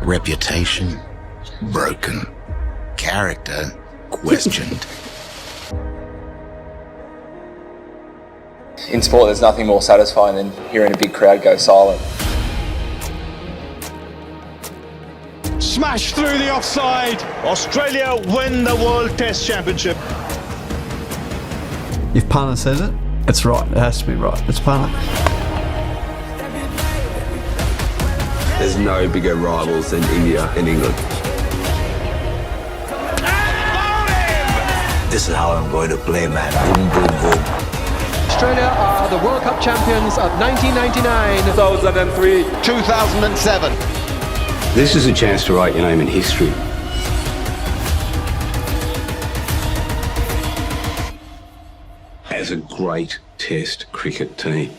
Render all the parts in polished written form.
Reputation broken. Character questioned. In sport, there's nothing more satisfying than hearing a big crowd go silent. Smash through the offside. Australia win the World Test Championship. If Pana says it, it's right. It has to be right. It's Pana. There's no bigger rivals than India and England. This is how I'm going to play, man. Boom, boom, boom. Australia are the World Cup champions of 1999, 2003, 2007. This is a chance to write your name in history. As a great Test cricket team.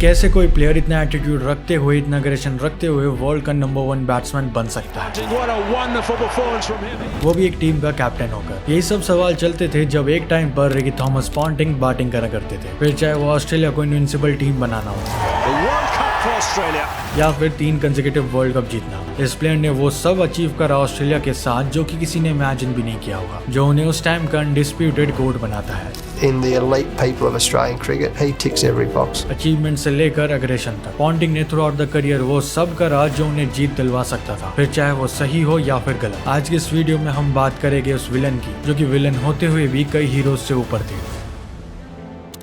कैसे कोई player इतना attitude रखते हुए, इतना aggression रखते हुए world का number 1 batsman बन सकता है, वो भी एक टीम का कैप्टन होकर। यही सब सवाल चलते थे जब एक टाइम पर रिकी थॉमस पॉन्टिंग बैटिंग करा करते थे, फिर चाहे वो ऑस्ट्रेलिया को इनविंसिबल टीम बनाना हो या फिर 3 कंसेक्यूटिव वर्ल्ड कप जीतना। इस प्लेयर ने वो सब अचीव करा ऑस्ट्रेलिया के साथ जो कि किसी ने इमेजिन भी नहीं किया होगा, जो उन्हें उस टाइम का अनडिस्प्यूटेड गोट बनाता है। In the elite people of Australian cricket, he ticks every box. Achievement से लेकर अग्रेशन तक पॉन्टिंग ने थ्रू आउट द करियर वो सब करा जो उन्हें जीत दिलवा सकता था, फिर चाहे वो सही हो या फिर गलत। आज की इस वीडियो में हम बात करेंगे उस विलन की जो कि विलन होते हुए भी कई हीरोज से ऊपर थे।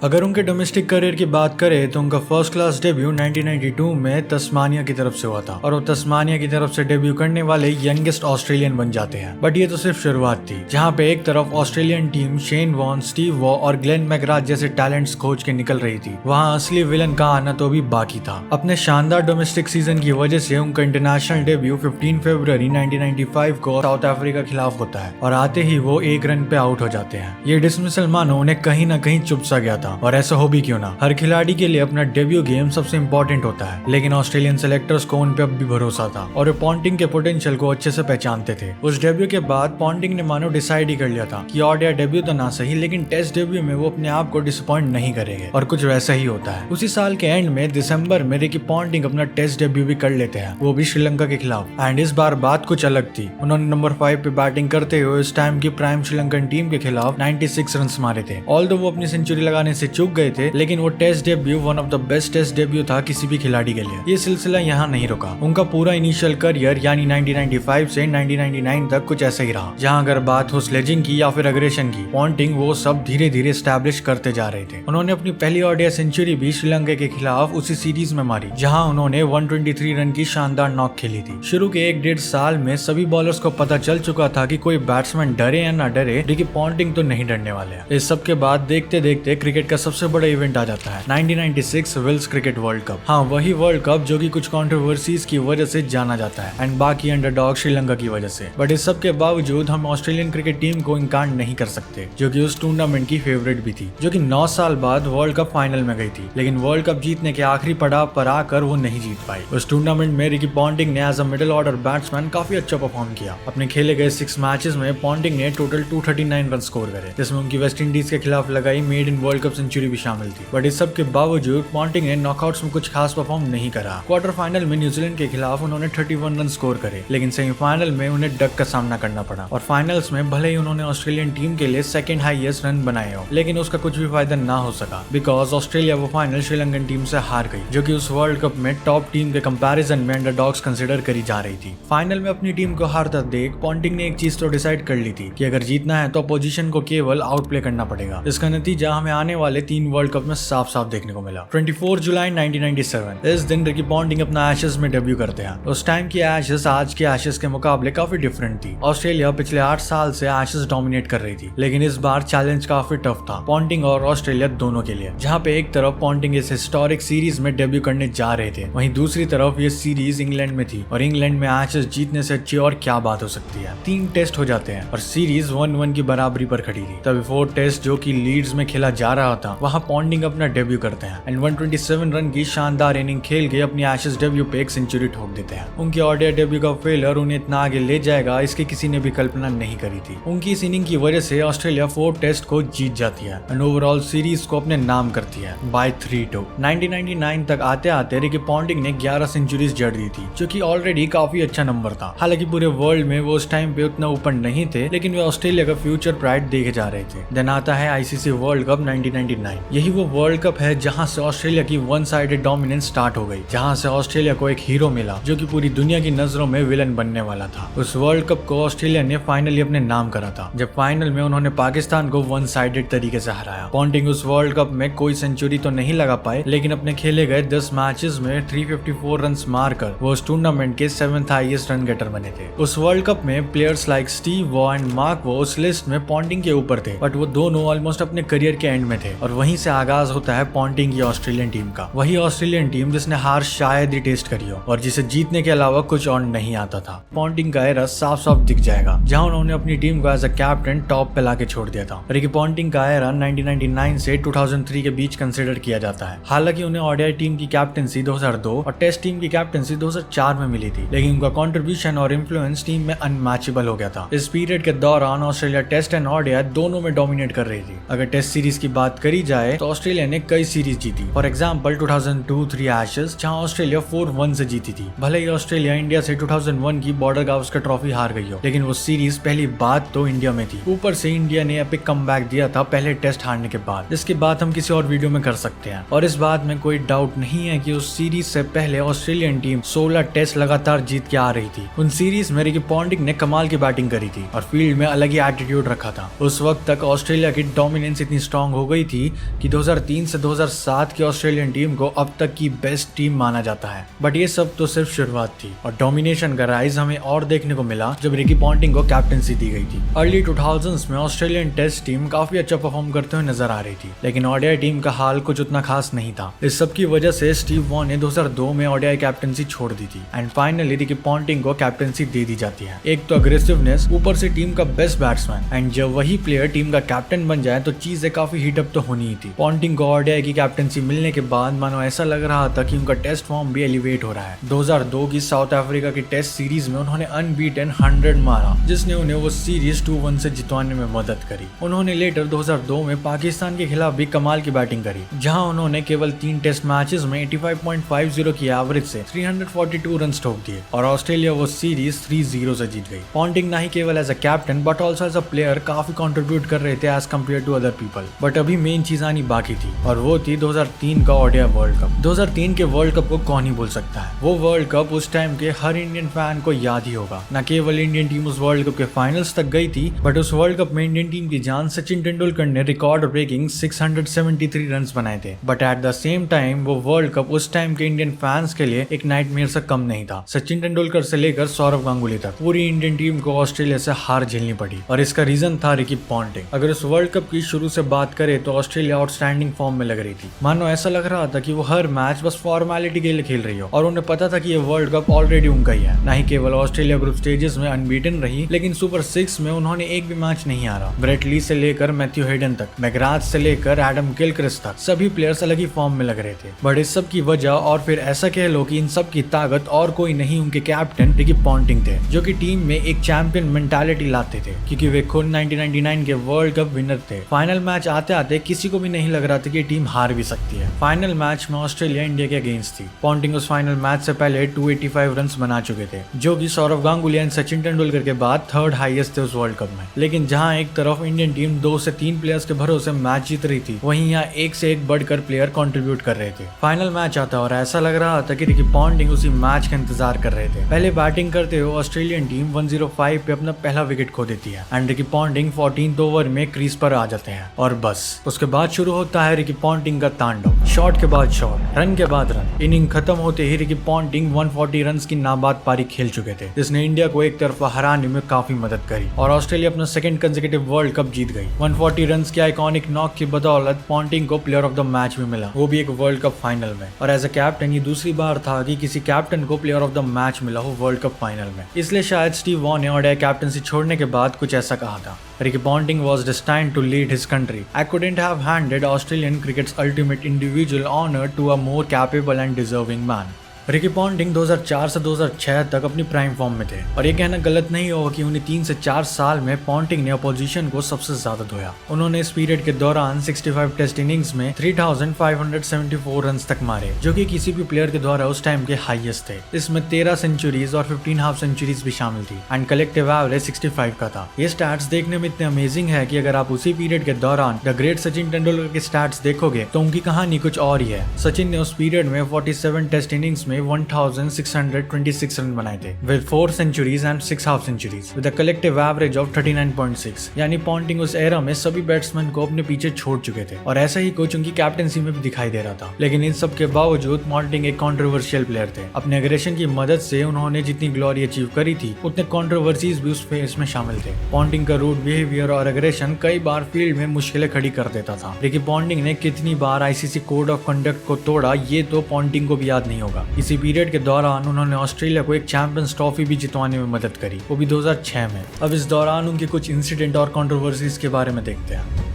अगर उनके डोमेस्टिक करियर की बात करें तो उनका फर्स्ट क्लास डेब्यू 1992 में तस्मानिया की तरफ से हुआ था और वो तस्मानिया की तरफ से डेब्यू करने वाले यंगेस्ट ऑस्ट्रेलियन बन जाते हैं। बट ये तो सिर्फ शुरुआत थी, जहाँ पे एक तरफ Australian team Shane Warne, Steve Waugh और ग्लेन मैकग्राथ जैसे टैलेंट्स खोज के निकल रही थी, वहाँ असली विलन का आना तो भी बाकी था। अपने शानदार डोमेस्टिक सीजन की वजह से उनका इंटरनेशनल डेब्यू 15 फरवरी 1995 को साउथ अफ्रीका के खिलाफ होता है और आते ही वो 1 रन पे आउट हो जाते हैं। ये डिसमिसल मानो उन्हें कहीं ना कहीं चुप सा गया था, और ऐसा हो भी क्यों ना, हर खिलाड़ी के लिए अपना डेब्यू गेम सबसे इंपॉर्टेंट होता है, लेकिन ऑस्ट्रेलियन सेलेक्टर्स को उन पे अब भी भरोसा था और वे पॉन्टिंग के पोटेंशियल को अच्छे से पहचानते थे। उस डेब्यू के बाद पॉन्टिंग ने मानो डिसाइड ही कर लिया था कि ओडीआई डेब्यू तो ना सही, लेकिन टेस्ट डेब्यू में वो अपने आप को डिसअपॉइंट नहीं करेंगे, और कुछ वैसा ही होता है। उसी साल के एंड में दिसंबर में रिकी पॉन्टिंग अपना टेस्ट डेब्यू भी कर लेते हैं, वो भी श्रीलंका के खिलाफ। एंड इस बार बात कुछ अलग थी, उन्होंने नंबर 5 पे बैटिंग करते हुए उस टाइम की प्राइम श्रीलंकन टीम के खिलाफ 96 रन मारे थे। ऑल्दो वो अपनी सेंचुरी लगाने से चूक गए थे, लेकिन वो test debut one of the best test debut था किसी भी खिलाड़ी के लिए। ये सिलसिला यहाँ नहीं रुका, उनका पूरा इनिशियल करियर यानी 1995 से 1999 तक कुछ ऐसा ही रहा, जहाँ अगर बात हो स्लेजिंग की या फिर अग्रेशन की, पॉन्टिंग वो सब धीरे धीरे स्टैब्लिश करते जा रहे थे। उन्होंने अपनी पहली ओडीआई सेंचुरी भी श्रीलंका के खिलाफ उसी सीरीज में मारी, जहाँ उन्होंने 123 रन की शानदार नॉक खेली थी। शुरू के 1-1.5 साल में सभी बॉलर्स को पता चल चुका था कि कोई बैट्समैन डरे या ना डरे, रिकी पॉन्टिंग तो नहीं डरने वाले हैं। इस सब के बाद देखते देखते क्रिकेट का सबसे बड़ा इवेंट आ जाता है, 1996 विल्स क्रिकेट वर्ल्ड कप। हाँ, वही वर्ल्ड कप जो कि कुछ कंट्रोवर्सीज की वजह से जाना जाता है, एंड बाकी अंडरडॉग श्रीलंका की वजह से। बट इस सब के बावजूद हम ऑस्ट्रेलियन क्रिकेट टीम को इनकार नहीं कर सकते, जो कि उस टूर्नामेंट की फेवरेट भी थी, जो कि 9 साल बाद वर्ल्ड कप फाइनल में गई थी, लेकिन वर्ल्ड कप जीतने के आखिरी पड़ाव पर आकर वो नहीं जीत पाई। उस टूर्नामेंट में रिकी पॉन्टिंग ने as a middle order batsman काफी अच्छा परफॉर्म किया। अपने खेले गए 6 मैचेस में पॉन्टिंग ने टोटल 239 रन स्कोर करे, जिसमें उनकी वेस्ट इंडीज के खिलाफ लगाई maiden world cup century भी शामिल थी। बट इस सब के बावजूद पॉन्टिंग ने नॉकआउट्स में कुछ खास परफॉर्म नहीं करा। क्वार्टर फाइनल में न्यूजीलैंड के खिलाफ उन्होंने 31 रन स्कोर करे, लेकिन सेमीफाइनल में उन्हें डक का सामना करना पड़ा, और फाइनल्स में भले ही उन्होंने ऑस्ट्रेलियन टीम के लिए सेकंड हाईएस्ट रन बनाए हो, लेकिन उसका कुछ भी फायदा ना हो सका, बिकॉज ऑस्ट्रेलिया वो फाइनल श्रीलंकन टीम से हार गई, जो कि उस वर्ल्ड कप में टॉप टीम के कंपैरिजन में अंडरडॉग्स कंसिडर करी जा रही थी। फाइनल में अपनी टीम को हारता देख पॉन्टिंग ने एक चीज तो डिसाइड कर ली थी कि अगर जीतना है तो अपोजिशन को केवल आउट प्ले करना पड़ेगा। इसका नतीजा हमें आने वाले 3 वर्ल्ड कप में साफ साफ देखने को मिला। 24 जुलाई 1997 इस दिन रिकी पॉन्टिंग अपना एशेज में डेब्यू करते हैं। उस टाइम की एशेज आज के एशेज के मुकाबले काफी डिफरेंट थी। ऑस्ट्रेलिया पिछले 8 साल से एशेज डोमिनेट कर रही थी, लेकिन इस बार चैलेंज काफी टफ था पॉन्टिंग और ऑस्ट्रेलिया दोनों के लिए, जहाँ पे एक तरफ पॉन्टिंग इस हिस्टोरिक सीरीज में डेब्यू करने जा रहे थे, वहीं दूसरी तरफ ये सीरीज इंग्लैंड में थी, और इंग्लैंड में एशेज जीतने से अच्छी और क्या बात हो सकती है। 3 टेस्ट हो जाते हैं और सीरीज 1-1 की बराबरी पर खड़ी थी। तभी 4th टेस्ट जो कि लीड्स में खेला जा रहा होता वहाँ पॉन्टिंग अपना डेब्यू करते हैं एंड 127 रन की शानदार इनिंग खेल के अपनी एशेज डेब्यू पे एक सेंचुरी ठोक देते हैं। उनके ओडीआई डेब्यू का फेलियर उन्हें इतना आगे ले जाएगा इसकी किसी ने भी कल्पना नहीं करी थी। उनकी इस इनिंग की वजह से ऑस्ट्रेलिया 4 टेस्ट को जीत जाती है एंड ओवरऑल सीरीज को अपने नाम करती है बाय 3-2। 1999 तक आते आते रिकी पॉन्टिंग ने 11 सेंचुरीज जड़ दी थी जो कि ऑलरेडी काफी अच्छा नंबर था। हालांकि पूरे वर्ल्ड में वो उस टाइम पे उतना ऊपर नहीं थे, लेकिन वे ऑस्ट्रेलिया का फ्यूचर प्राइड देखे जा रहे थे। देन आता है आईसीसी वर्ल्ड कप 1999। यही वो वर्ल्ड कप है जहां से ऑस्ट्रेलिया की वन साइडेड डोमिनेंस स्टार्ट हो गई, जहां से ऑस्ट्रेलिया को एक हीरो मिला जो कि पूरी दुनिया की नजरों में विलन बनने वाला था। उस वर्ल्ड कप को ऑस्ट्रेलिया ने फाइनली अपने नाम करा था जब फाइनल में उन्होंने पाकिस्तान को वन साइडेड तरीके से हराया। पॉन्टिंग उस वर्ल्ड कप में कोई सेंचुरी तो नहीं लगा पाए, लेकिन अपने खेले गए 10 मैचेस में 354 रन मारकर वो उस टूर्नामेंट के 7th हाईएस्ट रन गेटर बने थे। उस वर्ल्ड कप में players like Steve Waugh and mark वो उस लिस्ट में पॉन्टिंग के ऊपर थे, बट वो दोनों ऑलमोस्ट अपने करियर के एंड में थे और वहीं से आगाज होता है पॉन्टिंग की ऑस्ट्रेलियन टीम का। वही ऑस्ट्रेलियन टीम जिसने हार शायद ही टेस्ट करी हो और जिसे जीतने के अलावा कुछ और नहीं आता था। पॉन्टिंग का एरा साफ साफ दिख जाएगा जहां उन्होंने अपनी टीम को एज अ कैप्टन टॉप पे लाके छोड़ दिया था। रिकी पॉन्टिंग का एरा 1999 से 2003 के बीच कंसिडर किया जाता है। हालांकि उन्हें ओडीआई टीम की कैप्टनसी 2002 और टेस्ट टीम की कैप्टनसी 2004 में मिली थी, लेकिन उनका कंट्रीब्यूशन और इन्फ्लुएंस टीम में अनमैचेबल हो गया था। इस पीरियड के दौरान ऑस्ट्रेलिया टेस्ट एंड ओडीआई दोनों में डोमिनेट कर रही थी। अगर टेस्ट सीरीज की बात करी जाए तो ऑस्ट्रेलिया ने कई सीरीज जीती। फॉर एग्जाम्पल 2002-3 एशेज जहां ऑस्ट्रेलिया 4-1 से जीती थी। भले ही ऑस्ट्रेलिया इंडिया से 2001 की बॉर्डर गावस्कर ट्रॉफी हार गई हो, लेकिन वो सीरीज पहली बात तो इंडिया में थी। ऊपर से इंडिया ने एपिक कमबैक दिया था पहले टेस्ट हारने के बाद, जिसकी बात हम किसी और वीडियो में कर सकते हैं। और इस बात में कोई डाउट नहीं है कि उस सीरीज से पहले ऑस्ट्रेलियन टीम 16 टेस्ट लगातार जीत के आ रही थी। उन सीरीज में रिकी पॉन्टिंग ने कमाल की बैटिंग करी थी और फील्ड में अलग ही एटीट्यूड रखा था। उस वक्त तक ऑस्ट्रेलिया की डोमिनेंस इतनी स्ट्रांग हो गई थी कि 2003 से 2007 की ऑस्ट्रेलियन टीम को अब तक की बेस्ट टीम माना जाता है। बट ये सब तो सिर्फ शुरुआत थी और डोमिनेशन का राइज हमें और देखने को मिला जब रिकी पॉन्टिंग को कैप्टनसी दी गई थी। अर्ली 2000s में ऑस्ट्रेलियन टेस्ट टीम काफी अच्छा परफॉर्म करते हुए नजर आ रही थी, लेकिन ओडीआई टीम का हाल कुछ उतना खास नहीं था। इस सब की वजह से स्टीव वॉ ने 2002 में ओडीआई कैप्टनसी छोड़ दी थी एंड फाइनली रिकी पॉन्टिंग को कैप्टनसी दे दी जाती है। एक तो अग्रेसिवनेस, ऊपर से टीम का बेस्ट बैट्समैन, एंड जब वही प्लेयर टीम का कैप्टन बन जाए तो चीजें काफी हीटअप तो होनी ही थी। पॉन्टिंग को ओडीआई की कैप्टनसी मिलने के बाद मानो ऐसा लग रहा था कि उनका टेस्ट फॉर्म भी एलिवेट हो रहा है। 2002 की साउथ अफ्रीका की टेस्ट सीरीज में उन्होंने अनबीटन 100 मारा, जिसने उन्हें वो सीरीज 2-1 से जितवाने में मदद करी। उन्होंने लेटर 2002 में पाकिस्तान के खिलाफ भी कमाल की बैटिंग करी, जहां उन्होंने केवल 3 टेस्ट मैचेस में 85.50 की एवरेज से 342 रन ठोक दिए और ऑस्ट्रेलिया वो सीरीज 3-0 से जीत गई। पॉन्टिंग ना ही केवल as a captain but also as a player काफी कंट्रीब्यूट कर रहे थे as compare to other people. But अभी मेन चीज आनी बाकी थी और वो थी 2003 का ओडीआई वर्ल्ड कप। 2003 के वर्ल्ड कप को कौन ही भूल सकता है। वो वर्ल्ड कप उस टाइम के हर इंडियन फैन को याद ही होगा। न केवल इंडियन टीम उस वर्ल्ड कप के फाइनल्स तक गई थी, बट उस वर्ल्ड कप में इंडियन टीम की जान सचिन तेंदुलकर ने रिकॉर्ड ब्रेकिंग 673 रन बनाए थे। But at the same time वो वर्ल्ड कप उस टाइम के इंडियन फैंस के लिए एक नाइटमेयर से कम नहीं था। सचिन तेंदुलकर से लेकर सौरव गांगुली तक पूरी इंडियन टीम को ऑस्ट्रेलिया से हार झेलनी पड़ी और इसका रीजन था रिकी पॉन्टिंग। अगर इस वर्ल्ड कप की शुरू से बात करें तो ऑस्ट्रेलिया आउटस्टैंडिंग फॉर्म में लग रही थी। मानो ऐसा लग रहा था कि वो हर मैच बस फॉर्मेलिटी के लिए खेल रही हो और उन्हें पता था कि ये वर्ल्ड कप ऑलरेडी उनका ही है। ना ही केवल ऑस्ट्रेलिया ग्रुप स्टेजेस में अनबीटन रही, लेकिन सुपर 6 में उन्होंने एक भी मैच नहीं हारा। ब्रेट ली से लेकर मैथ्यू हेडन तक, मैग्राथ से लेकर एडम गिलक्रिस्ट तक सभी प्लेयर्स अलग ही फॉर्म में लग रहे थे। बट इस सब की वजह और फिर ऐसा कह लो कि इन सब की ताकत और कोई नहीं उनके कैप्टन रिकी पॉन्टिंग थे, जो कि टीम में एक चैंपियन मेंटालिटी लाते थे, क्योंकि वे खुद 1999 के वर्ल्ड कप विनर थे। फाइनल मैच आते आते किसी को भी नहीं लग रहा था कि टीम हार भी सकती है। फाइनल मैच में ऑस्ट्रेलिया इंडिया के अगेंस्ट थी। पॉन्टिंग उस फाइनल मैच से पहले 285 रन बना चुके थे, जो कि सौरव गांगुली एंड सचिन तेंदुलकर के बाद 3rd हाईएस्ट थे उस वर्ल्ड कप में। लेकिन जहां एक तरफ इंडियन टीम 2 से 3 प्लेयर्स के भरोसे मैच जीत रही थी, वहीं यहाँ एक से एक बढ़कर प्लेयर कंट्रीब्यूट कर रहे थे। फाइनल मैच आता और ऐसा लग रहा था कि रिकी पॉन्टिंग उसी मैच का इंतजार कर रहे थे। पहले बैटिंग करते हुए ऑस्ट्रेलियन टीम 105 पे अपना पहला विकेट खो देती है and Ricky Ponting 14th over में क्रीज पर आ जाते हैं और बस उसके बाद शुरू होता है रिकी पॉन्टिंग का तांडव। शॉट के बाद शॉट, रन के बाद रन। इनिंग खत्म होते ही रिकी पॉन्टिंग 140 रन की नाबाद पारी खेल चुके थे, जिसने इंडिया को एक तरफा हराने में काफी मदद करी और ऑस्ट्रेलिया अपना 2nd कंसेक्यूटिव वर्ल्ड कप जीत गई। 140 रन की आइकॉनिक नॉक की बदौलत पॉन्टिंग को प्लेयर ऑफ द मैच भी मिला, वो भी एक वर्ल्ड कप फाइनल में। और एज अ कैप्टन ये दूसरी बार था कि किसी कैप्टन को प्लेयर ऑफ द मैच मिला हो वर्ल्ड कप फाइनल में। इसलिए शायद स्टीव वॉ ने ओडीआई कैप्टनसी छोड़ने के बाद कुछ ऐसा कहा था, Ricky Ponting was destined to lead his country. I couldn't have handed Australian cricket's ultimate individual honor to a more capable and deserving man. Ricky Ponting 2004 से 2006 तक अपनी प्राइम फॉर्म में थे और ये कहना गलत नहीं होगा कि उन्हें 3 से 4 साल में पॉन्टिंग ने अपोजिशन को सबसे ज्यादा धोया। उन्होंने इस पीरियड के दौरान 65 टेस्ट इनिंग्स में 3574 रन्स तक मारे, जो कि किसी भी प्लेयर के द्वारा उस टाइम के हाईएस्ट थे। इसमें 13 सेंचुरीज और 15 हाफ सेंचुरीज भी शामिल थी एंड कलेक्टिव एवरेज 65 का था। ये स्टैट्स देखने में इतने अमेजिंग है कि अगर आप उसी पीरियड के दौरान द ग्रेट सचिन तेंदुलकर के स्टैट्स देखोगे तो उनकी कहानी कुछ और ही है। सचिन ने उस पीरियड में 47 टेस्ट इनिंग्स में 1626 रन बनाए थे with 4 centuries and 6 half centuries with a collective average of 39.6। यानी पॉन्टिंग उस एरा में सभी बैट्समैन को अपने पीछे छोड़ चुके थे और ऐसा ही कुछ उनकी कैप्टेंसी में भी दिखाई दे रहा था। लेकिन इन सब के बावजूद पॉन्टिंग एक कंट्रोवर्शियल प्लेयर थे। अपने एग्रेशन की मदद से उन्होंने जितनी ग्लोरी अचीव करी थी उतने कंट्रोवर्सीज भी उस फेज में शामिल थे। पॉन्टिंग का रूड बिहेवियर और एग्रेशन कई बार फील्ड में मुश्किलें खड़ी कर देता था। लेकिन पॉन्टिंग ने कितनी बार आईसीसी कोड ऑफ कंडक्ट को तोड़ा ये तो पॉन्टिंग को भी याद नहीं होगा। इसी पीरियड के दौरान उन्होंने ऑस्ट्रेलिया को एक चैंपियंस ट्रॉफी भी जितवाने में मदद करी, वो भी 2006 में। अब इस दौरान उनके कुछ इंसिडेंट और कंट्रोवर्सीज के बारे में देखते हैं।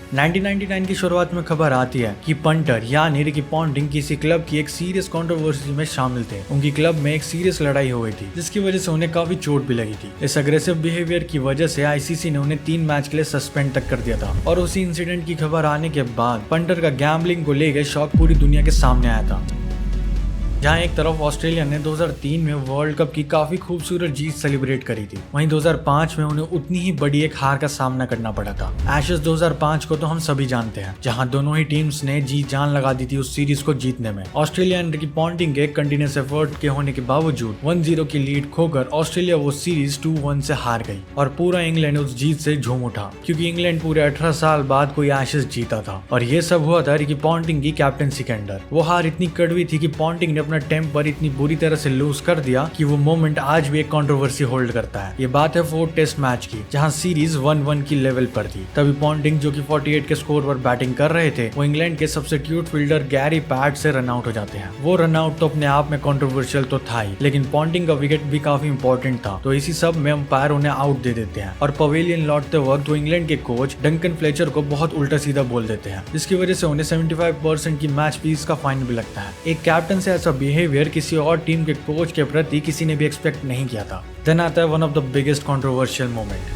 1999 की शुरुआत में खबर आती है कि पंटर यानी रिकी पॉन्टिंग किसी क्लब की एक सीरियस कंट्रोवर्सी में शामिल थे। उनकी क्लब में एक सीरियस लड़ाई हो गई थी जिसकी वजह से उन्हें काफी चोट भी लगी थी। इस अग्रेसिव बिहेवियर की वजह से आईसीसी ने उन्हें 3 मैच के लिए सस्पेंड तक कर दिया था और उसी इंसिडेंट की खबर आने के बाद पंटर का गैम्बलिंग को लेकर शौक पूरी दुनिया के सामने आया था। जहां एक तरफ ऑस्ट्रेलिया ने 2003 में वर्ल्ड कप की काफी खूबसूरत जीत सेलिब्रेट करी थी, वहीं 2005 में उन्हें उतनी ही बड़ी एक हार का सामना करना पड़ा था। एशेज 2005 को तो हम सभी जानते हैं, जहां दोनों ही टीम्स ने जी जान लगा दी थी उस सीरीज को जीतने में। ऑस्ट्रेलिया ने रिकी पॉन्टिंग के कंटिन्यूस एफर्ट के होने के बावजूद 1-0 की लीड खोकर ऑस्ट्रेलिया वो सीरीज 2-1 से हार गई और पूरा इंग्लैंड उस जीत से झूम उठा, क्योंकि इंग्लैंड पूरे 18 साल बाद कोई एशेज जीता था और ये सब हुआ था रिकी पॉन्टिंग की कैप्टेंसी के अंडर। वो हार इतनी कड़वी थी कि पॉन्टिंग ने अपना टेम्पर इतनी बुरी तरह से लूज कर दिया कि वो मोमेंट आज भी एक कंट्रोवर्सी होल्ड करता है। ये बात है 4 टेस्ट मैच की, जहां सीरीज 1-1 की लेवल पर थी। तभी पॉन्टिंग जो कि 48 के स्कोर पर बैटिंग कर रहे थे, वो इंग्लैंड के सब्स्टिट्यूट फील्डर गैरी पैट से रन आउट हो जाते हैं। वो रन आउट तो अपने आप में कंट्रोवर्शियल तो था ही, लेकिन पॉन्टिंग का विकेट भी काफी इंपॉर्टेंट था, तो इसी सब में अंपायर उन्हें आउट दे देते हैं और पवेलियन लौटते वक्त वो इंग्लैंड के कोच डंकन फ्लेचर को बहुत उल्टा सीधा बोल देते हैं, जिसकी वजह से उन्हें 75% की मैच फीस का फाइन भी लगता है। एक कैप्टन से ऐसा बिहेवियर किसी और टीम के कोच के प्रति किसी ने भी एक्सपेक्ट नहीं किया था। देन आता है one of the biggest controversial moment,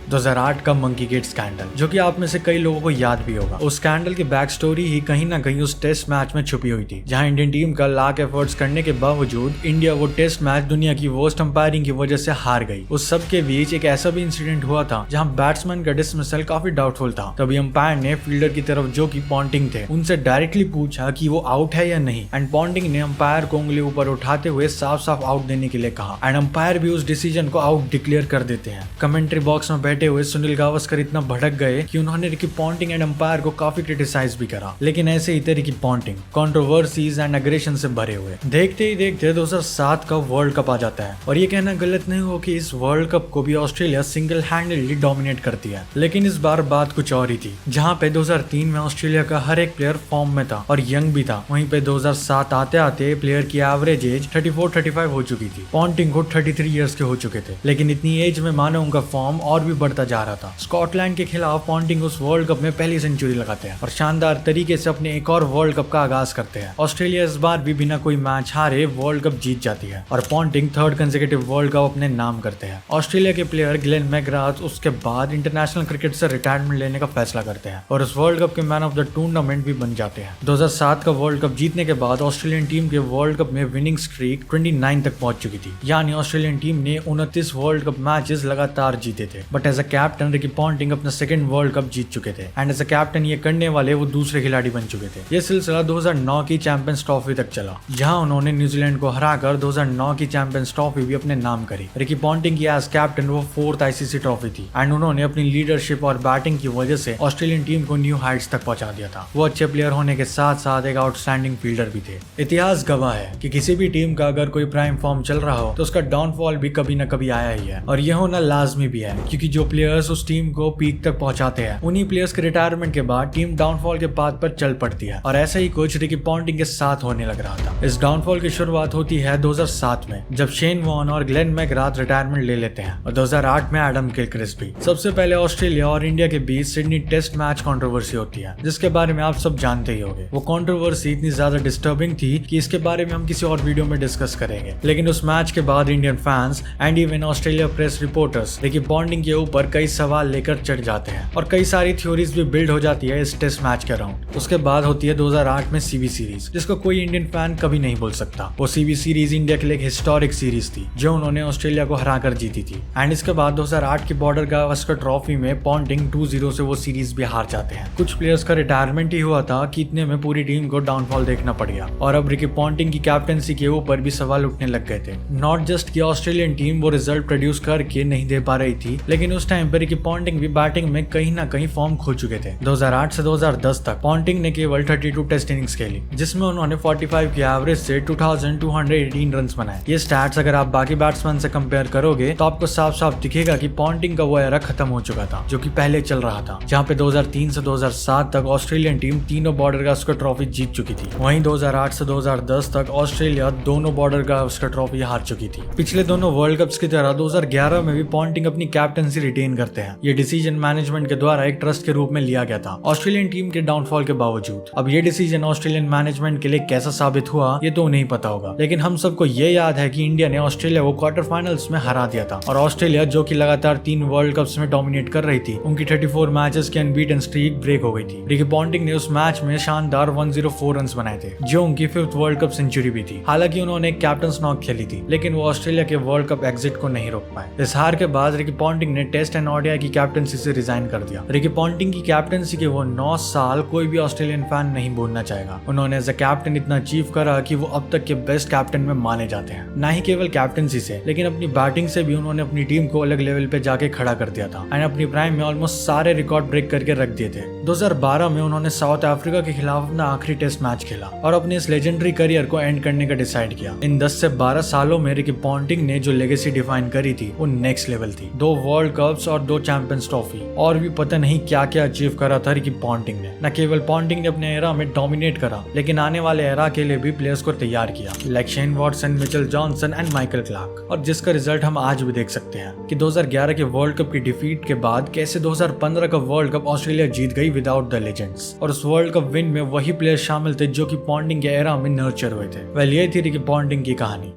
2008 का मंकी गेट स्कैंडल, जो कि आप में से कई लोगों को याद भी होगा। उस स्कैंडल की बैक स्टोरी ही कहीं ना कहीं उस टेस्ट मैच में छुपी हुई थी, जहां इंडियन टीम का लाख एफर्ट्स करने के बावजूद इंडिया वो टेस्ट मैच दुनिया की वर्स्ट अंपायरिंग की वजह से हार गई। उस सब के बीच एक ऐसा भी इंसिडेंट हुआ था जहां बैट्समैन का डिसमिसल काफी डाउटफुल था। तभी अंपायर ने फील्डर की तरफ जो कि पॉन्टिंग थे उनसे डायरेक्टली पूछा कि वो आउट है या नहीं, एंड पॉन्टिंग ने अंपायर को उंगली ऊपर उठाते हुए साफ साफ आउट देने के लिए कहा, एंड अंपायर भी उस डिसीजन को आउट डिक्लेयर कर देते हैं। कमेंट्री बॉक्स में बैठे हुए सुनील गावस्कर इतना भड़क गए कि उन्होंने रिकी पॉन्टिंग एंड अंपायर को काफी क्रिटिसाइज भी करा। लेकिन ऐसे ही थे Ricky Ponting, controversies and aggression से भरे हुए। देखते ही देखते 2007 का वर्ल्ड कप आ जाता है और ये कहना गलत नहीं हो कि इस वर्ल्ड कप को भी ऑस्ट्रेलिया सिंगल हैंडेडली डोमिनेट करती है। लेकिन इस बार बात कुछ और ही थी, जहां पे 2003 में ऑस्ट्रेलिया का हर एक प्लेयर फॉर्म में था और यंग भी था। वहीं पे 2007 आते आते प्लेयर की एवरेज एज 34-35 हो चुकी थी। पॉन्टिंग को 33 ईयर्स के हो चुके थे, लेकिन इतनी एज में मानो उनका फॉर्म और भी बढ़ता जा रहा था। स्कॉटलैंड के खिलाफ पॉन्टिंग उस वर्ल्ड कप में पहली सेंचुरी लगाते हैं और शानदार तरीके से अपने एक और वर्ल्ड कप का आगाज करते हैं। ऑस्ट्रेलिया इस बार भी बिना कोई मैच हारे वर्ल्ड कप जीत जाती है और Ponting 3rd consecutive world cup अपने नाम करते हैं। ऑस्ट्रेलिया के प्लेयर ग्लेन मैकग्राथ उसके बाद इंटरनेशनल क्रिकेट से रिटायरमेंट लेने का फैसला करते हैं और उस वर्ल्ड कप के मैन ऑफ द टूर्नामेंट भी बन जाते हैं। 2007 का वर्ल्ड कप जीतने के बाद ऑस्ट्रेलियन टीम के वर्ल्ड कप में विनिंग स्ट्रीक 29 तक पहुंच चुकी थी, यानी ऑस्ट्रेलियन टीम ने 29 वर्ल्ड कप मैचेस लगातार जीते थे। But as a captain Ricky Ponting अपना 2nd वर्ल्ड कप जीत चुके थे एंड एज अ कैप्टन ये करने वाले वो दूसरे खिलाड़ी बन चुके थे। ये सिलसिला 2009 की चैंपियंस ट्रॉफी तक चला, जहां उन्होंने न्यूजीलैंड को हराकर 2009 की चैंपियंस ट्रॉफी भी अपने नाम करी। रिकी पॉन्टिंग की एज कैप्टन वो 4th आईसीसी ट्रॉफी थी एंड उन्होंने अपनी लीडरशिप और बैटिंग की वजह से ऑस्ट्रेलियन टीम को न्यू हाइट्स तक पहुंचा दिया था। वो अच्छे प्लेयर होने के साथ साथ एक आउटस्टैंडिंग फील्डर भी थे। इतिहास गवाह है कि किसी भी टीम का अगर कोई प्राइम फॉर्म चल रहा हो तो उसका डाउनफॉल भी कभी न कभी आया ही है और यह होना लाजमी भी है, क्योंकि जो प्लेयर्स उस टीम को पीक तक पहुंचाते हैं, उन्हीं प्लेयर्स के रिटायरमेंट के बाद टीम डाउनफॉल के पाथ पर चल पड़ती है। और ऐसा ही कुछ रिकी पॉन्टिंग के साथ होने लग रहा था। इस डाउनफॉल की शुरुआत होती है 2007 में, जब शेन वॉर्न और ग्लेन मैकग्राथ रिटायरमेंट ले लेते हैं, और 2008 में एडम गिलक्रिस्ट भी। सबसे पहले ऑस्ट्रेलिया और इंडिया के बीच सिडनी टेस्ट मैच कंट्रोवर्सी होती है, जिसके बारे में आप सब जानते ही होंगे। वो कंट्रोवर्सी इतनी ज्यादा डिस्टर्बिंग थी कि इसके बारे में हम किसी और वीडियो में डिस्कस करेंगे। लेकिन उस मैच के बाद Indian fans and even Australia press reporters Ricky Ponting के ऊपर कई सवाल लेकर चढ़ जाते हैं, और कई सारी थ्योरीज भी बिल्ड हो जाती है इस टेस्ट मैच के अराउंड। उसके बाद होती है 2008 में सीबी सीरीज, जिसको कोई इंडियन फैन कभी नहीं भूल सकता। वो सीबी सीरीज इंडिया के लिए एक हिस्टोरिक सीरीज थी, जो उन्होंने ऑस्ट्रेलिया को हराकर जीती थी। एंड इसके बाद 2008 की बॉर्डर गावस्कर ट्रॉफी में पॉन्टिंग 2-0 से वो सीरीज भी हार जाते हैं। कुछ प्लेयर्स का रिटायरमेंट ही हुआ था कि इतने में पूरी टीम को डाउनफॉल देखना पड़ गया, और अब रिकी पॉन्टिंग की कैप्टनसी के ऊपर भी सवाल उठने लग गए थे। नॉट जस्ट कि ऑस्ट्रेलियन टीम वो रिजल्ट प्रोड्यूस करके नहीं दे पा रही थी, लेकिन उस टाइम पर रिकी पॉन्टिंग भी बैटिंग में कहीं ना कहीं फॉर्म खो चुके थे। 2008 से 2010 तक पॉन्टिंग ने केवल 32 टेस्ट इनिंग्स खेली, जिसमें उन्होंने 45 की एवरेज से 2218 रन बनाए। ये स्टैट्स अगर आप बाकी बैट्समैन से कंपेयर करोगे तो आपको साफ साफ दिखेगा कि पॉन्टिंग का वो एरा खत्म हो चुका था, जो कि पहले चल रहा था, जहाँ पे 2003 से 2007 तक ऑस्ट्रेलियन टीम तीनों बॉर्डर गावस्कर ट्रॉफी जीत चुकी थी। वहीं 2008 से 2010 तक ऑस्ट्रेलिया दोनों बॉर्डर गावस्कर ट्रॉफी हार चुकी थी। पिछले दोनों वर्ल्ड कप्स की तरह 2011 में भी पॉन्टिंग अपनी कैप्टनसी रिटेन करते हैं। ये डिसीजन मैनेजमेंट के द्वारा एक ट्रस्ट के रूप में लिया गया था ऑस्ट्रेलियन टीम के डाउनफॉल के बावजूद। अब ये डिसीजन ऑस्ट्रेलियन मैनेजमेंट के लिए कैसा साबित हुआ ये तो नहीं पता होगा, लेकिन हम सबको ये याद है कि इंडिया ने ऑस्ट्रेलिया को क्वार्टर फाइनल्स में हरा दिया था, और ऑस्ट्रेलिया जो कि लगातार 3 वर्ल्ड कप्स में डोमिनेट कर रही थी, उनकी 34 मैचेस की अनबीटन स्ट्रीक ब्रेक हो गई थी। रिकी पॉन्टिंग ने उस मैच में शानदार 104 रन बनाए थे, जो उनकी 5th वर्ल्ड कप सेंचुरी भी थी। हालांकि उन्होंने एक कैप्टन नॉक खेली थी, लेकिन वो ऑस्ट्रेलिया के वर्ल्ड कप एग्जिट को नहीं रोक पाए। इस हार के बाद रिकी पॉन्टिंग ने टेस्ट एंड ओडीआई की कैप्टनसी से रिजाइन कर दिया। रिकी पॉन्टिंग की कैप्टनसी के वो 9 साल कोई भी ऑस्ट्रेलियन फैन नहीं भूलना चाहेगा। उन्होंने एज अ कैप्टन इतना अचीव करा कि वो अब तक के बेस्ट कैप्टन में माने जाते हैं। ना ही केवल कैप्टनसी से, लेकिन अपनी बैटिंग से भी उन्होंने अपनी टीम को अलग लेवल पे जाके खड़ा कर दिया था, एंड अपनी प्राइम में ऑलमोस्ट सारे रिकॉर्ड ब्रेक करके रख दिए थे। 2012 में उन्होंने साउथ अफ्रीका के खिलाफ अपना आखिरी टेस्ट मैच खेला और अपने इस लेजेंडरी करियर को एंड करने का डिसाइड किया। इन 10 से 12 सालों में रिकी पॉन्टिंग ने जो लेगेसी डिफाइन करी थी वो नेक्स्ट लेवल थी। 2 वर्ल्ड कप्स और 2 चैंपियंस ट्रॉफी, और भी पता नहीं क्या क्या अचीव करा था रिकी पॉन्टिंग ने। न केवल पॉन्टिंग ने अपने एरा में डोमिनेट करा, लेकिन आने वाले एरा के लिए भी प्लेयर्स को तैयार किया, like Shane Watson, Mitchell Johnson and Michael Clarke. और जिसका रिजल्ट हम आज भी देख सकते हैं कि 2011 के वर्ल्ड कप की डिफीट के बाद कैसे 2015 का वर्ल्ड कप ऑस्ट्रेलिया जीत गई विदाउट द लेजेंड्स। और उस वर्ल्ड कप विन में वही प्लेयर शामिल थे जो कि पॉन्टिंग के एरा में नर्चर हुए थे। वेल, ये थी रिकी पॉन्टिंग की कहानी।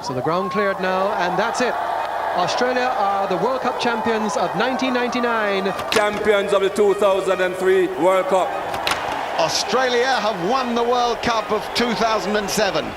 So the ground cleared now, and that's it. Australia are the World Cup champions of 1999. Champions of the 2003 World Cup. Australia have won the World Cup of 2007.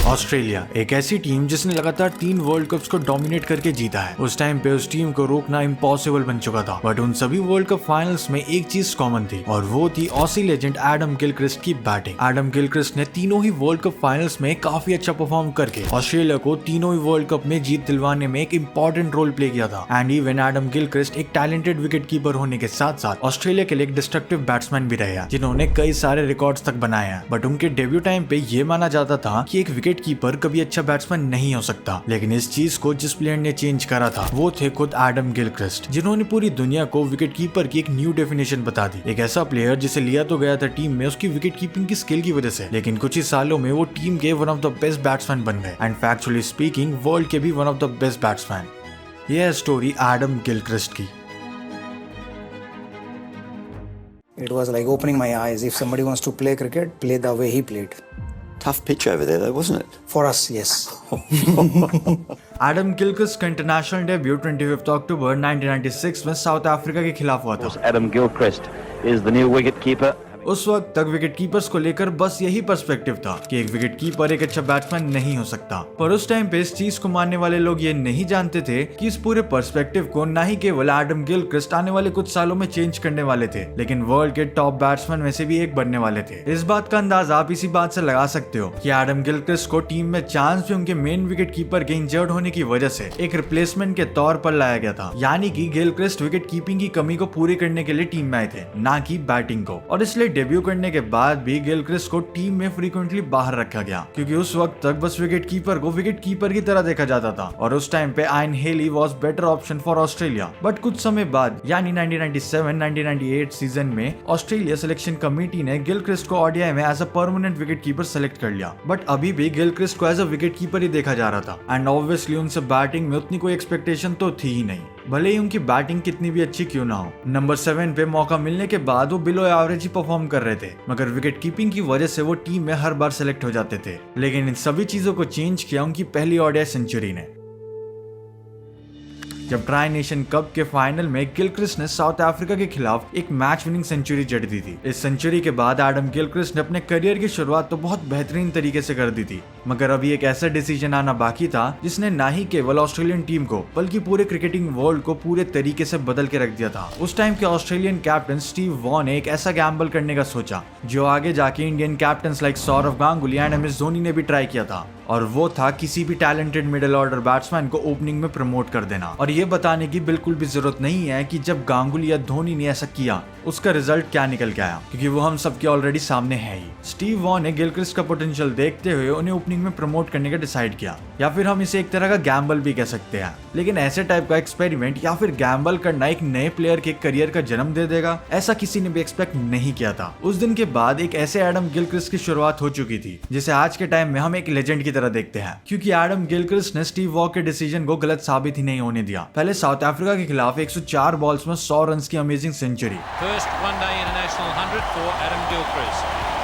Australia एक ऐसी team जिसने लगातार 3 world cups को dominate करके जीता है। उस time पे उस टीम को रोकना इम्पॉसिबल बन चुका था, बट उन सभी वर्ल्ड कप फाइनल्स में एक चीज कॉमन थी, और वो थी ऑसी लेजेंड एडम गिलक्रिस्ट की बैटिंग। एडम गिलक्रिस्ट ने तीनों ही वर्ल्ड कप फाइनल्स में काफी अच्छा परफॉर्म करके ऑस्ट्रेलिया को तीनों ही वर्ल्ड कप में जीत दिलवाने में एक इंपॉर्टेंट रोल प्ले किया था। एंड इवन एडम गिलक्रिस्ट एक टैलेंटेड विकेट कीपर होने के साथ साथ ऑस्ट्रेलिया के लिए एक डिस्ट्रक्टिव बैट्समैन भी रहे, जिन्होंने कई सारे रिकॉर्ड्स तक बनाए हैं। बट उनके डेब्यू टाइम पे ये माना जाता था कि एक विकेट कीपर कभी अच्छा बैट्समैन नहीं हो सकता, लेकिन इस चीज को जिस प्लेयर ने चेंज करा था वो थे खुद एडम गिलक्रिस्ट, जिन्होंने पूरी दुनिया को विकेट कीपर की एक न्यू डेफिनेशन बता दी। एक ऐसा प्लेयर जिसे लिया तो गया था टीम में उसकी विकेट कीपिंग की स्किल की वजह से, लेकिन कुछ ही सालों में वो टीम के one of the best batsman बन गए, एंड फैक्चुअली स्पीकिंग वर्ल्ड के भी one of the best batsman. यह है स्टोरी एडम गिलक्रिस्ट की। It was like opening my eyes. If somebody wants to play cricket, play the way he played. Tough pitch over there, though, wasn't it? For us, yes. Adam Gilchrist का international debut 25 अक्टूबर 1996 में south Africa के खिलाफ हुआ था। Adam Gilchrist is the new wicket-keeper. उस वक्त तक wicket keepers को लेकर बस यही पर्सपेक्टिव था कि एक विकेट कीपर एक अच्छा बैट्समैन नहीं हो सकता, पर उस टाइम पे इस चीज को मानने वाले लोग ये नहीं जानते थे कि इस पूरे पर्सपेक्टिव को ना ही केवल एडम गिलक्रिस्ट आने वाले कुछ सालों में चेंज करने वाले थे, लेकिन वर्ल्ड के टॉप बैट्समैन में से भी एक बनने वाले थे। इस बात का अंदाजा आप इसी बात से लगा सकते हो कि एडम गिलक्रिस्ट को टीम में चांस भी उनके मेन विकेट कीपर के इंजर्ड होने की वजह से एक रिप्लेसमेंट के तौर पर लाया गया था, यानी कि गिलक्रिस्ट विकेट कीपिंग की कमी को पूरी करने के लिए टीम में आए थे, ना कि बैटिंग को। और इसलिए डेब्यू करने के बाद भी गिलक्रिस्ट को टीम में फ्रीक्वेंटली बाहर रखा गया, क्योंकि उस वक्त तक बस विकेट कीपर को विकेट कीपर की तरह देखा जाता था और उस टाइम पे Ian Healy was better option for Australia. But कुछ समय बाद यानी 1997-1998 सीजन में ऑस्ट्रेलिया सिलेक्शन कमेटी ने गिलक्रिस्ट को ओडीआई में as a permanent wicket keeper select कर लिया। बट अभी भी गिलक्रिस्ट को एज अ विकेट कीपर ही देखा जा रहा था एंड ऑब्वियसली उनसे बैटिंग में उतनी कोई एक्सपेक्टेशन तो थी ही नहीं, भले ही उनकी बैटिंग कितनी भी अच्छी क्यों ना हो। नंबर 7 पे मौका मिलने के बाद वो बिलो एवरेज ही परफॉर्म कर रहे थे, मगर विकेट कीपिंग की वजह से वो टीम में हर बार सेलेक्ट हो जाते थे। लेकिन इन सभी चीजों को चेंज किया उनकी पहली ओडीआई सेंचुरी ने, जब ट्राई नेशन कप के फाइनल में गिलक्रिस्ट ने साउथ अफ्रीका के खिलाफ एक मैच विनिंग सेंचुरी जड़ दी थी। इस सेंचुरी के बाद एडम गिलक्रिस्ट ने अपने करियर की शुरुआत तो बहुत बेहतरीन तरीके से कर दी थी, मगर अभी एक ऐसा डिसीजन आना बाकी था जिसने ना ही केवल ऑस्ट्रेलियन टीम को बल्कि पूरे क्रिकेटिंग वर्ल्ड को पूरे तरीके से बदल के रख दिया था। उस टाइम के ऑस्ट्रेलियन कैप्टन स्टीव वॉ ने एक ऐसा गैम्बल करने का सोचा जो आगे जाके Indian captain like Sourav Ganguly and M S Dhoni ने भी ट्राई किया था, और वो था किसी भी टैलेंटेड मिडिल ऑर्डर बैट्समैन को ओपनिंग में प्रमोट कर देना। और ये बताने की बिल्कुल भी जरूरत नहीं है कि जब गांगुली या धोनी ने ऐसा किया उसका रिजल्ट क्या निकल के आया, क्योंकि वो हम सबके ऑलरेडी सामने है ही। स्टीव वॉ ने गिलक्रिस्ट का पोटेंशियल देखते हुए उन्हें ओपनिंग में प्रमोट करने का डिसाइड किया, या फिर हम इसे एक तरह का गैम्बल भी कह सकते हैं। लेकिन ऐसे टाइप का एक्सपेरिमेंट या फिर गैम्बल करना एक नए प्लेयर के करियर का जन्म दे देगा, ऐसा किसी ने भी एक्सपेक्ट नहीं किया था। उस दिन के बाद एक ऐसे एडम गिलक्रिस्ट की शुरुआत हो चुकी थी जिसे आज के टाइम में हम एक लेजेंड की तरह देखते हैं, क्योंकि एडम गिलक्रिस्ट ने स्टीव वॉ के डिसीजन को गलत साबित ही नहीं होने दिया। पहले साउथ अफ्रीका के खिलाफ 104 बॉल्स में 100 रन की अमेजिंग सेंचुरी,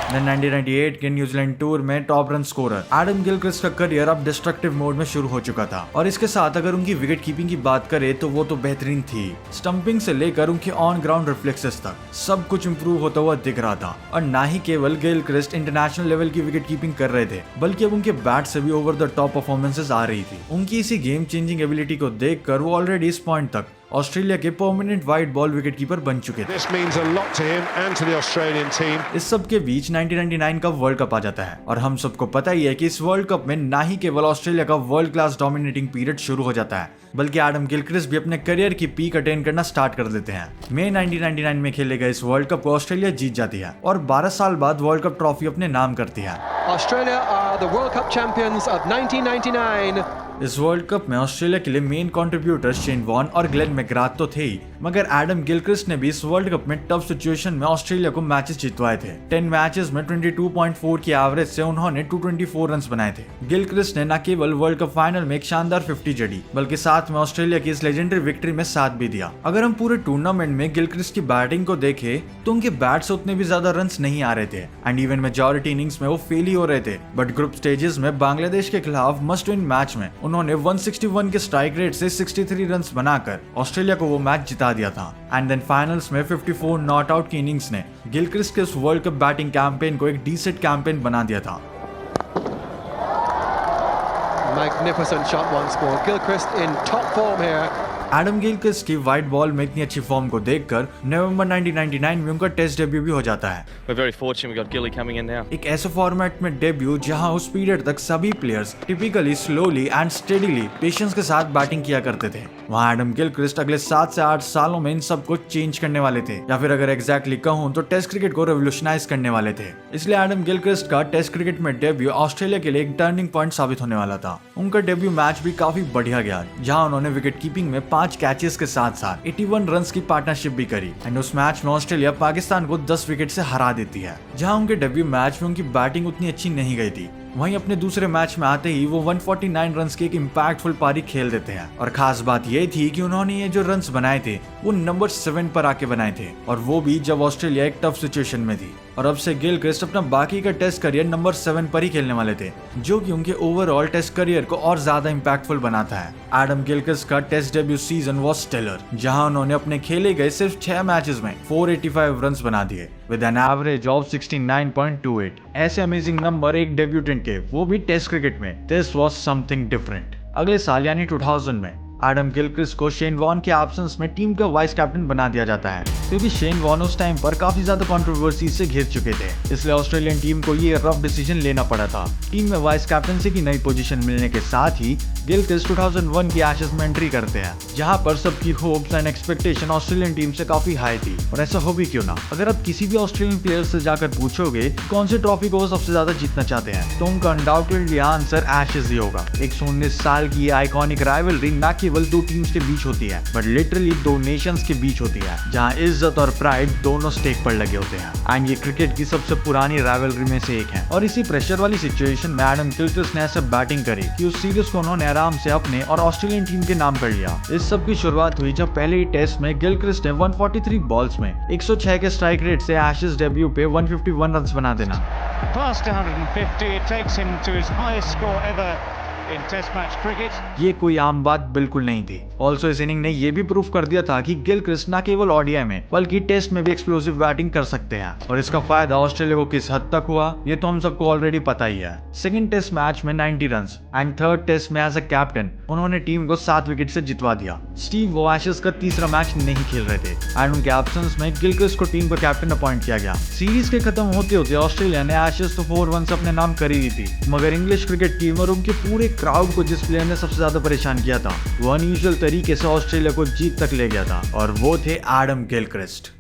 1998 के न्यूजीलैंड टूर में top run scorer. Adam Gilchrist का करियर अब डिस्ट्रक्टिव मोड में शुरू हो चुका था, और इसके साथ अगर उनकी विकेट कीपिंग की बात करें तो वो तो बेहतरीन थी। स्टंपिंग से लेकर उनके ऑन ग्राउंड रिफ्लेक्सेस तक सब कुछ इंप्रूव होता हुआ दिख रहा था। और ना ही केवल गिलक्रिस्ट इंटरनेशनल लेवल की विकेट कीपिंग कर रहे थे, बल्कि अब उनके बैट से भी ओवर द टॉप परफॉर्मेंसेस आ रही थी। उनकी इसी गेम चेंजिंग एबिलिटी को देखकर वो ऑलरेडी इस पॉइंट तक ऑस्ट्रेलिया के permanent white ball wicket keeper बन चुके थे। This means a lot to him and to the Australian team. इस सब के बीच 1999 का वर्ल्ड कप आ जाता है, और हम सबको पता ही है कि इस वर्ल्ड कप में ना ही केवल ऑस्ट्रेलिया का वर्ल्ड क्लास डोमिनेटिंग पीरियड शुरू हो जाता है, बल्कि एडम गिलक्रिस्ट भी अपने करियर की पीक अटेन करना स्टार्ट कर देते हैं। मई 1999 में खेले गए इस वर्ल्ड कप को ऑस्ट्रेलिया जीत जाती है और 12 साल बाद वर्ल्ड कप ट्रॉफी अपने नाम करती है। Australia are the World Cup champions of 1999. इस वर्ल्ड कप में ऑस्ट्रेलिया के लिए मेन कंट्रीब्यूटर शेन वॉन और ग्लेन मैकग्राथ तो थे ही, मगर एडम गिलक्रिस्ट ने भी इस वर्ल्ड कप में टफ सिचुएशन में ऑस्ट्रेलिया को मैचेस जितवाए थे। 10 मैचेस में 22.4 की एवरेज से उन्होंने 224 रन बनाए थे। गिलक्रिस्ट ने न केवल वर्ल्ड कप फाइनल में एक शानदार 50 जड़ी, बल्कि साथ में ऑस्ट्रेलिया की इस लेजेंडरी विक्ट्री में साथ भी दिया। अगर हम पूरे टूर्नामेंट में गिलक्रिस्ट की बैटिंग को देखें तो उनके बैट से उतने भी ज्यादा रन नहीं आ रहे थे, एंड इवन मेजॉरिटी इनिंग्स में वो फेल ही हो रहे थे। बट ग्रुप स्टेजेस में बांग्लादेश के खिलाफ मस्ट विन मैच में उन्होंने 161 के स्ट्राइक रेट से 63 रन बनाकर ऑस्ट्रेलिया को वो मैच जिता दिया था। एंड देन फाइनल्स में 54 नॉट आउट की इनिंग्स ने गिलक्रिस्ट के उस वर्ल्ड कप बैटिंग कैंपेन को एक डीसेंट कैंपेन बना दिया था। Magnificent shot once more. Gilchrist in top form here. Adam Gilchrist की वाइट बॉल में इतनी अच्छी फॉर्म को देखकर नवंबर 1999 में उनका टेस्ट डेब्यू भी हो जाता है। We're very fortunate we got Gilly coming in now. एक ऐसे फॉर्मेट में डेब्यू जहां उस पीरियड तक सभी players typically slowly and steadily patience के साथ बैटिंग किया करते थे, वहां एडम गिलक्रिस्ट अगले 7 से 8 सालों में इन सब को चेंज करने वाले थे, या फिर अगर एग्जैक्टली कहूं तो टेस्ट क्रिकेट को रेवोल्यूशनाइज करने वाले थे। इसलिए एडम गिलक्रिस्ट का टेस्ट क्रिकेट में डेब्यू ऑस्ट्रेलिया के लिए एक टर्निंग पॉइंट साबित होने वाला था। उनका डेब्यू मैच भी काफी बढ़िया गया, जहां उन्होंने विकेट कीपिंग में 5 कैचेस के साथ साथ 81 रन की पार्टनरशिप भी करी, एंड उस मैच में ऑस्ट्रेलिया पाकिस्तान को 10 विकेट से हरा देती है। जहां उनके डेब्यू मैच में उनकी बैटिंग उतनी अच्छी नहीं गई थी, वहीं अपने दूसरे मैच में आते ही वो 149 रन की एक इम्पैक्टफुल पारी खेल देते हैं। और खास बात ये थी कि उन्होंने ये जो रन्स बनाए थे वो नंबर 7 पर आके बनाए थे, और वो भी जब ऑस्ट्रेलिया एक टफ सिचुएशन में थी। और अब से गिलक्रिस्ट अपना बाकी का टेस्ट करियर नंबर 7 पर ही खेलने वाले थे, जो कि उनके ओवरऑल टेस्ट करियर को और ज्यादा इम्पैक्टफुल बनाता है। एडम गिलक्रिस्ट का test debut season was stellar, जहां उन्होंने अपने खेले गए सिर्फ 6 मैचेस में 485 रन बना दिए विद एन एवरेज ऑफ 69.28। ऐसे अमेजिंग नंबर एक डेब्यूटेंट के, वो भी टेस्ट क्रिकेट में। This was something different. अगले साल यानी 2000 में एडम गिलक्रिस्ट को शेन वॉर्न के एब्सेंस में टीम का वाइस कैप्टन बना दिया जाता है, क्योंकि शेन वॉर्न उस टाइम पर काफी ज्यादा कंट्रोवर्सी से घिर चुके थे, इसलिए ऑस्ट्रेलियन टीम को ये रफ डिसीजन लेना पड़ा था। टीम में वाइस कैप्टनसी की नई पोजीशन मिलने के साथ ही गिलक्रिस्ट 2001 की एशेज में एंट्री करते हैं, जहां पर सबकी hopes and expectation Australian team से काफी हाई थी। और ऐसा हो भी क्यों ना, अगर आप किसी भी ऑस्ट्रेलियन प्लेयर से जाकर पूछोगे कौन से ट्रॉफी को वो सबसे ज्यादा जीतना चाहते हैं, तो उनका अनडाउटेडली आंसर एशेज ही होगा। 119 साल की आइकॉनिक राइवलरी न केवल दो टीम्स के बीच होती है, बट लिटरली दो नेशंस के बीच होती है, जहां इज्जत और प्राइड दोनों स्टेक पर लगे होते हैं। एंड ये क्रिकेट की सबसे पुरानी राइवलरी में से एक है। और इसी प्रेशर वाली सिचुएशन में एडम गिलक्रिस्ट ने ऐसे बैटिंग करी कि उस सीरीज को उन्होंने आराम से अपने और ऑस्ट्रेलियन टीम के नाम कर लिया। इस सब की शुरुआत हुई जब पहले ही टेस्ट में गिलक्रिस्ट ने 143 बॉल्स में 106 के स्ट्राइक रेट से एशेज डेब्यू पे 151 रन बना देना। Past 150, it takes him to his highest score ever in Test match cricket. ये कोई आम बात बिल्कुल नहीं थी। ऑल्सो इस इनिंग ने ये भी प्रूफ कर दिया था कि गिलक्रिस्ट न केवल ओडीआई में बल्कि टेस्ट में भी एक्सप्लोसिव बैटिंग कर सकते हैं, और इसका फायदा ऑस्ट्रेलिया को किस हद तक हुआ ये तो हम सबको ऑलरेडी पता ही है। सेकंड टेस्ट मैच में 90 रन एंड थर्ड टेस्ट में एज अ कैप्टन उन्होंने टीम को 7 विकेट से जितवा दिया। स्टीव वो एशेज का तीसरा मैच नहीं खेल रहे थे एंड उनके एब्सेंस में गिलक्रिस्ट को टीम का कैप्टन अपॉइंट किया गया। सीरीज के खत्म होते होते ऑस्ट्रेलिया ने एशेज तो 4-1 से अपने नाम कर ही दी थी, मगर इंग्लिश क्रिकेट टीम और उनके पूरे क्राउड को जिस प्लेयर ने सबसे ज्यादा परेशान किया था वो अनयूजुअल तरीके से ऑस्ट्रेलिया को जीत तक ले गया था, और वो थे एडम गिलक्रिस्ट।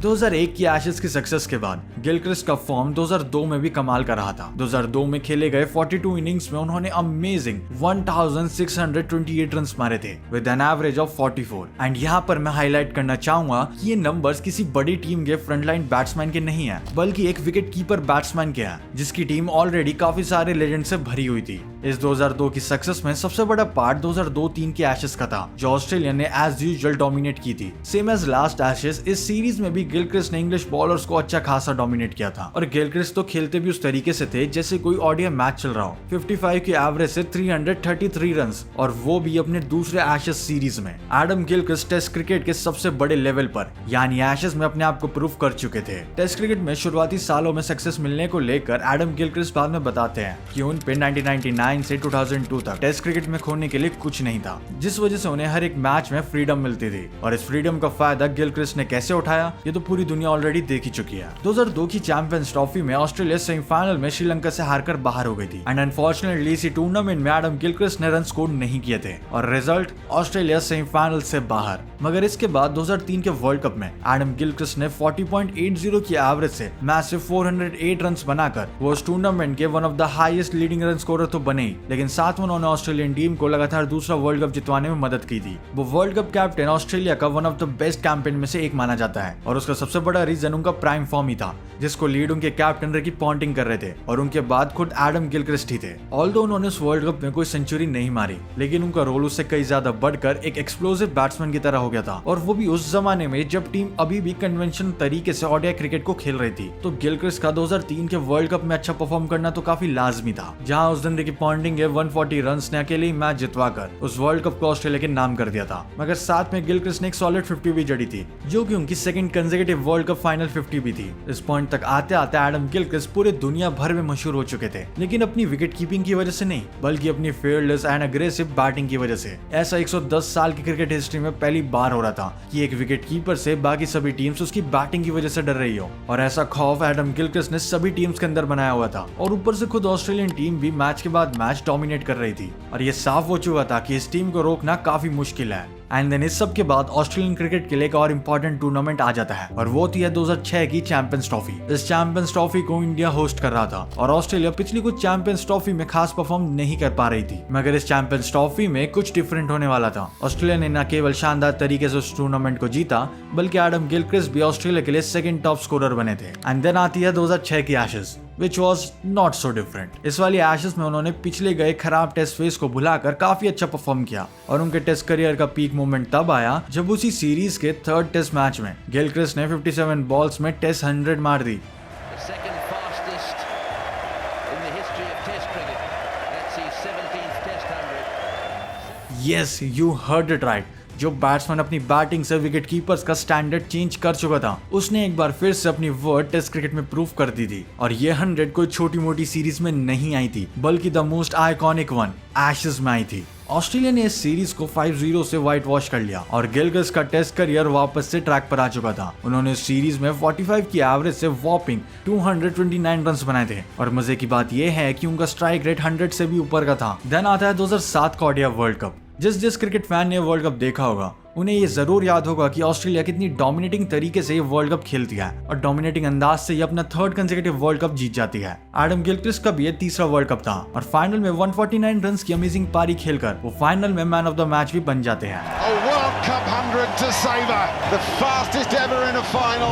2001 की एशेज की सक्सेस के बाद गिलक्रिस्ट का फॉर्म 2002 में भी कमाल का रहा था। 2002 में खेले गए 42 इनिंग्स में उन्होंने अमेजिंग 1628 रन मारे थे with an average of 44। And यहाँ पर मैं हाईलाइट करना चाहूंगा कि ये नंबर्स किसी बड़ी टीम के फ्रंटलाइन बैट्समैन के नहीं है, बल्कि एक विकेट कीपर बैट्समैन के हैं, जिसकी टीम ऑलरेडी काफी सारे लेजेंड से भरी हुई थी। इस 2002 की सक्सेस में सबसे बड़ा पार्ट 2002-03 की एशेज का था, जो ऑस्ट्रेलिया ने एज यूजुअल डोमिनेट की थी। सेम एज लास्ट एशेज, इस सीरीज में भी गिलक्रिस्ट ने इंग्लिश बॉलर्स को अच्छा खासा डोमिनेट किया था, और गिलक्रिस्ट तो खेलते भी उस तरीके से थे जैसे कोई ओडीआई मैच चल रहा हो। 55 की एवरेज से 333 रन, और वो भी अपने दूसरे एशेज सीरीज में। एडम गिलक्रिस्ट टेस्ट क्रिकेट के सबसे बड़े लेवल पर यानी एशेज में अपने आप को प्रूव कर चुके थे। टेस्ट क्रिकेट में शुरुआती सालों में सक्सेस मिलने को लेकर एडम गिलक्रिस्ट बाद में बताते हैं कि उन पे 1999 से 2002 तक टेस्ट क्रिकेट में खोने के लिए कुछ नहीं था, जिस वजह से उन्हें हर एक मैच में फ्रीडम मिलती थी, और इस फ्रीडम का फायदा गिलक्रिस्ट ने कैसे उठाया ये तो पूरी दुनिया ऑलरेडी देख ही चुकी है। 2002 की चैंपियंस ट्रॉफी में ऑस्ट्रेलिया सेमीफाइनल में श्रीलंका से हारकर बाहर हो गई थी, एंड अनफॉर्चुनेटली इसी टूर्नामेंट में एडम गिलक्रिस्ट ने रन स्कोर नहीं किए थे, और रिजल्ट ऑस्ट्रेलिया सेमीफाइनल से बाहर। मगर इसके बाद 2003 के वर्ल्ड कप में एडम गिलक्रिस्ट ने 40.80 की एवरेज से मैसिव 408 रन बनाकर वो उस टूर्नामेंट के one of the highest leading run scorer तो बने ही, लेकिन साथ में उन्होंने ऑस्ट्रेलियन टीम को लगातार दूसरा वर्ल्ड कप जितवाने में मदद की थी। वो वर्ल्ड कप कैप्टन ऑस्ट्रेलिया का one of the best campaign में से एक माना जाता है, और उसका सबसे बड़ा रीजन उनका प्राइम फॉर्म ही था, जिसको लीड उनके कैप्टन रिकी पॉन्टिंग कर रहे थे, और उनके बाद खुद एडम गिलक्रिस्ट ही थे। ऑल्दो उन्होंने उस वर्ल्ड कप में कोई सेंचुरी नहीं मारी, लेकिन उनका रोल उससे कई ज्यादा बढ़कर एक एक्सप्लोसिव बैट्समैन की तरह हो गया था, और वो भी उस जमाने में जब टीम अभी भी कन्वेंशनल तरीके से ओडीआई क्रिकेट को खेल रही थी। तो गिलक्रिस्ट का 2003 के वर्ल्ड कप में अच्छा परफॉर्म करना तो काफी लाजमी था, जहां उस दिन रिकी पॉन्टिंग के 140 रन ने अकेले ही मैच जितवाकर उस वर्ल्ड कप को ऑस्ट्रेलिया के नाम कर दिया था। मगर साथ में गिलक्रिस्ट ने एक सॉलिड 50 भी जड़ी थी, जो कि उनकी second consecutive world cup final 50 भी थी। इस पॉइंट तक आते आते एडम गिलक्रिस्ट पूरे दुनिया भर में मशहूर हो चुके थे, लेकिन अपनी विकेट कीपिंग की वजह से नहीं, बल्कि अपनी फेयरलेस एंड अग्रेसिव बैटिंग की वजह से। ऐसा 110 साल की क्रिकेट हिस्ट्री में पहली बार हो रहा था कि एक विकेट कीपर से बाकी सभी टीम्स उसकी बैटिंग की वजह से डर रही हो, और ऐसा खौफ एडम गिलक्रिस्ट ने सभी टीम्स के अंदर बनाया हुआ था, और ऊपर से खुद ऑस्ट्रेलियन टीम भी मैच के बाद मैच डोमिनेट कर रही थी, और ये साफ हो चुका था कि इस टीम को रोकना काफी मुश्किल है। एंड देन इस सब के बाद ऑस्ट्रेलियन क्रिकेट के लिए एक और इम्पोर्टेंट टूर्नामेंट आ जाता है, और वो थी 2006 की चैंपियंस ट्रॉफी। इस चैंपियंस ट्रॉफी को इंडिया होस्ट कर रहा था, और ऑस्ट्रेलिया पिछली कुछ चैंपियंस ट्रॉफी में खास परफॉर्म नहीं कर पा रही थी, मगर इस चैंपियंस ट्रॉफी में कुछ डिफरेंट होने वाला था। ऑस्ट्रेलिया ने न केवल शानदार तरीके से उस टूर्नामेंट को जीता, बल्कि एडम गिलक्रिस्ट भी ऑस्ट्रेलिया के लिए सेकंड टॉप स्कोरर बने थे। एंड देन आती है 2006 की Ashes, which was not so different। इस वाली एशेज में उन्होंने पिछले गए खराब टेस्ट फेज को भुलाकर काफी अच्छा परफॉर्म किया, और उनके टेस्ट करियर का पीक मोमेंट तब आया जब उसी सीरीज के थर्ड टेस्ट मैच में गिलक्रिस्ट ने 57 बॉल्स में टेस्ट 100 मार दी। Yes, you heard it right। जो बैट्समैन अपनी बैटिंग से विकेट कीपर्स का स्टैंडर्ड चेंज कर चुका था, उसने एक बार फिर से अपनी वर्ड टेस्ट क्रिकेट में प्रूव कर दी थी, और ये 100 कोई छोटी मोटी सीरीज में नहीं आई थी, बल्कि the most iconic one Ashes में आई थी। ऑस्ट्रेलिया ने इस सीरीज को 5-0 से व्हाइट वॉश कर लिया और गिलक्रिस्ट का टेस्ट करियर वापस से ट्रैक पर आ चुका था। उन्होंने इस सीरीज में 45 की एवरेज से वॉपिंग 229 रन बनाए थे और मजे की बात यह है कि उनका स्ट्राइक रेट 100 से भी ऊपर का था। देन आता है 2007 का ओडीआई वर्ल्ड कप। जिस क्रिकेट फैन ने वर्ल्ड कप देखा होगा उन्हें ये जरूर याद होगा कि ऑस्ट्रेलिया कितनी डोमिनेटिंग तरीके से ये वर्ल्ड कप खेलती है और डोमिनेटिंग अंदाज से ये अपना 3rd कंसेक्यूटिव वर्ल्ड कप जीत जाती है। एडम गिलक्रिस्ट का भी ये 3रा वर्ल्ड कप था और फाइनल में 149 रन की अमेजिंग पारी खेलकर वो फाइनल में मैन ऑफ द मैच भी बन जाते हैं।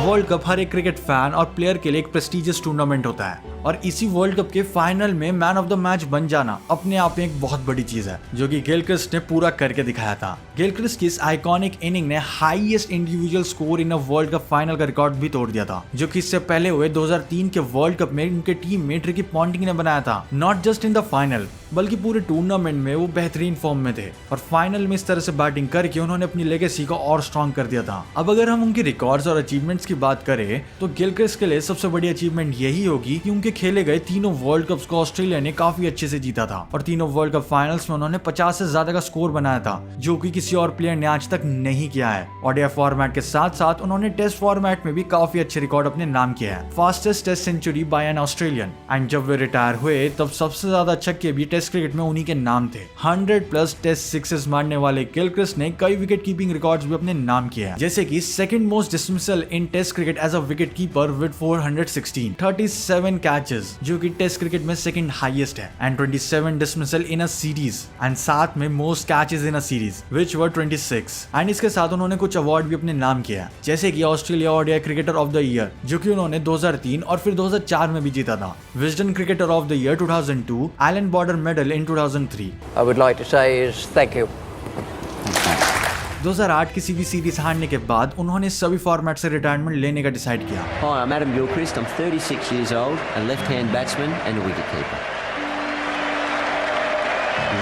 वर्ल्ड कप हर एक क्रिकेट फैन और प्लेयर के लिए एक प्रेस्टिजियस टूर्नामेंट होता है और इसी वर्ल्ड कप के फाइनल में मैन ऑफ द मैच बन जाना अपने आप में एक बहुत बड़ी चीज है, जो कि गिलक्रिस्ट ने पूरा करके दिखाया था। गिलक्रिस्ट की इस आइकॉनिक इनिंग ने highest individual score in a world cup final का रिकॉर्ड भी तोड़ दिया था, जो कि इससे पहले हुए 2003 के वर्ल्ड कप में उनके टीममेट रिकी पॉन्टिंग ने बनाया था। Not just in the final बल्कि पूरे टूर्नामेंट में वो बेहतरीन फॉर्म में थे और फाइनल में इस तरह से बैटिंग करके उन्होंने अपनी लेगेसी को और स्ट्रॉन्ग कर दिया था। अब अगर हम उनके रिकॉर्ड्स और अचीवमेंट्स की बात करें तो गिलक्रिस्ट के लिए सबसे बड़ी अचीवमेंट यही होगी कि उनके खेले गए तीनों वर्ल्ड कप्स को ऑस्ट्रेलिया ने काफी अच्छे से जीता था और तीनों वर्ल्ड कप फाइनल्स में उन्होंने 50 से ज्यादा का स्कोर बनाया था, जो कि किसी और प्लेयर ने आज तक नहीं किया है। ओडीआई फॉर्मेट के साथ साथ उन्होंने टेस्ट फॉर्मेट में भी काफी अच्छे रिकॉर्ड अपने नाम किया है। Fastest test century by an Australian and जब वे रिटायर हुए तब सबसे ज्यादा छक्के भी टेस्ट क्रिकेट में उन्हीं के नाम थे। 100+ टेस्ट सिक्सेस मारने वाले गिलक्रिस्ट ने कई विकेट कीपिंग रिकॉर्ड्स भी अपने नाम किए हैं, जैसे कि second most dismissal in test cricket as a wicket keeper with 416, 37 catches जो कि टेस्ट क्रिकेट में सेकंड हाईएस्ट है, and 27 dismissal in a series and साथ में most catches in a series which were 26। And इसके साथ उन्होंने कुछ अवार्ड भी अपने नाम किया, जैसे कि Australia ODI cricketer of the year जो कि उन्होंने 2003 और फिर 2004 में भी जीता था, Wisden cricketer of the year 2002, Allan Border medal in 2003। I would like to say is thank you. 2008 किसी भी सीरीज हारने के बाद उन्होंने सभी फॉर्मेट से रिटायरमेंट लेने का डिसाइड किया। Hi, I'm Adam Gilchrist. I'm 36 years old, a left-hand batsman and a wicketkeeper.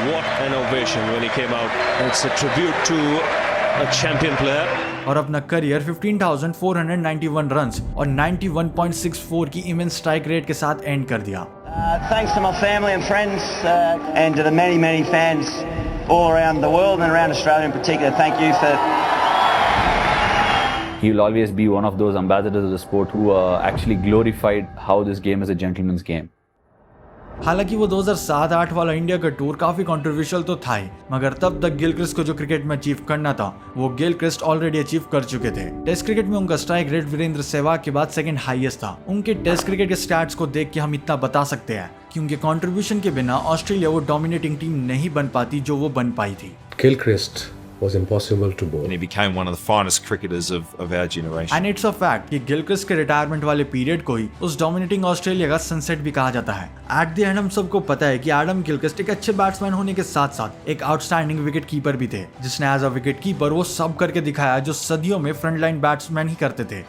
What an ovation when he came out. It's a tribute to a champion player. और अपना करियर 15,491 रन्स और 91.64 की immense strike rate के साथ and कर दिया। Thanks to my family and friends and to the many fans all around the world and around Australia in particular. Thank you for. He will always be one of those ambassadors of the sport who actually glorified how this game is a gentleman's game. हालांकि वो 2007-8 वाला India का tour काफी controversial तो था ही, मगर तब तक गिलक्रिस्ट को जो क्रिकेट में अचीव करना था वो गिलक्रिस्ट ऑलरेडी अचीव कर चुके थे। टेस्ट क्रिकेट में उनका स्ट्राइक रेट वीरेंद्र सहवाग के बाद सेकंड हाईएस्ट था। उनके टेस्ट क्रिकेट के स्टैट्स को देख के हम इतना बता सकते हैं कि उनके कंट्रीब्यूशन के बिना ऑस्ट्रेलिया वो डोमिनेटिंग टीम नहीं बन पाती जो वो बन पाई थी। Gilchrist was impossible to bowl. And he became one of the finest cricketers of our generation. And it's a fact कि गिलक्रिस्ट के रिटायरमेंट वाले पीरियड को ही उस डोमिनेटिंग ऑस्ट्रेलिया का सनसेट भी कहा जाता है। एट द एंड हम सबको पता है कि एडम गिलक्रिस्ट एक अच्छे बैट्समैन होने के साथ साथ एक आउटस्टैंडिंग विकेट कीपर भी थे, जिसने एज अ विकेट कीपर वो सब करके दिखाया जो सदियों में फ्रंट लाइन बैट्समैन ही करते थे।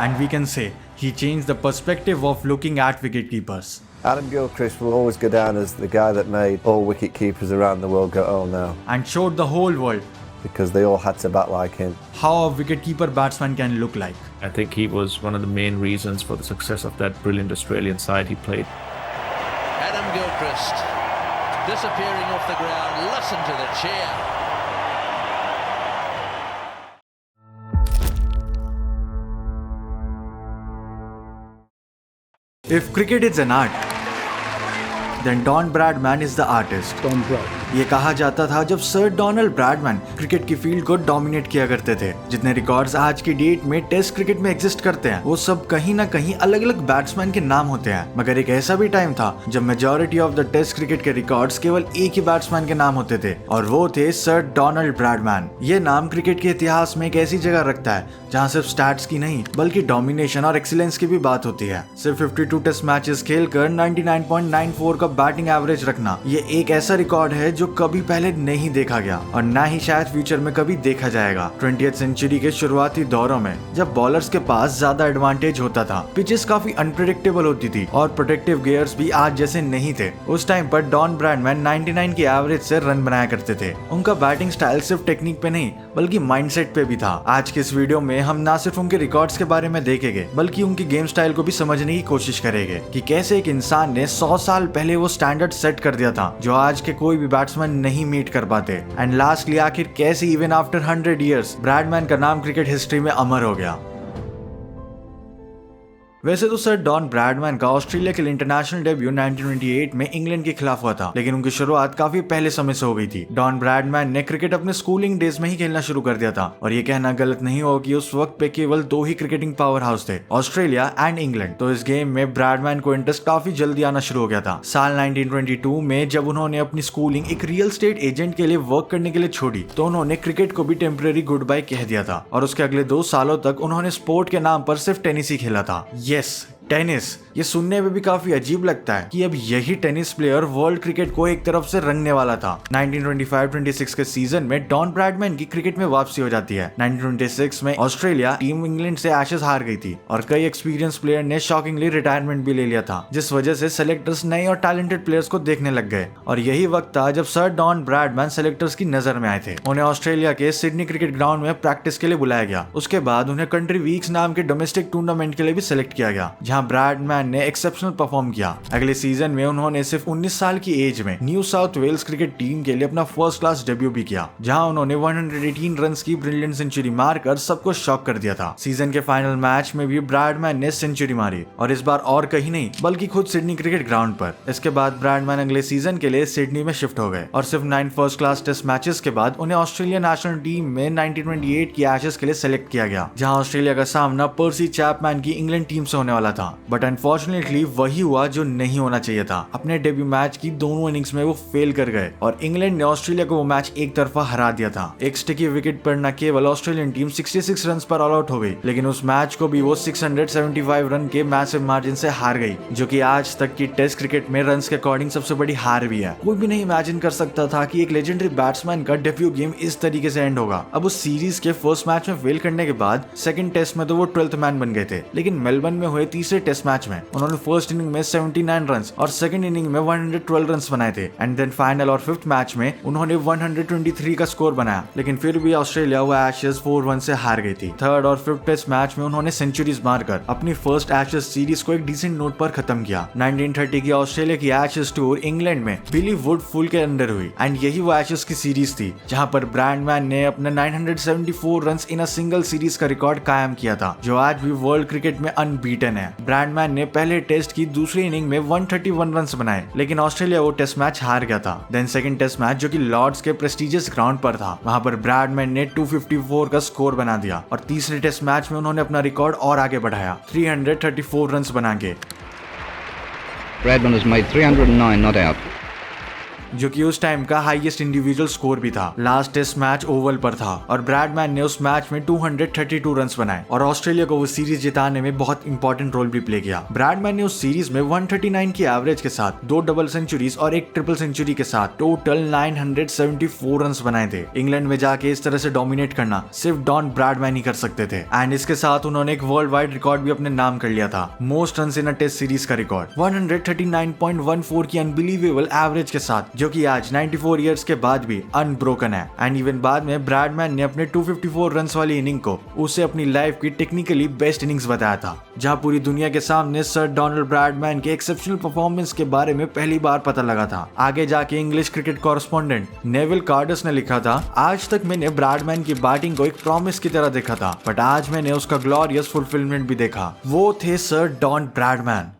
And we can say he changed the perspective of looking at wicket keepers. Adam Gilchrist will always go down as the guy that made all wicket keepers around the world go, oh no. And showed the whole world. Because they all had to bat like him. How a wicket-keeper batsman can look like. I think he was one of the main reasons for the success of that brilliant Australian side he played. Adam Gilchrist disappearing off the ground. Listen to the cheer. If cricket is an art, then Don Bradman is the artist. Don Brad. ये कहा जाता था जब sir Donald Bradman cricket की field को dominate किया करते थे। जितने रिकॉर्ड्स आज की डेट में टेस्ट क्रिकेट में एग्जिस्ट करते हैं वो सब कहीं ना कहीं अलग अलग बैट्समैन के नाम होते हैं, मगर एक ऐसा भी टाइम था जब majority of the test cricket के रिकॉर्ड्स केवल एक ही बैट्समैन के नाम होते थे और वो थे सर डोनाल्ड ब्रैडमैन। ये नाम क्रिकेट के इतिहास में एक ऐसी जगह रखता है जहाँ सिर्फ स्टैट्स की नहीं बल्कि डोमिनेशन और एक्सीलेंस की भी बात होती है। सिर्फ 52 टेस्ट मैचेस खेलकर 99.94 का बैटिंग एवरेज रखना ये एक ऐसा रिकॉर्ड है जो कभी पहले नहीं देखा गया और ना ही शायद फ्यूचर में कभी देखा जाएगा। 20th सेंचुरी के शुरुआती दौरों में जब बॉलर्स के पास ज्यादा एडवांटेज होता था, पिचेस काफी अनप्रेडिक्टेबल होती थी और प्रोटेक्टिव गियर्स भी आज जैसे नहीं थे। उस टाइम पर डॉन ब्रैडमैन 99 की एवरेज से रन बनाया करते थे। उनका बैटिंग स्टाइल सिर्फ टेक्निक पे नहीं बल्कि माइंडसेट पे भी था। आज के इस वीडियो में हम ना सिर्फ उनके रिकॉर्ड्स के बारे में देखेंगे बल्कि उनकी गेम स्टाइल को भी समझने की कोशिश करेंगे कि कैसे एक इंसान ने 100 साल पहले वो स्टैंडर्ड सेट कर दिया था जो आज के कोई भी बैट्समैन नहीं मीट कर पाते। एंड लास्टली आखिर कैसे इवन आफ्टर 100 इयर्स ब्रैडमैन का नाम क्रिकेट हिस्ट्री में अमर हो गया। वैसे तो सर डॉन ब्रैडमैन का ऑस्ट्रेलिया के लिए इंटरनेशनल डेब्यू 1928 में इंग्लैंड के खिलाफ हुआ था, लेकिन उनकी शुरुआत काफी पहले समय से हो गई थी। डॉन ब्रैडमैन ने क्रिकेट अपने स्कूलिंग डेज में ही खेलना शुरू कर दिया था और ये कहना गलत नहीं होगा कि उस वक्त पे केवल 2 ही क्रिकेटिंग पावर हाउस थे, ऑस्ट्रेलिया एंड इंग्लैंड। तो इस गेम में ब्रैडमैन को इंटरेस्ट काफी जल्दी आना शुरू हो गया था। साल 1922 में जब उन्होंने अपनी स्कूलिंग एक रियल एस्टेट एजेंट के लिए वर्क करने के लिए छोड़ी तो उन्होंने क्रिकेट को भी टेम्परेरी गुड बाय कह दिया था और उसके अगले 2 सालों तक उन्होंने स्पोर्ट के नाम पर सिर्फ टेनिस ही खेला था। Yes, tennis. ये सुनने में भी काफी अजीब लगता है कि अब यही टेनिस प्लेयर वर्ल्ड क्रिकेट को एक तरफ से रंगने वाला था। 1925-26 के सीजन में डॉन ब्रैडमैन की क्रिकेट में वापसी हो जाती है। 1926 में ऑस्ट्रेलिया टीम इंग्लैंड से एशेज हार गई थी और कई एक्सपीरियंस प्लेयर ने शॉकिंगली रिटायरमेंट भी ले लिया था, जिस वजह से सेलेक्टर्स नए और टैलेंटेड प्लेयर्स को देखने लग गए। और यही वक्त था जब सर डॉन ब्रैडमैन सेलेक्टर्स की नजर में आए थे। उन्हें ऑस्ट्रेलिया के सिडनी क्रिकेट ग्राउंड में प्रैक्टिस के लिए बुलाया गया। उसके बाद उन्हें कंट्री वीक्स नाम के डोमेस्टिक टूर्नामेंट के लिए भी सिलेक्ट किया गया, जहाँ ब्रैडमैन ने एक्सेप्शनल परफॉर्म किया। अगले सीजन में उन्होंने सिर्फ 19 साल की एज में New South Wales cricket team के लिए अपना फर्स्ट क्लास डेब्यू भी किया, जहां उन्होंने 118 रन्स की ब्रिलियंट सेंचुरी मारकर सबको शॉक कर दिया था। सीजन के फाइनल मैच में भी ब्रैडमैन ने सेंचुरी मारी और इस बार और कहीं नहीं बल्कि खुद सिडनी क्रिकेट ग्राउंड पर। इसके बाद ब्रैडमैन अगले सीजन के लिए सिडनी में शिफ्ट हो गए और सिर्फ 9 फर्स्ट क्लास टेस्ट मैचेस के बाद उन्हें ऑस्ट्रेलिया नेशनल टीम में 1928 की एशेज के लिए सेलेक्ट किया गया, जहां ऑस्ट्रेलिया का सामना पर्सी चैपमैन की इंग्लैंड टीम से होने वाला था। बट अनफॉर्चुनेटली वही हुआ जो नहीं होना चाहिए था। अपने डेब्यू मैच की दोनों इनिंग्स में वो फेल कर गए और इंग्लैंड ने ऑस्ट्रेलिया को वो मैच एक तरफा हरा दिया था। एक स्टिकी विकेट पर न केवल ऑस्ट्रेलियन टीम 66 रन पर ऑल आउट हो गई, लेकिन उस मैच को भी वो 675 रन के मैसिव मार्जिन से हार गई, जो कि आज तक की टेस्ट क्रिकेट में रन के अकॉर्डिंग सबसे बड़ी हार भी है। कोई भी नहीं इमेजिन कर सकता था कि एक लेजेंडरी बैट्समैन का डेब्यू गेम इस तरीके से एंड होगा। अब उस सीरीज के फर्स्ट मैच में फेल करने के बाद सेकंड टेस्ट में तो वो 12th मैन बन गए थे, लेकिन मेलबर्न में हुए तीसरे टेस्ट मैच में उन्होंने फर्स्ट इनिंग में 79 रन और सेकंड इनिंग में 112 रन बनाए थे। एंड देन फाइनल और 5th मैच में उन्होंने 123 का स्कोर बनाया, लेकिन फिर भी ऑस्ट्रेलिया वो एशेज 4-1 से हार गई थी। 3rd और 5th टेस्ट मैच में उन्होंने सेंचुरीज मारकर अपनी फर्स्ट एशेज सीरीज को एक डिसेंट नोट पर खत्म किया। 1930 की ऑस्ट्रेलिया की एशेज टूर इंग्लैंड में बिली वुडफुल के अंडर हुई एंड यही वो एशेज की सीरीज थी जहां पर ब्रैडमैन ने अपना 974 run in a single series का रिकॉर्ड कायम किया था, जो आज भी वर्ल्ड क्रिकेट में अनबीटन है। ब्रैडमैन ने पहले टेस्ट की दूसरी इनिंग में 131 रन बनाए, लेकिन ऑस्ट्रेलिया वो टेस्ट मैच हार गया था। देन सेकंड टेस्ट मैच जो कि लॉर्ड्स के प्रेस्टिजियस ग्राउंड पर था, वहां पर ब्रैडमैन ने 254 का स्कोर बना दिया और तीसरे टेस्ट मैच में उन्होंने अपना रिकॉर्ड और आगे बढ़ाया 334 रन बना के। Bradman has made 309 not out. जो कि उस टाइम का हाईएस्ट इंडिविजुअल स्कोर भी था। लास्ट टेस्ट मैच ओवल पर था और ब्रैडमैन ने उस मैच में 232 रन बनाए और ऑस्ट्रेलिया को वो सीरीज जिताने में बहुत इंपॉर्टेंट रोल भी प्ले किया। ब्रैडमैन ने उस सीरीज में 139 की एवरेज के साथ 2 डबल सेंचुरीज और 1 ट्रिपल सेंचुरी के साथ टोटल 974 रन बनाए थे। इंग्लैंड में जाके इस तरह से डोमिनेट करना सिर्फ डॉन ब्रैडमैन ही कर सकते थे एंड इसके साथ उन्होंने एक वर्ल्ड वाइड रिकॉर्ड भी अपने नाम कर लिया था, most run in a test series का रिकॉर्ड 139.14 की अनबिलीवेबल एवरेज के साथ, जो कि आज 94 इयर्स के बाद भी अनब्रोकन है। एंड इवन बाद में ब्रैडमैन ने अपने 254 रन वाली इनिंग को उसे अपनी लाइफ की टेक्निकली बेस्ट इनिंग्स बताया था, जहां पूरी दुनिया के सामने सर डोनाल्ड ब्रैडमैन के एक्सेप्शनल परफॉर्मेंस के बारे में पहली बार पता लगा था। आगे जाके English cricket correspondent Neville cards ने लिखा था, आज तक मैंने ब्रैडमैन की बैटिंग को एक प्रॉमिस की तरह देखा था, बट आज मैंने उसका ग्लोरियस फुलफिलमेंट भी देखा। वो थे sir Don Bradman.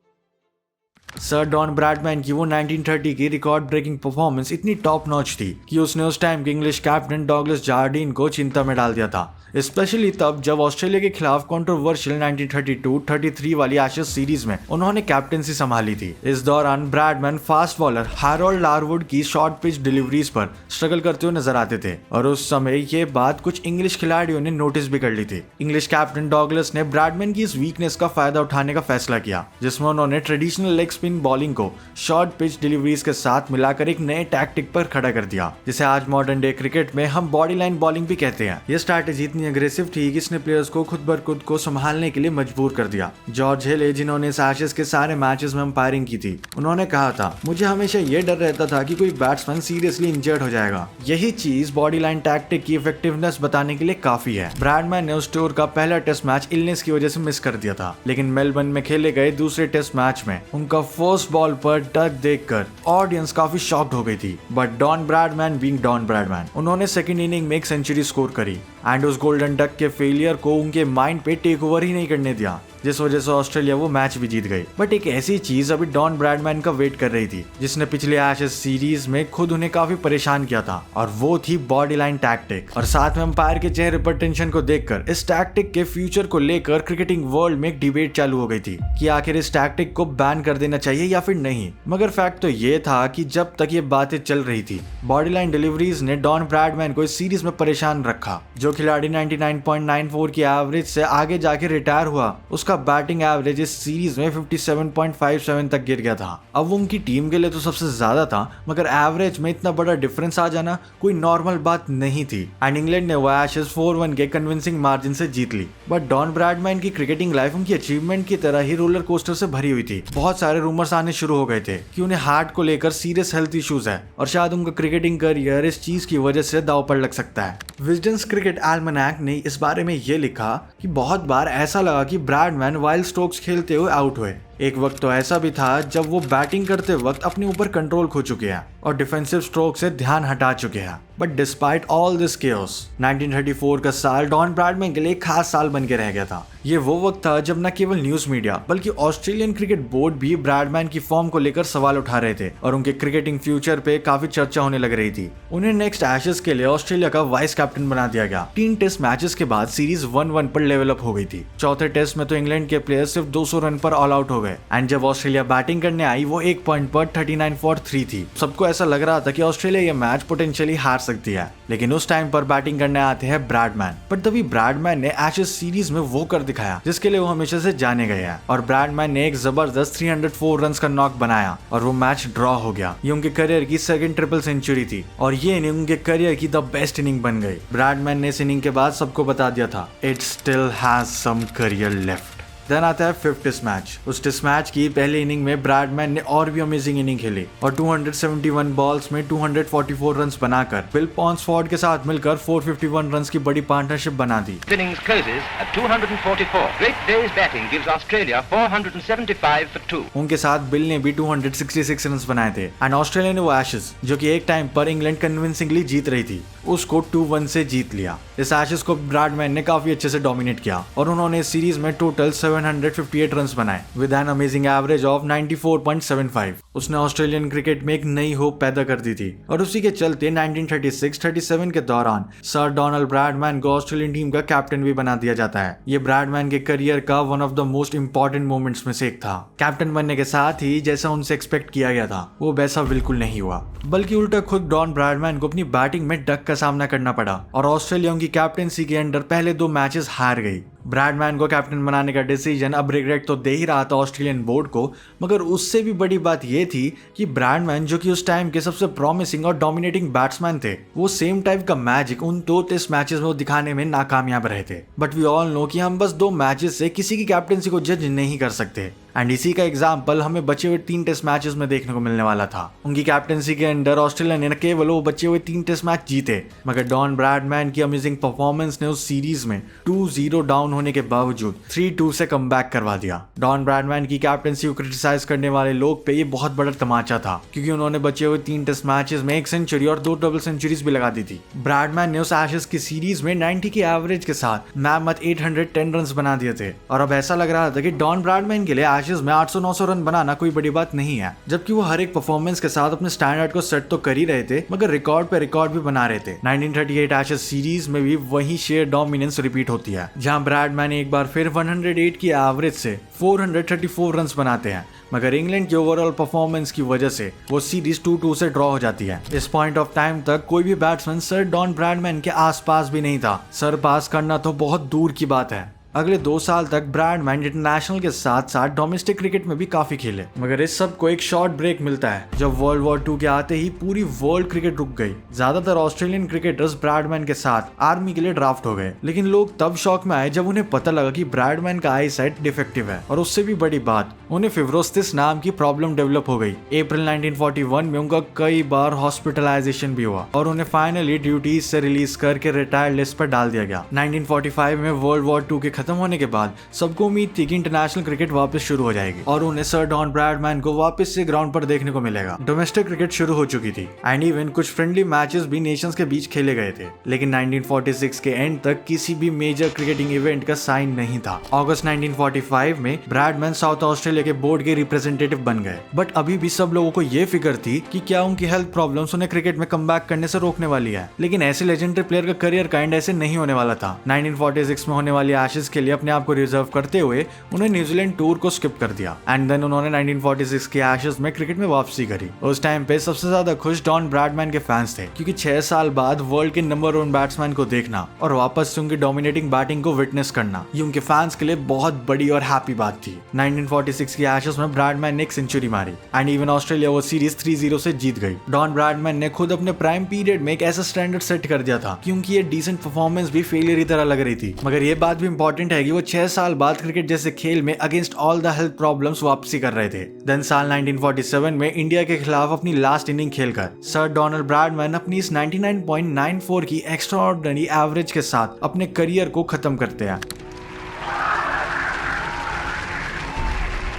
Sir Don Bradman की वो 1930 की रिकॉर्ड ब्रेकिंग परफॉर्मेंस इतनी टॉप नॉच थी कि उसने उस टाइम के इंग्लिश कैप्टन डॉगलस जार्डीन को चिंता में डाल दिया था। स्पेशली तब जब ऑस्ट्रेलिया के खिलाफ कंट्रोवर्शियल 1932-33 वाली एशेज सीरीज में उन्होंने कैप्टेंसी संभाली थी। इस दौरान Bradman fast bowler Harold Larwood की शॉर्ट पिच डिलीवरीज पर स्ट्रगल करते हुए नजर आते थे और उस समय ये बात कुछ इंग्लिश खिलाड़ियों ने नोटिस भी कर ली थी। इंग्लिश कैप्टन डॉगलस ने ब्रैडमैन की इस वीकनेस का फायदा उठाने का फैसला किया, जिसमें उन्होंने ट्रेडिशनल लेग स्पिन बॉलिंग को शॉर्ट पिच डिलीवरीज के साथ मिलाकर एक नए टैक्टिक पर खड़ा कर दिया, जिसे आज मॉडर्न डे क्रिकेट में हम बॉडी लाइन बॉलिंग भी कहते हैं। यह स्ट्रैटेजी इतनी अग्रेसिव थी कि इसने प्लेयर्स को खुद बर खुद को संभालने के लिए मजबूर कर दिया। जॉर्ज हिले, जिन्होंने इस एशेज के सारे मैचेस में अंपायरिंग की थी, उन्होंने कहा था, मुझे हमेशा ये डर रहता था कि कोई बैट्समैन सीरियसली इंजर्ड हो जाएगा। यही चीज बॉडी लाइन टैक्टिक की इफेक्टिवनेस बताने के लिए काफी है। ब्रैडमैन ने उस टूर का पहला टेस्ट मैच इलनेस की वजह से मिस कर दिया था, लेकिन मेलबर्न में खेले गए दूसरे टेस्ट मैच में उनका फर्स्ट बॉल पर डक देखकर ऑडियंस काफी शॉक्ड हो गई थी। But Don Bradman being Don Bradman, उन्होंने सेकंड इनिंग में एक सेंचुरी स्कोर करी एंड उस गोल्डन डक के फेलियर को उनके माइंड पे टेक ओवर ही नहीं करने दिया, जिस वजह से ऑस्ट्रेलिया वो मैच भी जीत गई। बट एक ऐसी चीज अभी डॉन ब्रैडमैन का वेट कर रही थी, जिसने पिछले एशेज सीरीज में खुद उन्हें काफी परेशान किया था, और वो थी बॉडी लाइन टैक्टिक। और साथ में अंपायर के चेहरे पर टेंशन को देखकर इस टैक्टिक के फ्यूचर को लेकर क्रिकेटिंग वर्ल्ड में एक डिबेट चालू हो गई थी कि आखिर इस टैक्टिक को बैन कर देना चाहिए या फिर नहीं। मगर फैक्ट तो ये था कि जब तक ये बातें चल रही थी, बॉडी लाइन डिलीवरीज ने डॉन ब्रैडमैन को इस सीरीज में परेशान रखा। जो खिलाड़ी 99.94 की एवरेज से आगे जाके रिटायर हुआ, उसका बैटिंग एवरेज इस सीरीज में 57.57 तक गिर गया था। अब वो उनकी टीम के लिए तो सबसे ज्यादा था, मगर एवरेज में इतना बड़ा डिफरेंस आ जाना कोई नॉर्मल बात नहीं थी। एंड इंग्लैंड ने वो एशेज 4-1 के कन्विंसिंग मार्जिन से जीत ली। बट डॉन ब्रैडमैन की क्रिकेटिंग लाइफ उनकी अचीवमेंट की तरह ही रोलर कोस्टर से भरी हुई थी। बहुत सारे रूमर्स आने शुरू हो गए थे कि उन्हें हार्ट को लेकर सीरियस हेल्थ इश्यूज है, और शायद उनका क्रिकेटिंग करियर इस चीज की वजह से दांव पर लग सकता है। विजडन्स क्रिकेट एल्मनैक ने इस बारे में ये लिखा कि बहुत बार ऐसा लगा कि ब्रैडमैन वाइल्ड स्ट्रोक्स खेलते हुए आउट हुए। एक वक्त तो ऐसा भी था जब वो बैटिंग करते वक्त अपने ऊपर कंट्रोल खो चुके हैं और डिफेंसिव स्ट्रोक से ध्यान हटा चुके हैं। But despite all this chaos, 1934 का साल डॉन ब्रैडमैन के लिए खास साल बन के रह गया था। ये वो वक्त था जब न केवल न्यूज मीडिया बल्कि ऑस्ट्रेलियन क्रिकेट बोर्ड भी ब्रैडमैन की फॉर्म को लेकर सवाल उठा रहे थे, और उनके क्रिकेटिंग फ्यूचर पे काफी चर्चा होने लग रही थी। उन्हें नेक्स्ट एशेज के लिए ऑस्ट्रेलिया का वाइस कैप्टन बना दिया गया। 3 टेस्ट मैचेस के बाद सीरीज 1-1 पर लेवल अप हो गई थी। चौथे टेस्ट में तो इंग्लैंड के प्लेयर्स सिर्फ 200 रन पर ऑल आउट हो गए, एंड जब ऑस्ट्रेलिया बैटिंग करने आई वो 1 पॉइंट पर 39 for 3 थी। सबको ऐसा लग रहा था कि ऑस्ट्रेलिया ये मैच पोटेंशियली हार सकती है, लेकिन उस टाइम पर बैटिंग करने आते हैं ब्रैडमैन। बट तभी ब्रैडमैन ने एशेज सीरीज में वो कर दिखाया जिसके लिए वो हमेशा से जाने गए हैं, और ब्रैडमैन ने एक जबरदस्त 304 रन का नॉक बनाया और वो मैच ड्रॉ हो गया। ये उनके करियर की सेकंड ट्रिपल सेंचुरी थी, और ये इनिंग उनके करियर की द बेस्ट इनिंग बन गई। ब्रैडमैन ने इस इनिंग के बाद सबको बता दिया था, it still has some career left. Then आता है 5th टेस्ट मैच। उस टेस्ट मैच की पहली इनिंग में ब्रैडमैन ने और भी अमेजिंग इनिंग खेली और 271 बॉल्स में 244 रन्स बनाकर बिल पॉन्सफोर्ड के साथ मिलकर 451 रन्स की बड़ी पार्टनरशिप बना दी। Innings closes at 244. Great day's batting gives Australia 475 for 2. उनके साथ बिल ने भी 266 रन्स बनाए थे, एंड ऑस्ट्रेलिया ने वो एशेज जो कि एक टाइम पर इंग्लैंड कन्विंसिंगली जीत रही थी, उसको 2-1 से जीत लिया। इस एशेज को ब्रैडमैन ने काफी अच्छे से डोमिनेट किया, और उन्होंने इस सीरीज में टोटल 758 रन्स बनाए with an amazing average of 94.75। उसने ऑस्ट्रेलियन क्रिकेट में एक नई होप पैदा कर दी थी, और उसी के चलते 1936-37 के दौरान सर डोनाल्ड ब्रैडमैन को ऑस्ट्रेलियन टीम का कैप्टन भी बना दिया जाता है। ये ब्रैडमैन के करियर का one of the most important moments में से एक था। कैप्टन बनने के साथ ही जैसा उनसे एक्सपेक्ट किया गया था वो वैसा बिल्कुल नहीं हुआ, बल्कि उल्टा खुद डॉन ब्रैडमैन को अपनी बैटिंग में डक का सामना करना पड़ा, और ऑस्ट्रेलिया की कैप्टनसी के अंडर पहले 2 मैचेस हार गई। ब्रैडमैन को कैप्टन बनाने का डिसीजन अब रिग्रेट तो दे ही रहा था ऑस्ट्रेलियन बोर्ड को, मगर उससे भी बड़ी बात यह थी कि ब्रैडमैन जो कि उस टाइम के सबसे प्रॉमिसिंग और डोमिनेटिंग बैट्समैन थे, वो सेम टाइप का मैजिक उन 2 टेस्ट मैचेस में दिखाने में नाकामयाब रहे थे। बट वी ऑल नो कि हम बस 2 मैचेस से किसी की कैप्टनसी को जज नहीं कर सकते, एंड इसी का एग्जाम्पल हमें बचे हुए 3 टेस्ट मैचेस में देखने को मिलने वाला था। उनकी कैप्टनसी के अंडर ऑस्ट्रेलिया ने न केवल वो बचे हुए 3 टेस्ट मैच जीते, मगर डॉन ब्रैडमैन की अमेजिंग परफॉर्मेंस ने उस सीरीज में 2-0 डाउन होने के बावजूद 3-2 से कमबैक करवा दिया। डॉन ब्रैडमैन की कैप्टनसी को क्रिटिसाइज करने वाले लोग पे ये बहुत बड़ा तमाचा था, क्योंकि उन्होंने बचे हुए 3 टेस्ट मैचेस में 1 सेंचुरी और 2 डबल सेंचुरीज भी लगा दी थी। ब्रैडमैन ने उस एशेज की सीरीज में 90 की एवरेज के साथ मैमथ 810 रन बना दिए थे, और अब ऐसा लग रहा था कि डॉन ब्रैडमैन के लिए एशेज में 800-900 रन बनाना कोई बड़ी बात नहीं है, जबकि वो हर एक परफॉर्मेंस के साथ अपने स्टैंडर्ड को सेट तो कर ही रहे थे मगर रिकॉर्ड पे रिकॉर्ड भी बना रहे थे। 1938 एशेज सीरीज में भी वही शेयर डोमिनेंस रिपीट होती है, जहां ब्रैडमैन एक बार फिर 108 की एवरेज से 434 रन्स बनाते हैं, मगर इंग्लैंड की ओवरऑल परफॉर्मेंस की वजह से वो सीरीज 2-2 से ड्रॉ हो जाती है। इस पॉइंट ऑफ टाइम तक कोई भी बैट्समैन सर डॉन ब्रैडमैन के आसपास भी नहीं था। सर पास करना तो बहुत दूर की बात है। अगले 2 साल तक ब्रैडमैन इंटरनेशनल के साथ साथ डोमेस्टिक क्रिकेट में भी काफी खेले, मगर इस सब को एक शॉर्ट ब्रेक मिलता है जब वर्ल्ड वॉर 2 के आते ही पूरी वर्ल्ड क्रिकेट रुक गई। ज्यादातर ऑस्ट्रेलियन क्रिकेटर्स ब्रैडमैन के साथ आर्मी के लिए ड्राफ्ट हो गए, लेकिन लोग तब शॉक में आए जब उन्हें पता लगा कि ब्रैडमैन का आई साइट डिफेक्टिव है, और उससे भी बड़ी बात उन्हें फिब्रोसिस नाम की प्रॉब्लम डेवलप हो गई। अप्रैल 1941 में उनका कई बार हॉस्पिटलाइजेशन भी हुआ और उन्हें फाइनली ड्यूटीज से रिलीज करके रिटायर्ड लिस्ट पर डाल दिया गया। 1945 में वर्ल्ड वॉर 2 के खत्म होने के बाद सबको उम्मीद थी कि इंटरनेशनल क्रिकेट वापस शुरू हो जाएगी और उन्हें सर डॉन ब्रैडमैन को वापस से ग्राउंड पर देखने को मिलेगा। डोमेस्टिक क्रिकेट शुरू हो चुकी थी एंड इवन कुछ फ्रेंडली मैचेस भी नेशंस के बीच खेले गए थे, लेकिन 1946 के एंड तक किसी भी मेजर क्रिकेटिंग इवेंट का साइन नहीं था। अगस्त 1945 में ब्रैडमैन साउथ ऑस्ट्रेलिया के बोर्ड के रिप्रेजेंटेटिव बन गए, बट अभी भी सब लोगों को ये फिक्र थी कि क्या उनकी हेल्थ प्रॉब्लम्स उन्हें क्रिकेट में कमबैक करने से रोकने वाली है, लेकिन ऐसे लेजेंडरी प्लेयर का करियर का एंड ऐसे नहीं होने वाला था। 1946 में होने वाली एशेज के लिए अपने आप को रिजर्व करते हुए उन्हें न्यूजीलैंड टूर को स्किप कर दिया एंड देन उन्होंने 1946 के एशेज में क्रिकेट में वापसी करी। उस टाइम पे सबसे ज्यादा खुश डॉन ब्रैडमैन के फैंस थे, क्योंकि 6 साल बाद वर्ल्ड के नंबर 1 बैट्समैन को देखना और वापस से उनकी डोमिनेटिंग बैटिंग को विटनेस करना, ये उनके फैंस के लिए बहुत बड़ी और हैप्पी बात थी। 1946 की एशेज में ब्रैडमैन ने एक सेंचुरी मारी एंड इवन ऑस्ट्रेलिया वो सीरीज 3-0 से जीत गई। डॉन ब्रैडमैन ने खुद अपने प्राइम पीरियड में एक ऐसा स्टैंडर्ड सेट कर दिया था कि उनकी ये डिसेंट परफॉर्मेंस भी फेलियर की तरह लग रही थी, मगर ये बात भी इंपॉर्टेंट है कि वो 6 साल बाद क्रिकेट जैसे खेल में against all the health problems वापसी कर रहे थे। देन साल 1947 में इंडिया के खिलाफ अपनी लास्ट इनिंग खेलकर सर डोनाल्ड ब्रैडमैन अपनी इस 99.94 की एक्स्ट्राऑर्डिनरी एवरेज के साथ अपने करियर को खत्म करते हैं।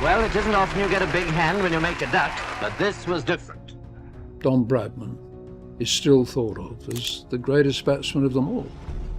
Well, it isn't often you get a big hand when you make a duck, but this was different. Don Bradman is still thought of as the greatest batsman of them all.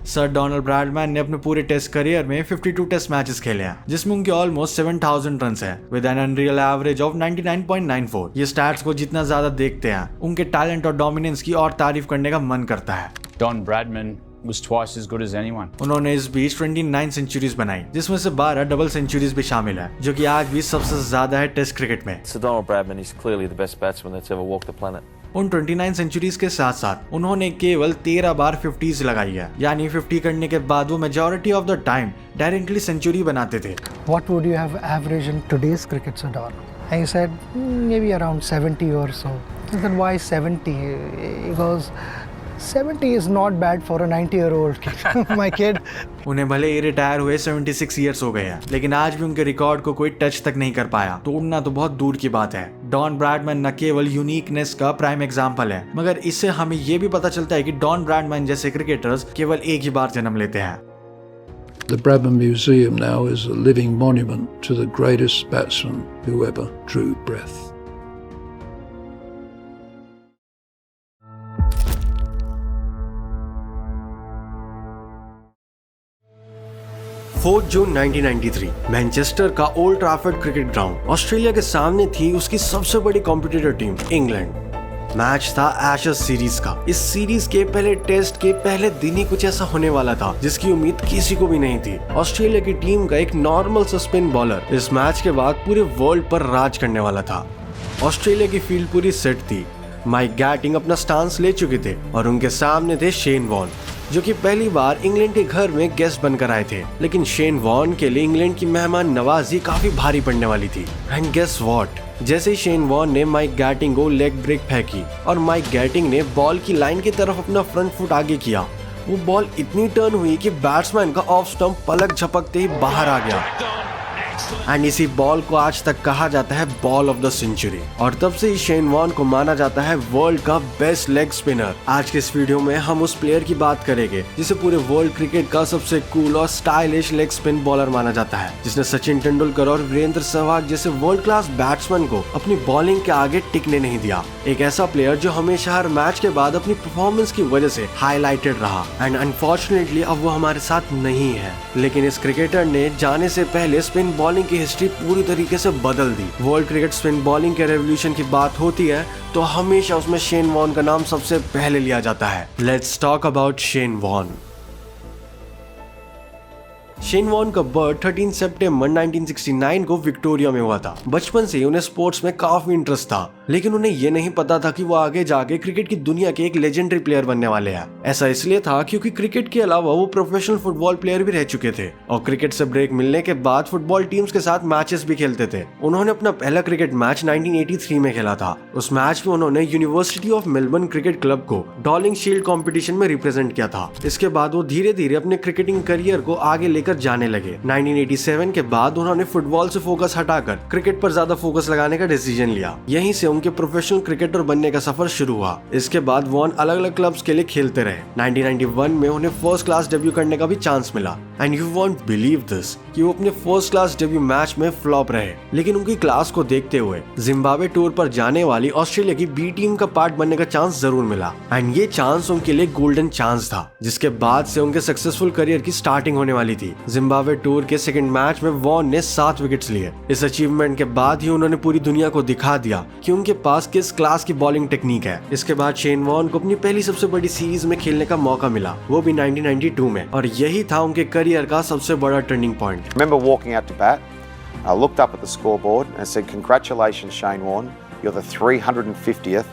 Sir Donald Bradman ने अपने पूरे test career में 52 test matches खेले हैं, जिसमें उनके almost 7000 run है with N unreal average of 99.94। ये स्टैट्स को जितना ज्यादा देखते हैं उनके टैलेंट और डोमिनेंस की और तारीफ करने का मन करता है। Don Bradman was twice as good as anyone. उन्होंने इस बीच 29 सेंचुरीज बनाई, जिसमें से 12 डबल सेंचुरीज भी शामिल है, जो कि आज भी सबसे ज्यादा है टेस्ट क्रिकेट में। Sir Donald Bradman is clearly the best batsman that's ever walked the planet. उन 29 सेंचुरीज के साथ साथ उन्होंने केवल 13 बार 50s लगाई है, यानी 50 करने के बाद वो majority of the time directly century बनाते थे। What would you have average in today's cricket, Sir Don? And he said maybe around 70 or so. I said why 70? He goes 70 is not bad for a 90-year-old kid. My kid. उन्हें भले ही retire हुए 76 years हो गए हैं, लेकिन आज भी उनके रिकॉर्ड को कोई टच तक नहीं कर पाया। तोड़ना तो बहुत दूर की बात है। डॉन ब्रैडमैन न केवल यूनिकनेस का प्राइम एग्जांपल है, मगर इससे हमें ये भी पता चलता है कि डॉन ब्रैडमैन जैसे क्रिकेटर्स केवल एक ही बार जन्म लेते हैं। The Bradman Museum now is a living monument to the greatest batsman who ever drew breath. 4 June 1993 Manchester का old Trafford cricket ground Australia के सामने थी उसकी सबसे बड़ी कॉम्पिटिटर टीम इंग्लैंड। मैच था एशेज सीरीज का। इस सीरीज के पहले टेस्ट के पहले दिन ही कुछ ऐसा होने वाला था जिसकी उम्मीद किसी को भी नहीं थी। ऑस्ट्रेलिया की टीम का एक नॉर्मल सा स्पिन बॉलर इस मैच के बाद पूरे वर्ल्ड पर राज करने वाला था। ऑस्ट्रेलिया की फील्ड पूरी सेट थी। माइक गैटिंग अपना स्टांस ले चुके थे और उनके सामने थे शेन वॉर्न, जो कि पहली बार इंग्लैंड के घर में गेस्ट बनकर आए थे। लेकिन शेन वॉर्न के लिए इंग्लैंड की मेहमान नवाजी काफी भारी पड़ने वाली थी। एंड गेस व्हाट, जैसे ही शेन वॉर्न ने माइक गैटिंग को लेग ब्रेक फेंकी और माइक गैटिंग ने बॉल की लाइन की तरफ अपना फ्रंट फुट आगे किया, वो बॉल इतनी टर्न हुई कि बैट्समैन का ऑफ स्टंप पलक झपकते ही बाहर आ गया। एंड इसी बॉल को आज तक कहा जाता है बॉल ऑफ द सेंचुरी, और तब से ही शेन वॉर्न को माना जाता है वर्ल्ड का बेस्ट लेग स्पिनर। आज के इस वीडियो में हम उस प्लेयर की बात करेंगे जिसे पूरे वर्ल्ड क्रिकेट का सबसे कूल और स्टाइलिश लेग स्पिन बॉलर माना जाता है, जिसने सचिन तेंदुलकर और वीरेंद्र सहवाग जैसे वर्ल्ड क्लास बैट्समैन को अपनी बॉलिंग के आगे टिकने नहीं दिया। एक ऐसा प्लेयर जो हमेशा हर मैच के बाद अपनी परफॉर्मेंस की वजह से हाईलाइटेड रहा एंड अनफॉर्चुनेटली अब वो हमारे साथ नहीं है। लेकिन इस क्रिकेटर ने जाने से पहले स्पिन बॉलिंग की हिस्ट्री पूरी तरीके से बदल दी। वर्ल्ड क्रिकेट स्पिन बॉलिंग के रेवोल्यूशन की बात होती है तो हमेशा उसमें शेन वॉर्न का नाम सबसे पहले लिया जाता है। Let's talk about Shane Warne. Shane Warne का बर्थ 13 सितंबर 1969 को विक्टोरिया में हुआ था। बचपन से ही उन्हें स्पोर्ट्स में काफी इंटरेस्ट था, लेकिन उन्हें यह नहीं पता था कि वो आगे जाके क्रिकेट की दुनिया के एक लेजेंडरी प्लेयर बनने वाले हैं। ऐसा इसलिए था क्योंकि क्रिकेट के अलावा वो प्रोफेशनल फुटबॉल प्लेयर भी रह चुके थे और क्रिकेट से ब्रेक मिलने के बाद फुटबॉल टीम्स के साथ मैचेस भी खेलते थे। उन्होंने अपना पहला क्रिकेट मैच 1983 में खेला था। उस मैच में उन्होंने university of Melbourne cricket club को डॉलिंग शील्ड कॉम्पिटिशन में रिप्रेजेंट किया था। इसके बाद वो धीरे धीरे अपने क्रिकेटिंग करियर को आगे लेकर जाने लगे। 1987 के बाद उन्होंने फुटबॉल से फोकस हटाकर क्रिकेट पर ज्यादा फोकस लगाने का डिसीजन लिया। यहीं से उनके प्रोफेशनल क्रिकेटर बनने का सफर शुरू हुआ। इसके बाद वॉर्न अलग अलग क्लब्स के लिए खेलते रहे। 1991 में उन्हें फर्स्ट क्लास डेब्यू करने का भी चांस मिला and you won't believe this कि वो अपने फर्स्ट क्लास डेब्यू मैच में फ्लॉप रहे। लेकिन उनकी क्लास को देखते हुए जिम्बाब्वे टूर पर जाने वाली ऑस्ट्रेलिया की बी टीम का पार्ट बनने का चांस जरूर मिला एंड ये चांस उनके लिए गोल्डन चांस था, जिसके बाद से उनके सक्सेसफुल करियर की स्टार्टिंग होने वाली थी। जिम्बाब्वे टूर के सेकंड मैच में वॉर्न ने 7 विकेट्स लिए। इस अचीवमेंट के बाद ही उन्होंने पूरी दुनिया को दिखा दिया कि उनके पास किस क्लास की बॉलिंग टेक्निक है। इसके बाद शेन वॉर्न को अपनी पहली सबसे बड़ी सीरीज में खेलने का मौका मिला, वो भी 1992 में, और यही था उनके करियर का सबसे बड़ा turning point. Remember walking out to bat, I looked up at the scoreboard and said, "Congratulations, Shane Warne. You're the 350th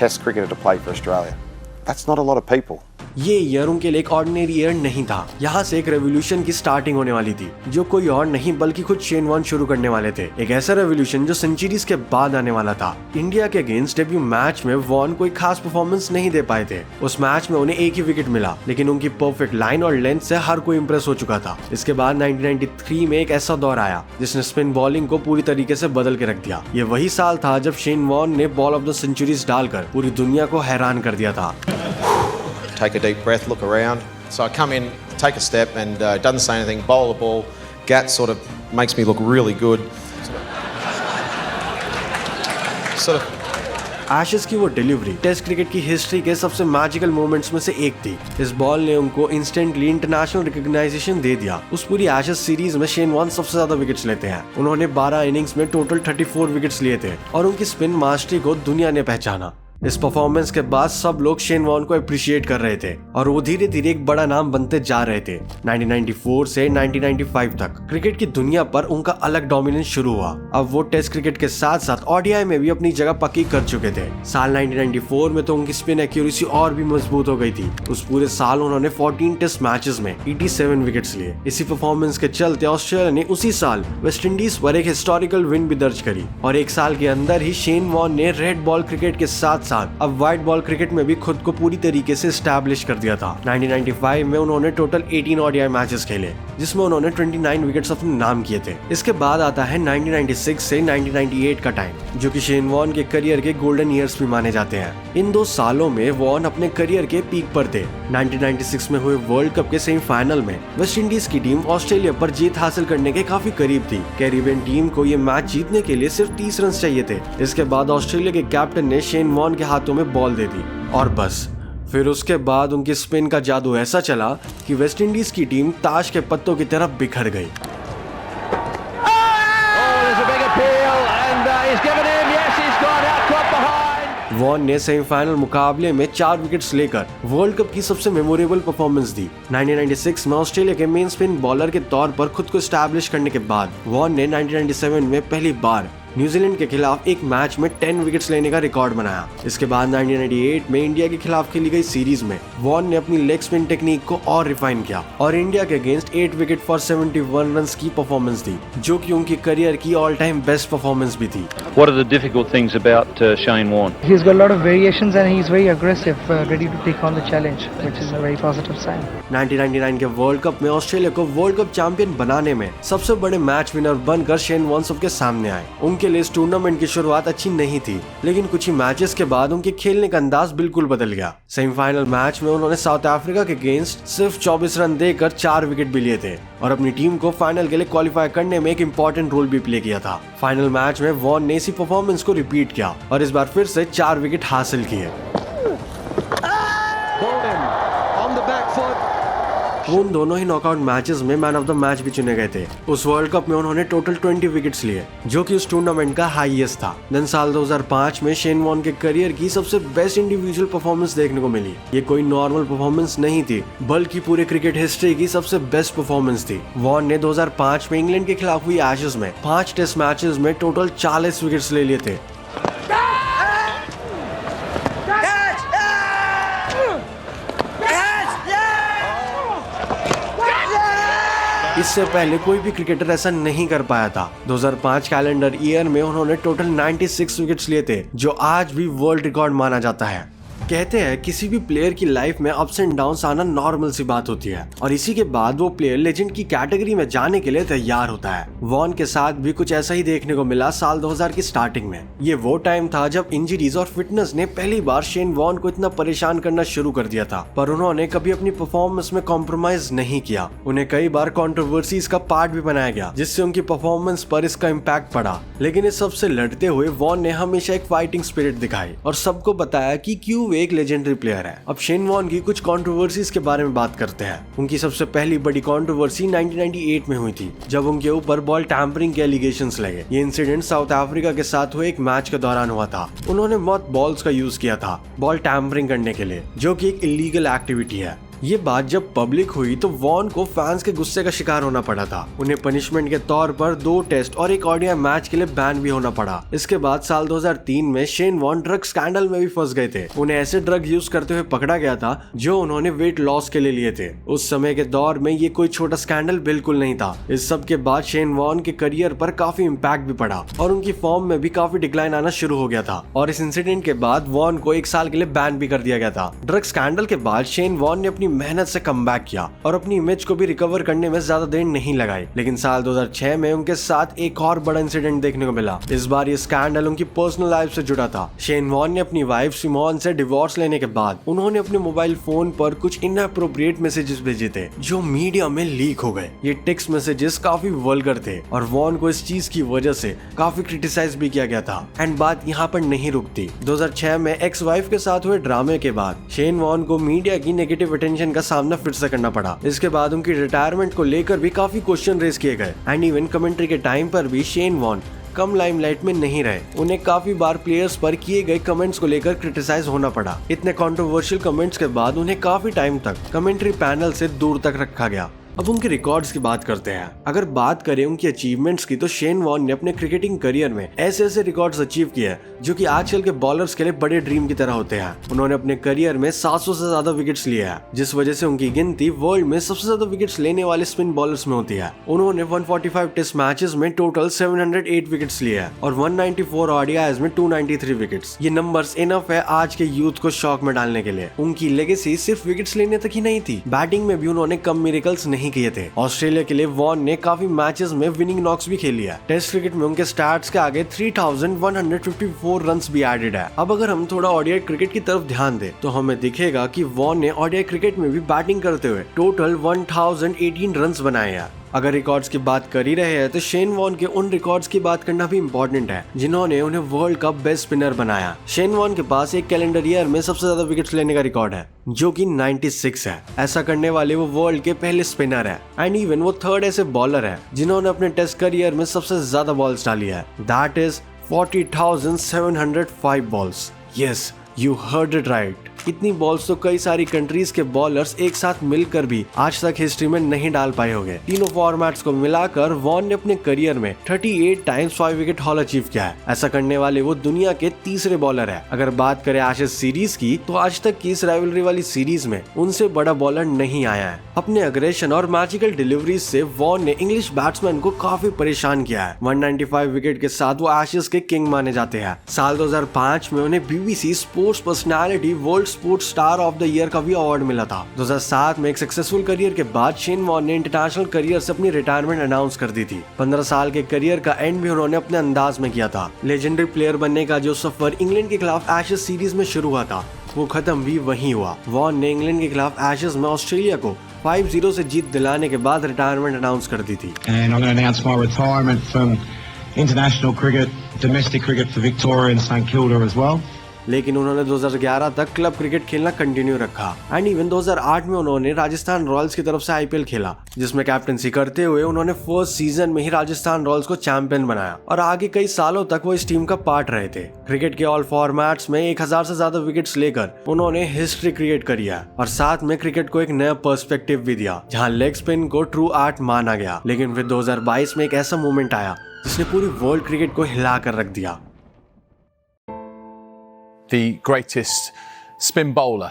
Test cricketer to play for Australia." That's not a lot of people. ये year उनके लिए एक ordinary year नहीं था। यहाँ से एक revolution की स्टार्टिंग होने वाली थी, जो कोई और नहीं बल्कि खुद शेन वॉर्न शुरू करने वाले थे। एक ऐसा रेवोल्यूशन जो सेंचुरीज के बाद आने वाला था। इंडिया के अगेंस्ट डेब्यू मैच में वॉर्न कोई खास परफॉर्मेंस नहीं दे पाए थे। उस मैच में उन्हें एक ही विकेट मिला, लेकिन उनकी परफेक्ट लाइन और लेंथ से हर कोई इंप्रेस हो चुका था। इसके बाद 1993 में एक ऐसा दौर आया जिसने स्पिन बॉलिंग को पूरी तरीके से बदल के रख दिया। ये वही साल था जब शेन वॉर्न ने बॉल ऑफ द सेंचुरीज डालकर पूरी दुनिया को हैरान कर दिया था। Take a deep breath, look around. So I come in, take a step, and doesn't say anything. Bowl the ball. Gat sort of makes me look really good. Sort of. Ashes की वो delivery test cricket की history के सबसे magical moments में से एक थी। इस बॉल ने उनको इंस्टेंटली इंटरनेशनल रिकॉग्नाइजेशन दे दिया। उस पूरी एशेज सीरीज में शेन वॉर्न सबसे ज्यादा विकेट्स लेते हैं। उन्होंने 12 इनिंग्स में टोटल 34 विकेट्स लिए थे और उनकी स्पिन मास्टरी को दुनिया ने पहचाना। इस परफॉर्मेंस के बाद सब लोग शेन वॉर्न को अप्रिशिएट कर रहे थे और वो धीरे धीरे एक बड़ा नाम बनते जा रहे थे। 1994 से 1995 तक क्रिकेट की दुनिया पर उनका अलग डोमिनेंस शुरू हुआ। अब वो टेस्ट क्रिकेट के साथ साथ ओडीआई में भी अपनी जगह पक्की कर चुके थे। साल 1994 में तो उनकी स्पिन एक्यूरेसी और भी मजबूत हो गई थी। उस पूरे साल उन्होंने 14 टेस्ट मैचेस में 87 विकेट्स लिए। इसी परफॉर्मेंस के चलते ऑस्ट्रेलिया ने उसी साल वेस्ट इंडीज पर एक हिस्टोरिकल विन भी दर्ज करी और एक साल के अंदर ही शेन वॉर्न ने रेड बॉल क्रिकेट के साथ अब व्हाइट बॉल क्रिकेट में भी खुद को पूरी तरीके से एस्टैब्लिश कर दिया था। 1995 में उन्होंने टोटल 18 ओडीआई मैचेस खेले, जिसमें उन्होंने 29 विकेट्स अपने नाम किए थे। इसके बाद आता है 1996 से 1998 का टाइम, जो कि शेन वॉर्न के करियर के गोल्डन ईयर्स भी माने जाते हैं। इन 2 सालों में वॉर्न अपने करियर के पीक पर थे। 1996 में हुए वर्ल्ड कप के सेमीफाइनल में वेस्ट इंडीज की टीम ऑस्ट्रेलिया पर जीत हासिल करने के काफी करीब थी। कैरिबियन टीम को ये मैच जीतने के लिए सिर्फ 30 रन चाहिए थे। इसके बाद ऑस्ट्रेलिया के कैप्टन ने शेन वॉर्न के हाथों में बॉल दे दी और बस फिर उसके बाद उनकी स्पिन का जादू ऐसा चला कि वेस्ट इंडीज की टीम ताश के पत्तों की तरफ बिखर गई। वॉर्न ने सेमीफाइनल मुकाबले में 4 विकेट्स लेकर वर्ल्ड कप की सबसे मेमोरेबल परफॉर्मेंस दी। 1996 में ऑस्ट्रेलिया के मेन स्पिन बॉलर के तौर पर खुद को एस्टैब्लिश करने के बाद वॉर्न ने 1997 में पहली बार न्यूजीलैंड के खिलाफ एक मैच में 10 विकेट्स लेने का रिकॉर्ड बनाया। इसके बाद 1998 में इंडिया के खिलाफ खेली गई सीरीज में वॉर्न ने अपनी लेग स्पिन टेक्निक को और रिफाइन किया और इंडिया के अगेंस्ट 8 विकेट फॉर 71 रन्स की परफॉर्मेंस दी, जो कि उनकी करियर की ऑल टाइम बेस्ट परफॉर्मेंस भी थी। What are the difficult things about Shane Warne? He's got a lot of variations and he's very aggressive, ready to take on the challenge, which is a very positive sign. 1999 के world cup में Australia को world cup champion बनाने में सबसे बड़े match winner बनकर Shane Warne सबके सामने आए। उनके लिए इस टूर्नामेंट की शुरुआत अच्छी नहीं थी, लेकिन कुछ ही मैचेस के बाद उनके खेलने का अंदाज बिल्कुल बदल गया। सेमीफाइनल मैच में उन्होंने साउथ अफ्रीका के अगेंस्ट सिर्फ 24 रन देकर 4 विकेट भी लिए थे और अपनी टीम को फाइनल के लिए क्वालिफाई करने में एक इंपॉर्टेंट रोल भी प्ले किया था। फाइनल मैच में वॉर्न ने इसी परफॉर्मेंस को रिपीट किया और इस बार फिर से 4 विकेट हासिल किए। वो उन दोनों ही नॉकआउट मैचेस में मैन ऑफ द मैच भी चुने गए थे। उस वर्ल्ड कप में उन्होंने टोटल 20 विकेट्स लिए, जो कि उस टूर्नामेंट का हाईएस्ट था। देन साल 2005 में शेन वॉर्न के करियर की सबसे बेस्ट इंडिविजुअल परफॉर्मेंस देखने को मिली। ये कोई नॉर्मल परफॉर्मेंस नहीं थी, बल्कि पूरे क्रिकेट हिस्ट्री की सबसे बेस्ट परफॉर्मेंस थी। वॉर्न ने 2005 में इंग्लैंड के खिलाफ हुई एशेज में 5 टेस्ट मैचेस में टोटल 40 विकेट्स ले लिए थे। इससे पहले कोई भी क्रिकेटर ऐसा नहीं कर पाया था। 2005 कैलेंडर ईयर में उन्होंने टोटल 96 विकेट्स लिए थे, जो आज भी वर्ल्ड रिकॉर्ड माना जाता है। कहते हैं किसी भी प्लेयर की लाइफ में अप्स एंड डाउन्स आना नॉर्मल सी बात होती है, और इसी के बाद वो प्लेयर लेजेंड की कैटेगरी में जाने के लिए तैयार होता है। वॉर्न के साथ भी कुछ ऐसा ही देखने को मिला साल 2000 की स्टार्टिंग में। ये वो टाइम था जब इंजरीज और फिटनेस ने पहली बार शेन वॉर्न को इतना परेशान करना शुरू कर दिया था, पर उन्होंने कभी अपनी परफॉर्मेंस में कॉम्प्रोमाइज नहीं किया। उन्हें कई बार कंट्रोवर्सीज का पार्ट भी बनाया गया, जिससे उनकी परफॉर्मेंस पर इसका इम्पैक्ट पड़ा। लेकिन इस सबसे लड़ते हुए वॉर्न ने हमेशा एक फाइटिंग स्पिरिट दिखाई और सबको बताया कि क्यों एक लेजेंडरी प्लेयर है। अब शेन वॉर्न की कुछ कंट्रोवर्सीज के बारे में बात करते हैं। उनकी सबसे पहली बड़ी कंट्रोवर्सी 1998 में हुई थी, जब उनके ऊपर बॉल टैंपरिंग के एलिगेशंस लगे। ये इंसिडेंट साउथ अफ्रीका के साथ हुए एक मैच के दौरान हुआ था। उन्होंने मॉथ बॉल्स का यूज किया था बॉल टैंपरिंग करने के लिए, जो कि एक इलीगल एक्टिविटी है। ये बात जब पब्लिक हुई तो वॉर्न को फैंस के गुस्से का शिकार होना पड़ा था। उन्हें पनिशमेंट के तौर पर 2 टेस्ट और एक ओडीआई मैच के लिए बैन भी होना पड़ा। इसके बाद साल 2003 में शेन वॉर्न ड्रग स्कैंडल में भी फंस गए थे। उन्हें ऐसे ड्रग यूज करते हुए पकड़ा गया था जो उन्होंने वेट लॉस के लिए लिए थे। उस समय के दौर में ये कोई छोटा स्कैंडल बिल्कुल नहीं था। इस सब के बाद शेन वॉर्न के करियर पर काफी इम्पैक्ट भी पड़ा और उनकी फॉर्म में भी काफी डिक्लाइन आना शुरू हो गया था। और इस इंसिडेंट के बाद वॉर्न को 1 साल के लिए बैन भी कर दिया गया था। ड्रग स्कैंडल के बाद शेन वॉर्न ने अपनी मेहनत से कमबैक किया और अपनी इमेज को भी रिकवर करने में ज्यादा देर नहीं लगाई। लेकिन साल 2006 में उनके साथ एक और बड़ा इंसिडेंट देखने को मिला। इस बार ये स्कैंडल उनकी पर्सनल लाइफ से जुड़ा था। शेन वॉर्न ने अपनी वाइफ सिमोन से डिवोर्स लेने के बाद उन्होंने अपने मोबाइल फोन पर कुछ इनअप्रोप्रिएट मैसेजेस भेजे थे, जो मीडिया में लीक हो गए। ये टेक्स्ट मैसेजेस काफी वल्गर थे और वॉर्न को इस चीज की वजह से काफी क्रिटिसाइज भी किया गया था। एंड बात यहाँ पर नहीं रुकती। 2006 में एक्स वाइफ के साथ हुए ड्रामे के बाद शेन वॉर्न को मीडिया की नेगेटिव अटेंशन का सामना फिर से करना पड़ा। इसके बाद उनकी रिटायरमेंट को लेकर भी काफी क्वेश्चन रेज किए गए एंड इवन कमेंट्री के टाइम पर भी शेन वॉर्न कम लाइमलाइट में नहीं रहे। उन्हें काफी बार प्लेयर्स पर किए गए कमेंट्स को लेकर क्रिटिसाइज होना पड़ा। इतने कंट्रोवर्शियल कमेंट्स के बाद उन्हें काफी टाइम तक कमेंट्री पैनल से दूर तक रखा गया। अब उनके रिकॉर्ड्स की बात करते हैं। अगर बात करें उनकी अचीवमेंट्स की, तो शेन वॉर्न ने अपने क्रिकेटिंग करियर में ऐसे ऐसे रिकॉर्ड्स अचीव किए हैं जो कि आजकल के बॉलर्स के लिए बड़े ड्रीम की तरह होते हैं। उन्होंने अपने करियर में 700 से ज्यादा विकेट्स लिए हैं, जिस वजह से उनकी गिनती वर्ल्ड में सबसे ज्यादा विकेट्स लेने वाले स्पिन बॉलर्स में होती है। उन्होंने 145 टेस्ट मैचेस में टोटल 708 विकेट्स लिए हैं और 194 ओडीआईज में 293 विकेट्स। ये नंबर्स इनफ है आज के यूथ को शॉक में डालने के लिए। उनकी लेगेसी सिर्फ विकेट्स लेने तक ही नहीं थी, बैटिंग में भी उन्होंने कम मिरेकल्स नहीं किए थे। ऑस्ट्रेलिया के लिए वॉर्न ने काफी मैचेस में विनिंग नॉक्स भी खेली है। टेस्ट क्रिकेट में उनके स्टैट्स के आगे 3154 रन्स भी एडेड है। अब अगर हम थोड़ा ओडीआई क्रिकेट की तरफ ध्यान दें तो हमें दिखेगा कि वॉर्न ने ओडीआई क्रिकेट में भी बैटिंग करते हुए टोटल 1018 रन्स बनाए हैं। अगर रिकॉर्ड्स की बात कर ही रहे हैं तो शेन वॉर्न के उन रिकॉर्ड्स की बात करना भी इम्पोर्टेंट है जिन्होंने उन्हें वर्ल्ड का बेस्ट स्पिनर बनाया। शेन वॉर्न के पास एक कैलेंडर ईयर में सबसे ज्यादा विकेट्स लेने का रिकॉर्ड है, जो कि 96 है। ऐसा करने वाले वो वर्ल्ड के पहले स्पिनर है एंड इवन वो थर्ड ऐसे बॉलर है जिन्होंने अपने टेस्ट करियर में सबसे ज्यादा बॉल्स डाली है। That is 40,705 balls. Yes, you heard it right. इतनी बॉल्स तो कई सारी कंट्रीज के बॉलर्स एक साथ मिलकर भी आज तक हिस्ट्री में नहीं डाल पाए होंगे। तीनों फॉर्मेट्स को मिलाकर वॉर्न ने अपने करियर में 38 टाइम्स 5 विकेट हॉल अचीव किया है। ऐसा करने वाले वो दुनिया के तीसरे बॉलर है। अगर बात करें एशेज सीरीज की, तो आज तक की इस राइवलरी वाली सीरीज में उनसे बड़ा बॉलर नहीं आया है। अपने अग्रेशन और मैजिकल डिलीवरीज से वॉर्न ने इंग्लिश बैट्समैन को काफी परेशान किया है। 195 विकेट के साथ वो एशेज के किंग माने जाते हैं। साल 2005 में उन्हें BBC sports personality world sports star of the year का भी अवार्ड मिला था। 2007 में एक सक्सेसफुल करियर के बाद शेन वॉर्न ने इंटरनेशनल करियर से अपनी रिटायरमेंट अनाउंस कर दी थी। 15 साल के करियर का एंड भी उन्होंने अपने अंदाज में किया था। लेजेंडरी प्लेयर बनने का जो सफर इंग्लैंड के खिलाफ एशेज सीरीज में शुरू हुआ था, वो खत्म भी वहीं हुआ। वॉर्न ने इंग्लैंड के खिलाफ एशेज में ऑस्ट्रेलिया को 5-0 से जीत दिलाने के बाद रिटायरमेंट अनाउंस कर दी थी। And I'm going to announce my retirement from international cricket, domestic cricket for Victoria and St Kilda as well. लेकिन उन्होंने 2011 तक क्लब क्रिकेट खेलना कंटिन्यू रखा एंड इवन 2008 में उन्होंने राजस्थान रॉयल्स की तरफ से IPL खेला, जिसमें कैप्टनसी करते हुए उन्होंने फर्स्ट सीजन में ही राजस्थान रॉयल्स को चैंपियन बनाया और आगे कई सालों तक वो इस टीम का पार्ट रहे थे। क्रिकेट के ऑल फॉर्मेट्स में 1000 से ज्यादा विकेट्स लेकर उन्होंने हिस्ट्री क्रिएट करी है और साथ में क्रिकेट को एक नया पर्सपेक्टिव भी दिया, जहां लेग स्पिन को ट्रू आर्ट माना गया। लेकिन फिर 2022 में एक ऐसा मोमेंट आया जिसने पूरी वर्ल्ड क्रिकेट को हिला कर रख दिया। The greatest spin bowler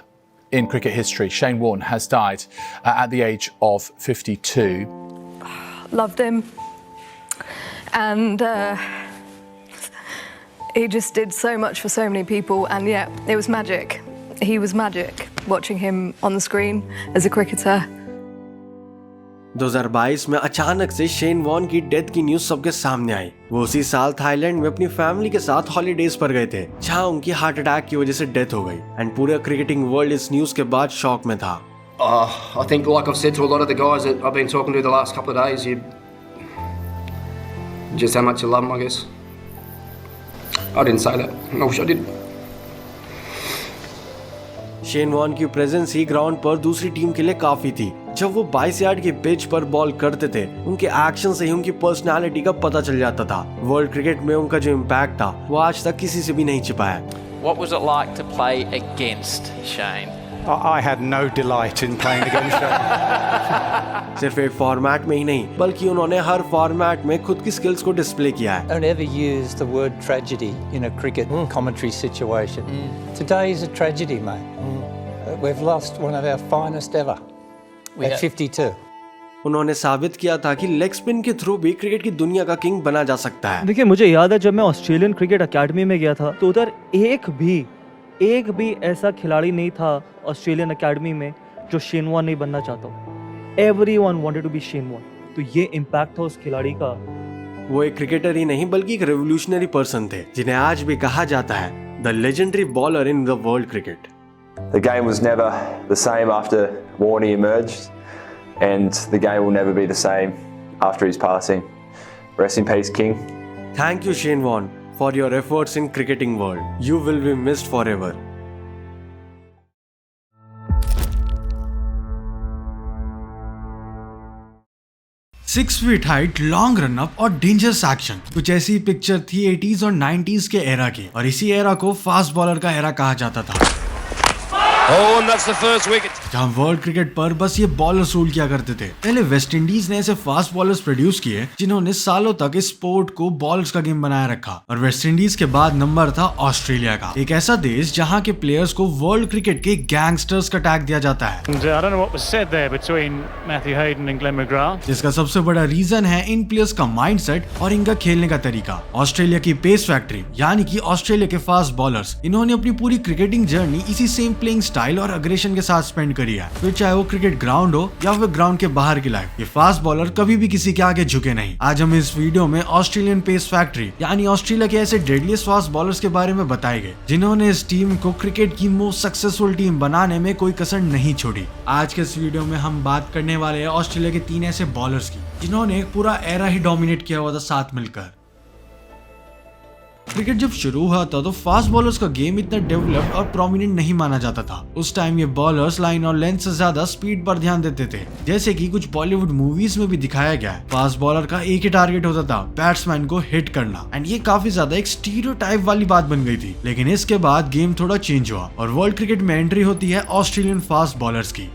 in cricket history, Shane Warne, has died at the age of 52. Loved him, and he just did so much for so many people, and yeah, it was magic. He was magic watching him on the screen as a cricketer. 2022 में अचानक से Shane Warne की death की news सबके सामने आई। वो उसी साल थाईलैंड में अपनी फैमिली के साथ हॉलीडेज पर गए थे, जहां उनकी हार्ट अटैक की वजह से डेथ हो गई एंड पूरा क्रिकेटिंग वर्ल्ड इस न्यूज के बाद शॉक में था। I think, like I've said to a lot of the guys that I've been talking to the last couple of days, just how much you love them, I guess. I didn't say that. I wish I did. Shane Warne की presence ही ground पर दूसरी team के लिए काफी थी। जब वो 22 यार्ड के पिच पर बॉल करते थे, उनके एक्शन से ही उनकी पर्सनालिटी का पता चल जाता था। वर्ल्ड क्रिकेट में उनका जो इम्पैक्ट था वो आज तक किसी से भी नहीं छिपा है। What was it like to play against Shane? I had no delight in playing against Shane. सिर्फ एक फॉर्मेट में ही नहीं, बल्कि उन्होंने हर फॉर्मेट में खुद की स्किल्स को डिस्प्ले किया है। Don't ever use the word tragedy in a cricket commentary situation. Today is a tragedy, mate. We've lost one of our finest ever at 52. उन्होंने साबित किया था कि लेग स्पिन के थ्रू भी क्रिकेट की दुनिया का किंग बना जा सकता है। देखिए, मुझे याद है जब मैं ऑस्ट्रेलियन क्रिकेट अकेडमी में गया था तो उधर एक भी ऐसा खिलाड़ी नहीं था ऑस्ट्रेलियन अकेडमी में जो शेन वॉर्न नहीं बनना चाहता। Everyone wanted to be Shane Warne. तो ये इम्पैक्ट था उस खिलाड़ी का। वो एक क्रिकेटर ही नहीं बल्कि एक रेवोल्यूशनरी पर्सन थे, जिन्हें आज भी कहा जाता है the legendary bowler in the world cricket. The game was never the same after Warnie emerged, and the game will never be the same after his passing. Rest in peace, King. Thank you, Shane Warne, for your efforts in cricketing world. You will be missed forever. Six feet height, long run up और dangerous action, कुछ ऐसी picture थी 80s और 90s के era की, और इसी era को फास्ट बॉलर का एरा कहा जाता था। Oh, and that's the first wicket. जहां वर्ल्ड क्रिकेट पर बस ये बॉलर्स रूल किया करते थे। पहले वेस्ट इंडीज ने ऐसे फास्ट बॉलर्स प्रोड्यूस किए जिन्होंने सालों तक इस स्पोर्ट को बॉलर्स का गेम बनाया रखा, और वेस्ट इंडीज के बाद नंबर था ऑस्ट्रेलिया का, एक ऐसा देश जहां के प्लेयर्स को वर्ल्ड क्रिकेट के गैंगस्टर्स का टैग दिया जाता है। I don't know what was said there between Matthew Hayden and Glenn McGrath. जिसका सबसे बड़ा रीजन है इन प्लेयर्स का माइंडसेट और इनका खेलने का तरीका। ऑस्ट्रेलिया की पेस फैक्ट्री यानी कि ऑस्ट्रेलिया के फास्ट बॉलर्स, इन्होंने अपनी पूरी क्रिकेटिंग जर्नी इसी सेम प्लेइंग स्टाइल और अग्रेशन के साथ स्पेंड करी है, फिर चाहे वो क्रिकेट ग्राउंड हो या फिर ग्राउंड के बाहर की लाइफ। ये फास्ट बॉलर कभी भी किसी के आगे झुके नहीं। आज हम इस वीडियो में ऑस्ट्रेलियन पेस फैक्ट्री यानी ऑस्ट्रेलिया के ऐसे डेडलीस्ट फास्ट बॉलर्स के बारे में बताएंगे जिन्होंने इस टीम को क्रिकेट की मोस्ट सक्सेसफुल टीम बनाने में कोई कसर नहीं छोड़ी। आज के इस वीडियो में हम बात करने वाले हैं ऑस्ट्रेलिया के 3 ऐसे बॉलर्स की जिन्होंने एक पूरा एरा ही डोमिनेट किया हुआ था साथ मिलकर। क्रिकेट जब शुरू हुआ था तो फास्ट बॉलर्स का गेम इतना डेवलप्ड और प्रोमिनेंट नहीं माना जाता था। उस टाइम ये बॉलर्स लाइन और लेंथ से ज्यादा स्पीड पर ध्यान देते थे, जैसे कि कुछ बॉलीवुड मूवीज में भी दिखाया गया है। फास्ट बॉलर का एक ही टारगेट होता था, बैट्समैन को हिट करना, एंड ये काफी ज्यादा एक स्टीरियोटाइप वाली बात बन गई थी। लेकिन इसके बाद गेम थोड़ा चेंज हुआ और वर्ल्ड क्रिकेट में एंट्री होती है ऑस्ट्रेलियन फास्ट बॉलर्स की।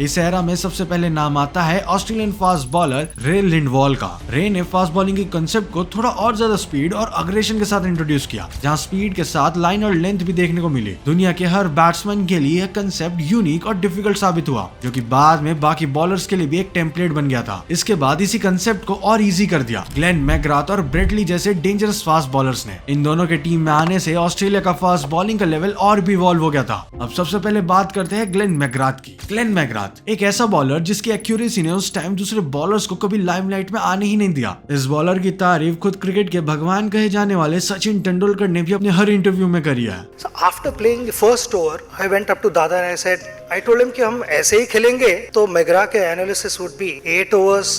इस एरा में सबसे पहले नाम आता है ऑस्ट्रेलियन फास्ट बॉलर रे लिंडवॉल का। रे ने फास्ट बॉलिंग के कंसेप्ट को थोड़ा और ज्यादा स्पीड और अग्रेशन के साथ इंट्रोड्यूस किया, जहां स्पीड के साथ लाइन और लेंथ भी देखने को मिली। दुनिया के हर बैट्समैन के लिए यह कंसेप्ट यूनिक और डिफिकल्ट साबित हुआ, जो कि बाद में बाकी बॉलर्स के लिए भी एक टेम्पलेट बन गया था। इसके बाद इसी कंसेप्ट को और इजी कर दिया ग्लेन मैकग्राथ और ब्रेटली जैसे डेंजरस फास्ट बॉलर्स ने। इन दोनों के टीम में आने से ऑस्ट्रेलिया का फास्ट बॉलिंग का लेवल और भी इवॉल्व हो गया था। अब सबसे पहले बात करते हैं ग्लेन मैकग्राथ की। ग्लेन मैकग्राथ एक ऐसा बॉलर जिसकी एक्यूरेसी ने उस टाइम दूसरे बॉलर्स को कभी लाइमलाइट में आने ही नहीं दिया। इस बॉलर की तारीफ खुद क्रिकेट के भगवान कहे जाने वाले सचिन तेंदुलकर ने भी अपने हर इंटरव्यू में करी है। So after playing the first over, I went up to Dada and I said, I told him कि हम ऐसे ही खेलेंगे तो मैकग्रा के analysis would be 8 overs,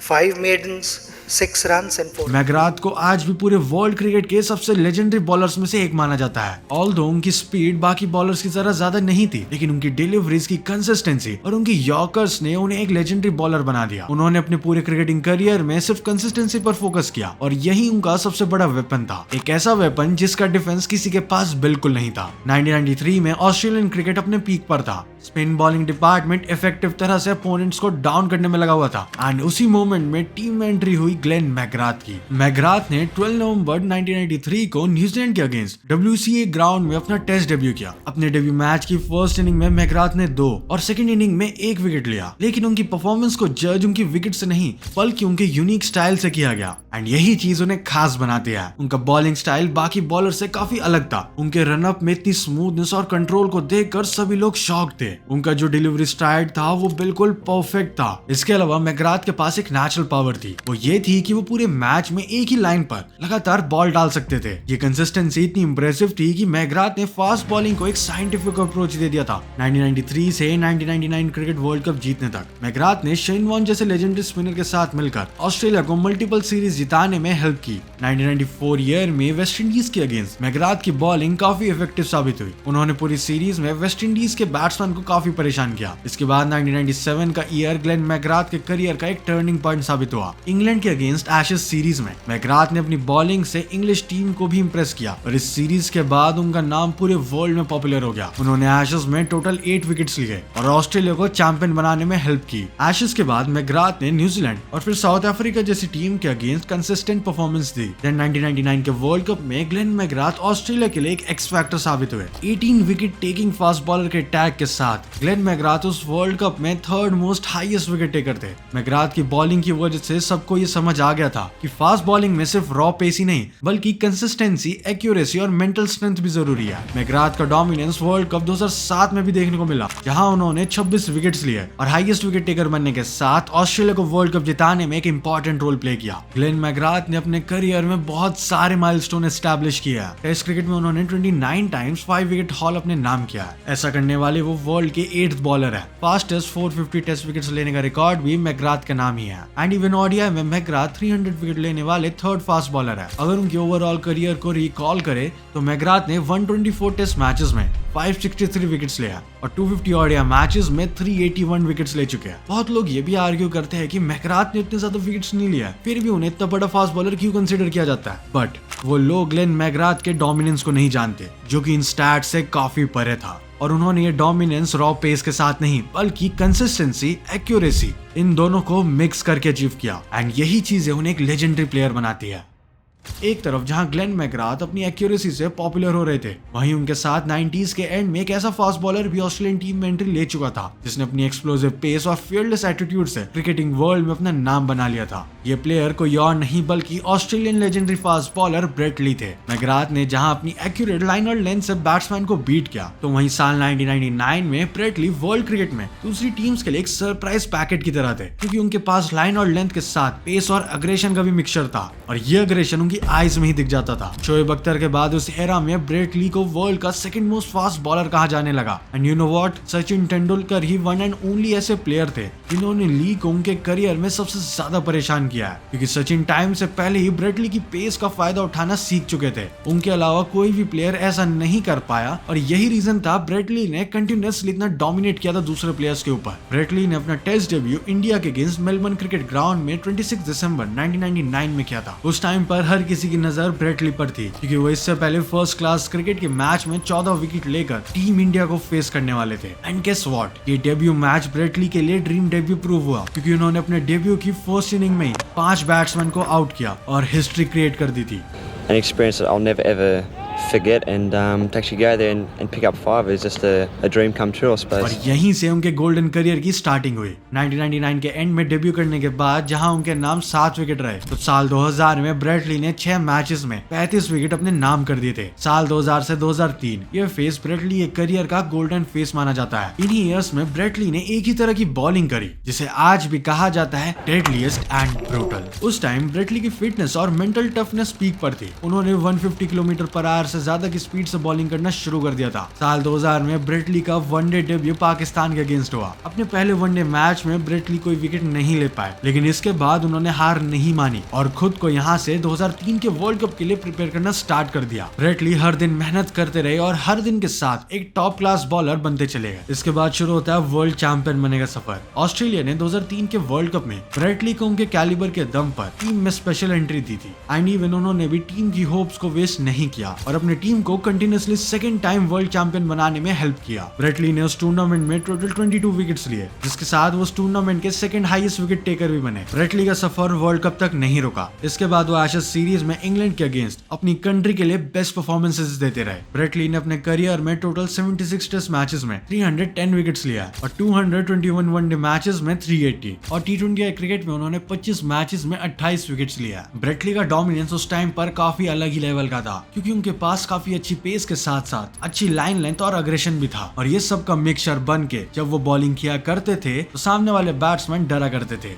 5 maidens, 6 runs and 4. McGrath को आज भी पूरे वर्ल्ड क्रिकेट के सबसे लेजेंडरी बॉलर्स में से एक माना जाता है। ऑल्दो उनकी स्पीड बाकी बॉलर्स की तरह ज्यादा नहीं थी, लेकिन उनकी डिलीवरीज की कंसिस्टेंसी और उनकी यॉर्कर्स ने उन्हें एक लेजेंडरी बॉलर बना दिया। उन्होंने अपने पूरे क्रिकेटिंग करियर में सिर्फ कंसिस्टेंसी पर फोकस किया और यही उनका सबसे बड़ा वेपन था, एक ऐसा वेपन जिसका डिफेंस किसी के पास बिल्कुल नहीं था। 1993 में ऑस्ट्रेलियन क्रिकेट अपने पीक पर था। स्पिन बॉलिंग डिपार्टमेंट इफेक्टिव तरह से अपोनेंट्स को डाउन करने में लगा हुआ था एंड उसी मोमेंट में टीम में एंट्री हुई ग्लेन मैकग्राथ की। मैकग्राथ ने 12 नवंबर 1993 को न्यूजीलैंड के अगेंस्ट WCA ग्राउंड में अपना टेस्ट डेब्यू किया। अपने डेब्यू मैच की फर्स्ट इनिंग में मैकग्राथ ने 2 और सेकंड इनिंग में 1 विकेट लिया, लेकिन उनकी परफॉर्मेंस को जज उनकी विकेट से नहीं बल्कि उनके यूनिक स्टाइल से किया गया एंड यही चीज उन्हें खास बनाती है। उनका बॉलिंग स्टाइल बाकी बॉलर से काफी अलग था। उनके रनअप में इतनी स्मूथनेस और कंट्रोल को देखकर सभी लोग शॉक थे। उनका जो डिलीवरी स्टाइल था वो बिल्कुल परफेक्ट था। इसके अलावा मैकग्राथ के पास एक नेचुरल पावर थी, वो ये थी कि वो पूरे मैच में एक ही लाइन पर लगातार बॉल डाल सकते थे। ये कंसिस्टेंसी इतनी इंप्रेसिव थी कि मैकग्राथ ने फास्ट बॉलिंग को एक साइंटिफिक अप्रोच दे दिया था। 1993 से 1999 क्रिकेट वर्ल्ड कप जीतने तक मैकग्राथ ने शेन वॉन जैसे लेजेंडरी स्पिनर के साथ मिलकर ऑस्ट्रेलिया को मल्टीपल सीरीज जिताने में हेल्प की। 1994 ईयर में वेस्ट इंडीज के अगेंस्ट मैकग्राथ की बॉलिंग काफी इफेक्टिव साबित हुई। उन्होंने पूरी सीरीज में वेस्ट इंडीज के बैट्समैन को काफी परेशान किया। इसके बाद 1997 का ईयर ग्लेन मैकग्राथ के करियर का एक टर्निंग पॉइंट साबित हुआ। इंग्लैंड के अगेंस्ट एशेज सीरीज में मैकग्राथ ने अपनी बॉलिंग से इंग्लिश टीम को भी इंप्रेस किया और इस सीरीज के बाद उनका नाम पूरे वर्ल्ड में पॉपुलर हो गया। उन्होंने एशेज में टोटल 8 विकेट्स लिए और ऑस्ट्रेलिया को चैंपियन बनाने में हेल्प की। एशेज के बाद मैकग्राथ ने न्यूजीलैंड और फिर साउथ अफ्रीका जैसी टीम के अगेंस्ट कंसिस्टेंट परफॉर्मेंस दी। 1999 के वर्ल्ड कप में ग्लेन मैकग्राथ ऑस्ट्रेलिया के लिए एक एक्स फैक्टर साबित हुए। 18 विकेट टेकिंग फास्ट बॉलर के टैग के साथ ग्लेन मैकग्राथ उस वर्ल्ड कप में 3rd most highest wicket taker थे। मैकग्राथ की बॉलिंग की वजह से सबको ये समझ आ गया था कि फास्ट बॉलिंग में सिर्फ रॉ पेस ही नहीं बल्कि कंसिस्टेंसी, एक्यूरेसी और मेंटल स्ट्रेंथ भी जरूरी है। मैकग्राथ का डोमिनेंस वर्ल्ड कप 2007 में भी देखने को मिला, जहां उन्होंने 26 विकेट्स लिए और हाईएस्ट विकेट टेकर बनने के साथ ऑस्ट्रेलिया को वर्ल्ड कप जिताने में एक इंपॉर्टेंट रोल प्ले किया। ग्लेन मैकग्राथ ने अपने करियर में बहुत सारे माइलस्टोन एस्टैब्लिश किया। टेस्ट क्रिकेट में उन्होंने 29 टाइम्स 5 विकेट हॉल अपने नाम किया है। ऐसा करने वाले वो वर्ल्ड के 8th बॉलर है। फास्टेस्ट 450 टेस्ट विकेट्स लेने का रिकॉर्ड भी मैकग्राथ का नाम ही है एंड इवन ओडीआई में मैकग्राथ 300 विकेट लेने वाले 3rd फास्ट बॉलर है। अगर उनके ओवरऑल करियर को रिकॉल करे तो मैकग्राथ ने 124 टेस्ट मैचेस में 563 विकेट्स लिया और 250 ओडीआई मैचेस में 381 विकेट्स ले चुके हैं। बहुत लोग ये भी आर्ग्यू करते हैं कि मैकग्राथ ने इतने ज्यादा विकेट्स नहीं लिया, फिर भी उन्हें इतना बड़ा फास्ट बॉलर क्यों कंसीडर किया जाता है। बट वो लोग ग्लेन मैकग्राथ के डोमिनेंस को नहीं जानते, जो कि इन स्टैट से काफी परे था और उन्होंने ये डोमिनेंस रॉ पेस के साथ नहीं बल्कि कंसिस्टेंसी, एक्यूरेसी इन दोनों को मिक्स करके अचीव किया एंड यही चीजें उन्हें एक लेजेंडरी प्लेयर बनाती है। एक तरफ जहां ग्लेन मैकग्राथ अपनी एक्यूरेसी से पॉपुलर हो रहे थे, वहीं उनके साथ 90s के एंड में एक ऐसा फास्ट बॉलर भी ऑस्ट्रेलियन टीम में एंट्री ले चुका था जिसने अपनी एक्सप्लोसिव पेस और फियरलेस एटीट्यूड से क्रिकेटिंग वर्ल्ड में अपना नाम बना लिया था। ये प्लेयर कोई और नहीं बल्कि Australian legendary fast bowler Brett Lee थे। मैकग्राथ ने जहां अपनी एक्यूरेट लाइन और लेंथ से बैट्समैन को बीट किया, तो वहीं साल 1999 में ब्रेट ली वर्ल्ड क्रिकेट में दूसरी टीम्स के लिए एक सरप्राइज पैकेट की तरह थे, क्योंकि उनके पास लाइन और लेंथ के साथ पेस और अग्रेशन का भी मिक्सचर था और ये अग्रेशन उनकी आईज में ही दिख जाता था। शोएब अख्तर के बाद उस एरा में ब्रेट ली को वर्ल्ड का 2nd मोस्ट फास्ट बॉलर कहा जाने लगा and you know what, Sachin Tendulkar he one and only ऐसे प्लेयर थे जिन्होंने ली को उनके करियर में सबसे ज्यादा परेशान किया है, क्योंकि सचिन टाइम से पहले ही ब्रेट ली की पेस का फायदा उठाना सीख चुके थे। उनके अलावा कोई भी प्लेयर ऐसा नहीं कर पाया और यही रीजन था ब्रेट ली ने कंटिन्यूअसली इतना डोमिनेट किया था दूसरे प्लेयर्स के ऊपर। ब्रेट ली ने अपना टेस्ट डेब्यू इंडिया के अगेंस्ट मेलबर्न क्रिकेट ग्राउंड में 26 दिसंबर 1999 में किया था। उस टाइम पर हर किसी की नजर ब्रेट ली पर थी, क्योंकि वो इससे पहले फर्स्ट क्लास क्रिकेट के मैच में 14 विकेट लेकर टीम इंडिया को फेस करने वाले थे। एंड गेस व्हाट, ये डेब्यू मैच ब्रेट ली के लिए ड्रीम डेब्यू प्रूव हुआ, क्योंकि उन्होंने अपने डेब्यू की फर्स्ट इनिंग में ही 5 बैट्समैन को आउट किया और हिस्ट्री क्रिएट कर दी थी। An experience that I'll never ever forget, and to actually go there and pick up 5 is just a dream come true, I suppose. और यहीं से उनके गोल्डन करियर की स्टार्टिंग हुई। 1999 के एंड में डेब्यू करने के बाद जहां उनके नाम 7 विकेट रहे, तो साल 2000 में ब्रेट ली ने 6 मैचेस में 35 विकेट अपने नाम कर दिए थे। साल 2000 से 2003 ये फेस ब्रेट ली के करियर का गोल्डन फेस माना जाता है। इन्हीं ईयर्स में ब्रेट ली ने एक ही तरह की बॉलिंग करी जिसे आज भी कहा जाता है डेडलीस्ट एंड ब्रूटल। उस टाइम ब्रेट ली की फिटनेस और मेंटल टफनेस पीक पर थी। उन्होंने 150 किलोमीटर पर आवर से से ज्यादा की स्पीड से बॉलिंग करना शुरू कर दिया था। साल 2000 में ब्रेट ली का वनडे डेब्यू पाकिस्तान के अगेंस्ट हुआ। अपने पहले वनडे मैच में ब्रेट ली कोई विकेट नहीं ले पाए, लेकिन इसके बाद उन्होंने हार नहीं मानी और खुद को यहाँ से 2003 के वर्ल्ड कप के लिए प्रिपेयर करना स्टार्ट कर दिया। ब्रेट ली हर दिन मेहनत करते रहे और हर दिन के साथ एक टॉप क्लास बॉलर बनते चले गए। इसके बाद शुरू होता है वर्ल्ड चैंपियन बनने का सफर। ऑस्ट्रेलिया ने 2003 के वर्ल्ड कप में ब्रेट ली को उनके कैलिबर के दम पर टीम में स्पेशल एंट्री दी थी एंड इवन उन्होंने भी टीम की होप्स को वेस्ट नहीं किया और अपनी टीम को continuously second time world champion बनाने में हेल्प किया। ब्रेट ली ने उस टूर्नामेंट में टोटल 22 विकेट्स लिए, जिसके साथ वो उस टूर्नामेंट के सेकंड हाईएस्ट विकेट टेकर भी बने। ब्रेट ली का सफर वर्ल्ड कप तक नहीं रुका। इसके बाद वो एशेज सीरीज में इंग्लैंड के अगेंस्ट अपनी कंट्री के लिए बेस्ट परफॉर्मेंसेस देते रहे। ब्रेट ली ने अपने करियर में टोटल 76 टेस्ट मैचेस में 310 विकेट्स लिया और 221 वनडे मैचेस में 380 और टी20 क्रिकेट में उन्होंने 25 मैचेस में 28 विकेट्स लिया। ब्रेट ली का डोमिनेंस उस टाइम पर काफी अलग ही लेवल का था, क्योंकि उनके पास काफी अच्छी पेस के साथ साथ अच्छी लाइन लेंथ और अग्रेशन भी था और ये सब का मिक्सचर बन के जब वो बॉलिंग किया करते थे तो सामने वाले बैट्समैन डरा करते थे।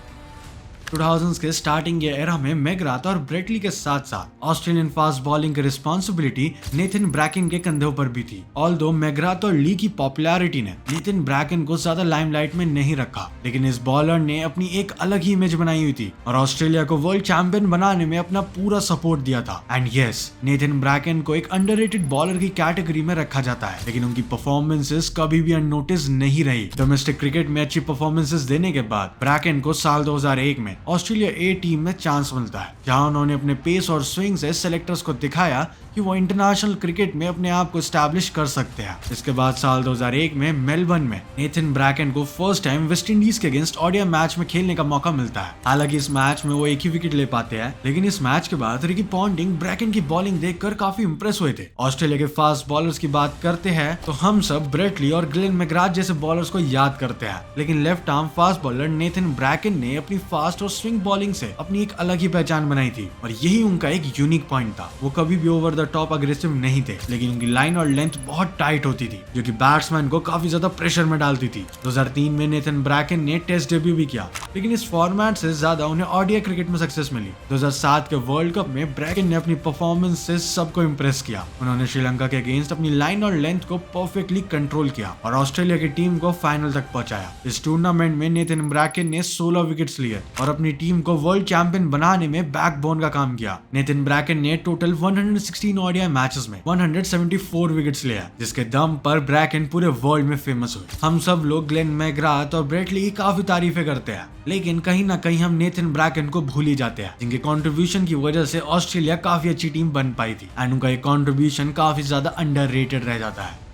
2000s के स्टार्टिंग के एरा में मैकग्राथ और ब्रेट ली के साथ साथ ऑस्ट्रेलियन फास्ट बॉलिंग की रिस्पॉन्सिबिलिटी नेथन ब्रैकेन के कंधों पर भी थी। ऑल्दो मैकग्राथ और ली की पॉपुलैरिटी ने नेथन ब्रैकेन को ज्यादा लाइमलाइट में नहीं रखा, लेकिन इस बॉलर ने अपनी एक अलग ही इमेज बनाई हुई थी और ऑस्ट्रेलिया को वर्ल्ड चैंपियन बनाने में अपना पूरा सपोर्ट दिया था। एंड यस, नेथन ब्रैकेन को एक अंडररेटेड बॉलर की कैटेगरी में रखा जाता है, लेकिन उनकी परफॉर्मेंसेस कभी भी अननोटिस नहीं रही। डोमेस्टिक क्रिकेट में अच्छी परफॉर्मेंसेस देने के बाद ब्रैकेन को साल 2001 में ऑस्ट्रेलिया ए टीम में चांस मिलता है, जहां उन्होंने अपने पेस और स्विंग से सेलेक्टर्स को दिखाया कि वो इंटरनेशनल क्रिकेट में अपने आप को एस्टैब्लिश कर सकते हैं। इसके बाद साल 2001 में मेलबर्न में नेथन ब्रैकेन को फर्स्ट टाइम वेस्ट इंडीज के अगेंस्ट ओडीआई मैच में खेलने का मौका मिलता है। हालांकि इस मैच में वो एक ही विकेट ले पाते हैं, लेकिन इस मैच के बाद रिकी पॉन्टिंग ब्रैकेन की बॉलिंग देखकर काफी इंप्रेस हुए थे। ऑस्ट्रेलिया के फास्ट बॉलर्स की बात करते हैं तो हम सब ब्रेट ली और ग्लेन मैकग्राथ जैसे बॉलर्स को याद करते हैं, लेकिन left arm fast bowler Nathan Bracken ने अपनी फास्ट और स्विंग बॉलिंग से अपनी एक अलग ही पहचान बनाई थी और यही उनका एक यूनिक पॉइंट था। वो कभी भी ओवर द टॉप अग्रेसिव नहीं थे, लेकिन उनकी लाइन और लेंथ बहुत टाइट होती थी, जो कि बैट्समैन को काफी ज्यादा प्रेशर में डालती थी। 2003 में नेथन ब्रैकेन ने टेस्ट डेब्यू भी किया, लेकिन इस फॉर्मेट से ज्यादा उन्हें ओडीआई क्रिकेट में सक्सेस मिली। 2007 के वर्ल्ड कप में ब्रैकेन ने अपनी परफॉर्मेंस से सबको इंप्रेस किया। उन्होंने श्रीलंका के अगेंस्ट अपनी लाइन और लेंथ को परफेक्टली कंट्रोल किया और ऑस्ट्रेलिया की टीम को फाइनल तक पहुंचाया। इस टूर्नामेंट में नेथन ब्रैकेन ने 16 विकेट्स लिए और अपनी टीम को वर्ल्ड चैंपियन बनाने में बैकबोन का काम किया। नेथन ब्रैकेन ने टोटल 116 ओडीआई मैचेस में 174 विकेट्स लिया, जिसके दम पर ब्रैकेन पूरे वर्ल्ड में फेमस हुए। हम सब लोग ग्लेन मैकग्राथ और ब्रेट ली की काफी तारीफें करते हैं, लेकिन कहीं ना कहीं हम नेथन ब्रैकेन को भूल ही जाते हैं, जिनके कंट्रीब्यूशन की वजह से ऑस्ट्रेलिया काफी अच्छी टीम बन पाई थी एंड उनका एक कंट्रीब्यूशन काफी ज्यादा अंडररेटेड रह जाता है।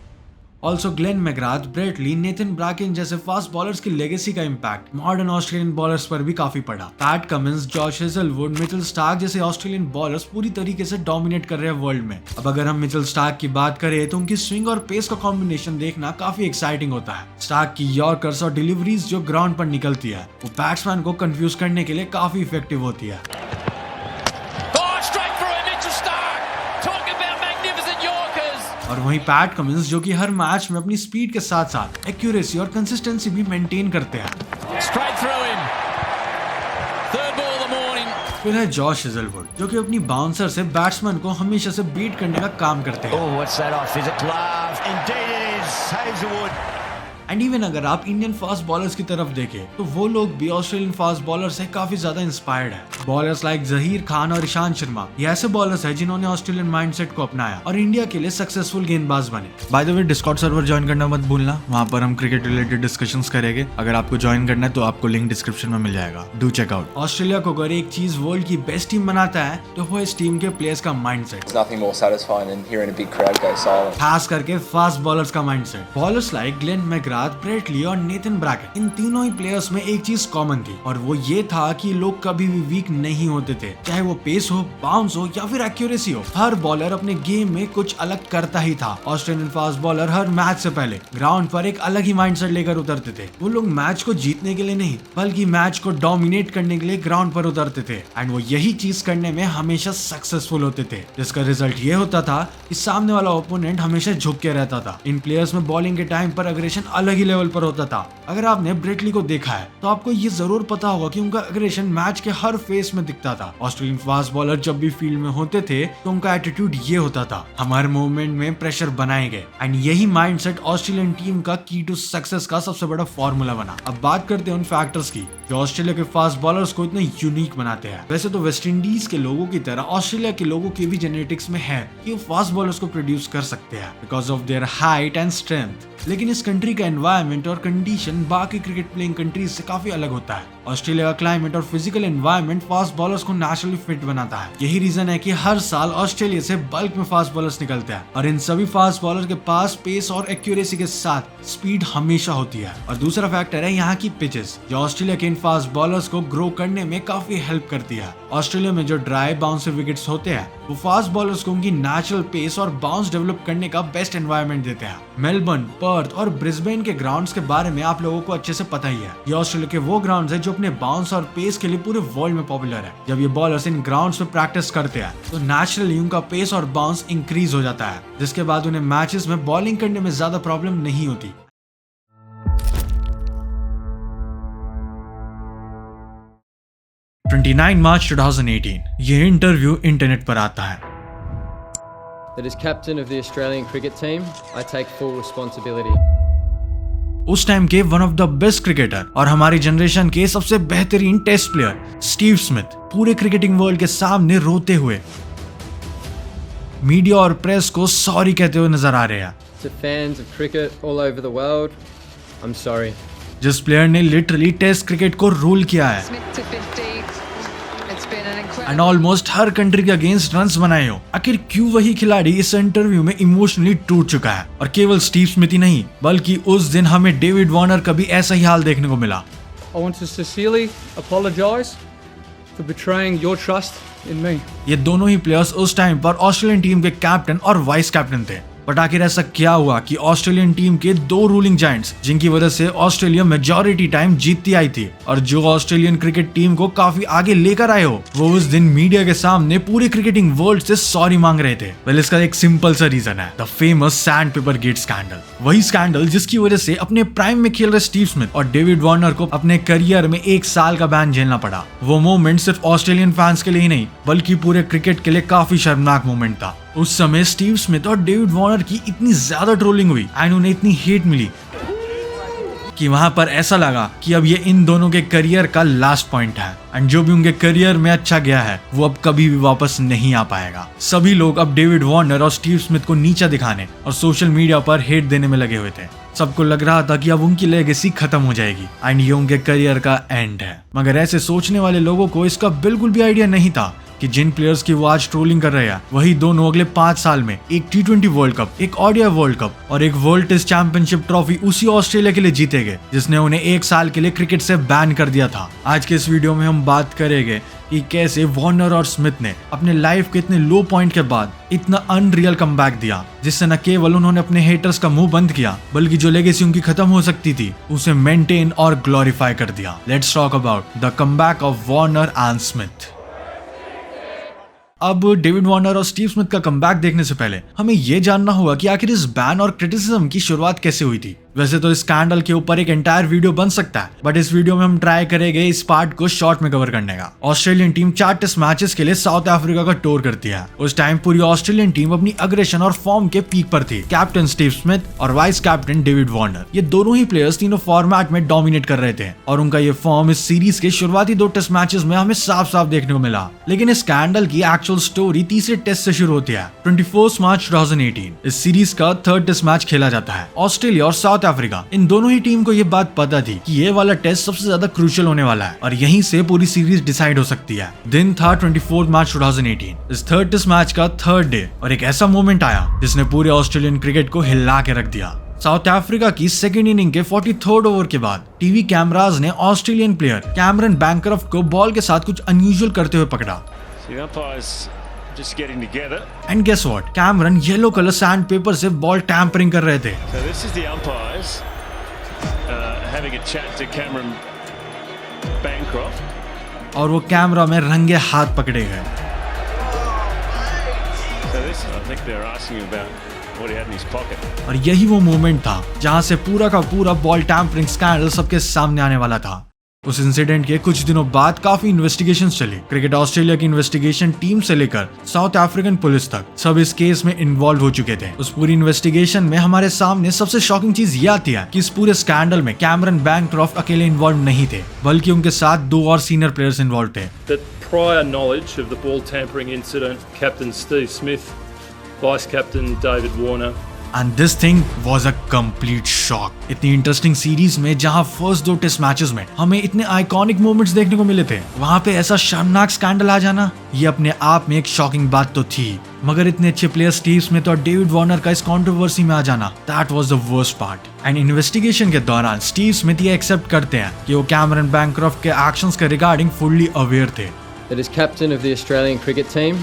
Also Glenn McGrath, Brett Lee, Nathan Bracken जैसे फास्ट बॉलर्स की लेगेसी का इम्पैक्ट मॉडर्न ऑस्ट्रेलियन बॉलर्स पर भी काफी पड़ा। Pat Cummins, Josh Hazlewood, Mitchell Starc जैसे ऑस्ट्रेलियन बॉलर्स पूरी तरीके से डोमिनेट कर रहे हैं वर्ल्ड में। अब अगर हम मिचेल स्टार्क की बात करें तो उनकी स्विंग और पेस का कॉम्बिनेशन देखना काफी एक्साइटिंग होता है। स्टार्क की यॉर्कर्स और डिलीवरीज जो ग्राउंड पर निकलती है वो बैट्समैन को कंफ्यूज करने के लिए काफी इफेक्टिव होती है। और वहीं पैट कमिंस, जो कि हर मैच में अपनी स्पीड के साथ साथ एक्यूरेसी और कंसिस्टेंसी भी मेंटेन करते हैं। फिर है जॉश हेजलवुड, जो कि अपनी बाउंसर से बैट्समैन को हमेशा से बीट करने का काम करते हैं। एंड इवन अगर आप इंडियन फास्ट बॉलर्स की तरफ देखें तो वो लोग भी ऑस्ट्रेलियन फास्ट बॉलर से काफी ज्यादा इंस्पायर्ड है। बॉलर्स लाइक जहीर खान और ईशांत शर्मा ये ऐसे बॉलर्स हैं जिन्होंने ऑस्ट्रेलियन माइंडसेट को अपनाया और इंडिया के लिए सक्सेसफुल गेंदबाज बने। By the way, Discord server join करना मत भूलना, वहां पर हम क्रिकेट रिलेटेड डिस्कशंस करेंगे। अगर आपको ज्वाइन करना है तो आपको लिंक डिस्क्रिप्शन में मिल जाएगा, डू चेक आउट। ऑस्ट्रेलिया को अगर एक चीज वर्ल्ड की बेस्ट टीम बनाता है तो वो इस टीम के प्लेयर्स का माइंडसेट, खास करके फास्ट बॉलर्स का mindset. Bowlers like Glenn McGrath, Brett Lee और नेथन ब्रैकेन, इन तीनों ही प्लेयर्स में एक चीज कॉमन थी और वो ये था कि लोग कभी भी वीक नहीं होते थे, चाहे वो पेस हो, बाउंस हो या फिर एक्यूरेसी हो। हर बॉलर अपने गेम में कुछ अलग करता ही था। ऑस्ट्रेलियन फास्ट बॉलर हर मैच से पहले ग्राउंड पर एक अलग ही माइंडसेट लेकर उतरते थे। वो लोग मैच को जीतने के लिए नहीं बल्कि मैच को डोमिनेट करने के लिए ग्राउंड पर उतरते थे एंड वो यही चीज करने में हमेशा सक्सेसफुल होते थे, जिसका रिजल्ट ये होता था कि सामने वाला ओपोनेंट हमेशा झुक के रहता था। इन प्लेयर्स में बॉलिंग के टाइम पर अग्रेशन अलग ही लेवल पर होता था। अगर आपने ब्रेट ली को देखा है तो आपको ये जरूर पता होगा कि उनका एग्रेशन मैच के हर फेस में दिखता था। ऑस्ट्रेलियन फास्ट बॉलर जब भी फील्ड में होते थे तो उनका एटीट्यूड ये होता था, हमारे मूवमेंट में प्रेशर बनाएंगे। एंड यही माइंडसेट ऑस्ट्रेलियन टीम का की टू सक्सेस का सबसे बड़ा फॉर्मूला बना। अब बात करते हैं उन फैक्टर्स की जो ऑस्ट्रेलिया के फास्ट बॉलर्स को इतने यूनिक बनाते हैं। वैसे तो वेस्ट इंडीज के लोगों की तरह ऑस्ट्रेलिया के लोगों की भी जेनेटिक्स में है कि वो फास्ट बॉलर्स को प्रोड्यूस कर सकते हैं because of their height and strength. लेकिन इस कंट्री का एनवायरनमेंट और कंडीशन बाकी क्रिकेट प्लेइंग कंट्रीज से काफी अलग होता है। ऑस्ट्रेलिया का क्लाइमेट और फिजिकल एनवायरनमेंट फास्ट बॉलर्स को नेचुरली फिट बनाता है। यही रीजन है कि हर साल ऑस्ट्रेलिया से बल्क में फास्ट बॉलर्स निकलते हैं और इन सभी फास्ट बॉलर के पास पेस और एक्यूरेसी के साथ स्पीड हमेशा होती है। और दूसरा फैक्टर है यहाँ की पिचेस जो ऑस्ट्रेलिया के इन फास्ट बॉलर्स को ग्रो करने में काफी हेल्प करती है। ऑस्ट्रेलिया में जो ड्राई बाउंस विकेट्स होते हैं वो फास्ट बॉलर्स को उनकी नेचुरल पेस और बाउंस डेवलप करने का बेस्ट एनवायरनमेंट देते हैं। मेलबर्न, पर्थ और ब्रिस्बेन के ग्राउंड्स के बारे में आप लोगों को अच्छे से पता ही है। ये ऑस्ट्रेलिया के वो ग्राउंड्स है जो अपने बाउंस और पेस के लिए पूरे वर्ल्ड में पॉपुलर है। जब ये बॉलर्स इन ग्राउंड्स पे प्रैक्टिस करते हैं तो नेचुरली उनका पेस और बाउंस इंक्रीज हो जाता है, जिसके बाद उन्हें मैचेस में बॉलिंग करने में ज्यादा प्रॉब्लम नहीं होती। मार्च 2018 ये इंटरव्यू इंटरनेट पर आता है। That as captain of the Australian cricket team, I take full responsibility. उस टाइम के one of the best cricketer और हमारी जनरेशन के सबसे बेहतरीन टेस्ट प्लेयर स्टीव स्मिथ पूरे क्रिकेटिंग वर्ल्ड के सामने रोते हुए मीडिया और प्रेस को सॉरी कहते हुए नजर आ रहे हैं। To fans of cricket all over the world, I'm sorry. जिस प्लेयर ने लिटरली टेस्ट क्रिकेट को रूल किया है एंड ऑलमोस्ट हर कंट्री के अगेंस्ट रन्स बनाए हो, आखिर क्यों वही खिलाड़ी इस इंटरव्यू में इमोशनली टूट चुका है? और केवल स्टीव स्मिथ ही नहीं बल्कि उस दिन हमें डेविड वार्नर का भी ऐसा ही हाल देखने को मिला। I want to sincerely apologize for betraying your trust in me. ये दोनों ही प्लेयर्स उस टाइम पर ऑस्ट्रेलियन टीम के कैप्टन और वाइस कैप्टन थे। बट आखिर ऐसा क्या हुआ कि ऑस्ट्रेलियन टीम के दो रूलिंग जायंट्स जिनकी वजह से ऑस्ट्रेलिया मेजॉरिटी टाइम जीतती आई थी और जो ऑस्ट्रेलियन क्रिकेट टीम को काफी आगे लेकर आए हो, वो उस दिन मीडिया के सामने पूरे क्रिकेटिंग वर्ल्ड से सॉरी मांग रहे थे? वेल, इसका एक सिंपल सा रीजन है, the famous sand paper gate scandal. वही स्कैंडल जिसकी वजह से अपने प्राइम में खेल रहे स्टीव स्मिथ और डेविड वार्नर को अपने करियर में 1 साल का बैन झेलना पड़ा। वो मोमेंट सिर्फ ऑस्ट्रेलियन फैंस के लिए ही नहीं बल्कि पूरे क्रिकेट के लिए काफी शर्मनाक मोमेंट था। उस समय स्टीव स्मिथ और डेविड वार्नर की इतनी ज्यादा ट्रोलिंग हुई एंड उन्हें इतनी हेट मिली कि वहां पर ऐसा लगा कि अब ये इन दोनों के करियर का लास्ट पॉइंट है एंड जो भी उनके करियर में अच्छा गया है वो अब कभी भी वापस नहीं आ पाएगा। सभी लोग अब डेविड वार्नर और स्टीव स्मिथ को नीचा दिखाने और सोशल मीडिया पर हेट देने में लगे हुए थे। सबको लग रहा था कि अब उनकी लेगेसी खत्म हो जाएगी एंड ये उनके करियर का एंड है। मगर ऐसे सोचने वाले लोगों को इसका बिल्कुल भी आइडिया नहीं था कि जिन प्लेयर्स की वो आज ट्रोलिंग कर रहे हैं वही दोनों अगले 5 साल में एक T20 वर्ल्ड कप, एक ODI वर्ल्ड कप और एक वर्ल्ड टेस्ट चैंपियनशिप ट्रॉफी उसी ऑस्ट्रेलिया के लिए जीतेंगे जिसने उन्हें 1 साल के लिए क्रिकेट से बैन कर दिया था। आज के इस वीडियो में हम बात करेंगे कि कैसे वार्नर और स्मिथ ने अपने लाइफ के इतने लो पॉइंट के बाद इतना अनरियल कमबैक दिया जिससे न केवल उन्होंने अपने हेटर्स का मुंह बंद किया बल्कि जो लेगेसी उनकी खत्म हो सकती थी उसे मेंटेन और ग्लोरीफाई कर दिया। Let's talk about the comeback of Warner and Smith. अब डेविड वार्नर और स्टीव स्मिथ का कमबैक देखने से पहले हमें यह जानना होगा कि आखिर इस बैन और क्रिटिसिज्म की शुरुआत कैसे हुई थी। वैसे तो इस स्कैंडल के ऊपर एक एंटायर वीडियो बन सकता है बट इस वीडियो में हम ट्राई करेंगे इस पार्ट को शॉर्ट में कवर करने का। ऑस्ट्रेलियन टीम 4 टेस्ट मैचेस के लिए साउथ अफ्रीका का टूर करती है। उस टाइम पूरी ऑस्ट्रेलियन टीम अपनी अग्रेशन और फॉर्म के पीक पर थी। कैप्टन स्टीव स्मिथ और वाइस कैप्टन डेविड वार्नर, ये दोनों ही प्लेयर्स तीनों फॉर्मेट में डोमिनेट कर रहे थे और उनका ये फॉर्म इस सीरीज के शुरुआती 2 टेस्ट मैचेस में हमें साफ साफ देखने को मिला। लेकिन इस स्कैंडल की एक्चुअल स्टोरी तीसरे टेस्ट से शुरू होती है। 21 मार्च 2018 इस सीरीज का 3rd टेस्ट मैच खेला जाता है। ऑस्ट्रेलिया और साउथ अफ्रीका इन दोनों ही टीम को ये बात पता थी कि ये वाला टेस्ट सबसे ज्यादा क्रूशियल होने वाला है और यहीं से पूरी सीरीज डिसाइड हो सकती है। दिन था 24 मार्च 2018, इस 3rd टेस्ट मैच का 3rd डे और एक ऐसा मोमेंट आया जिसने पूरे ऑस्ट्रेलियन क्रिकेट को हिला के रख दिया। साउथ अफ्रीका की सेकेंड इनिंग के 43rd ओवर के बाद टीवी कैमराज ने ऑस्ट्रेलियन प्लेयर कैमरन बैंक्रॉफ्ट को बॉल के साथ कुछ अनयूजुअल करते हुए पकड़ा। Just getting together. And guess what? Cameron yellow colour sand paper से बॉल टैम्परिंग कर रहे थे। So this is the umpires having a chat to Cameron Bancroft. और वो कैमरा में रंगे हाथ पकड़े गए। So this, I think they're asking about what he had in his pocket. और यही वो मोमेंट था जहां से पूरा का पूरा बॉल टैम्परिंग स्कैंडल सबके सामने आने वाला था। उस इंसिडेंट के कुछ दिनों बाद काफी इन्वेस्टिगेशंस चली। क्रिकेट ऑस्ट्रेलिया की इन्वेस्टिगेशन टीम से लेकर साउथ अफ्रीकन पुलिस तक सब इस केस में इन्वॉल्व हो चुके थे। उस पूरी इन्वेस्टिगेशन में हमारे सामने सबसे शॉकिंग चीज ये आती है कि इस पूरे स्कैंडल में कैमरन बैंक्रॉफ्ट अकेले इन्वॉल्व नहीं थे, बल्कि उनके साथ 2 और सीनियर प्लेयर्स इन्वॉल्व थे। Prior knowledge of the ball tampering incident, Captain Steve Smith, Vice Captain David Warner. And this thing was a complete shock. इतनी इंटरेस्टिंग सीरीज में जहां फर्स्ट 2 टेस्ट मैचेस में हमें इतने आइकॉनिक मोमेंट्स देखने को मिले थे, वहां पे ऐसा शर्मनाक स्कैंडल आ जाना, ये अपने आप में एक शॉकिंग बात तो थी, मगर इतने अच्छे प्लेयर स्टीव स्मिथ और डेविड वार्नर का इस कंट्रोवर्सी में आ जाना, that was the worst part. And investigation के दौरान स्टीव स्मिथ ये एक्सेप्ट करते हैं कि वो कैमरन बैंक्रॉफ्ट के एक्शंस के रिगार्डिंग फुल्ली अवेयर थे। That as captain of the Australian cricket team,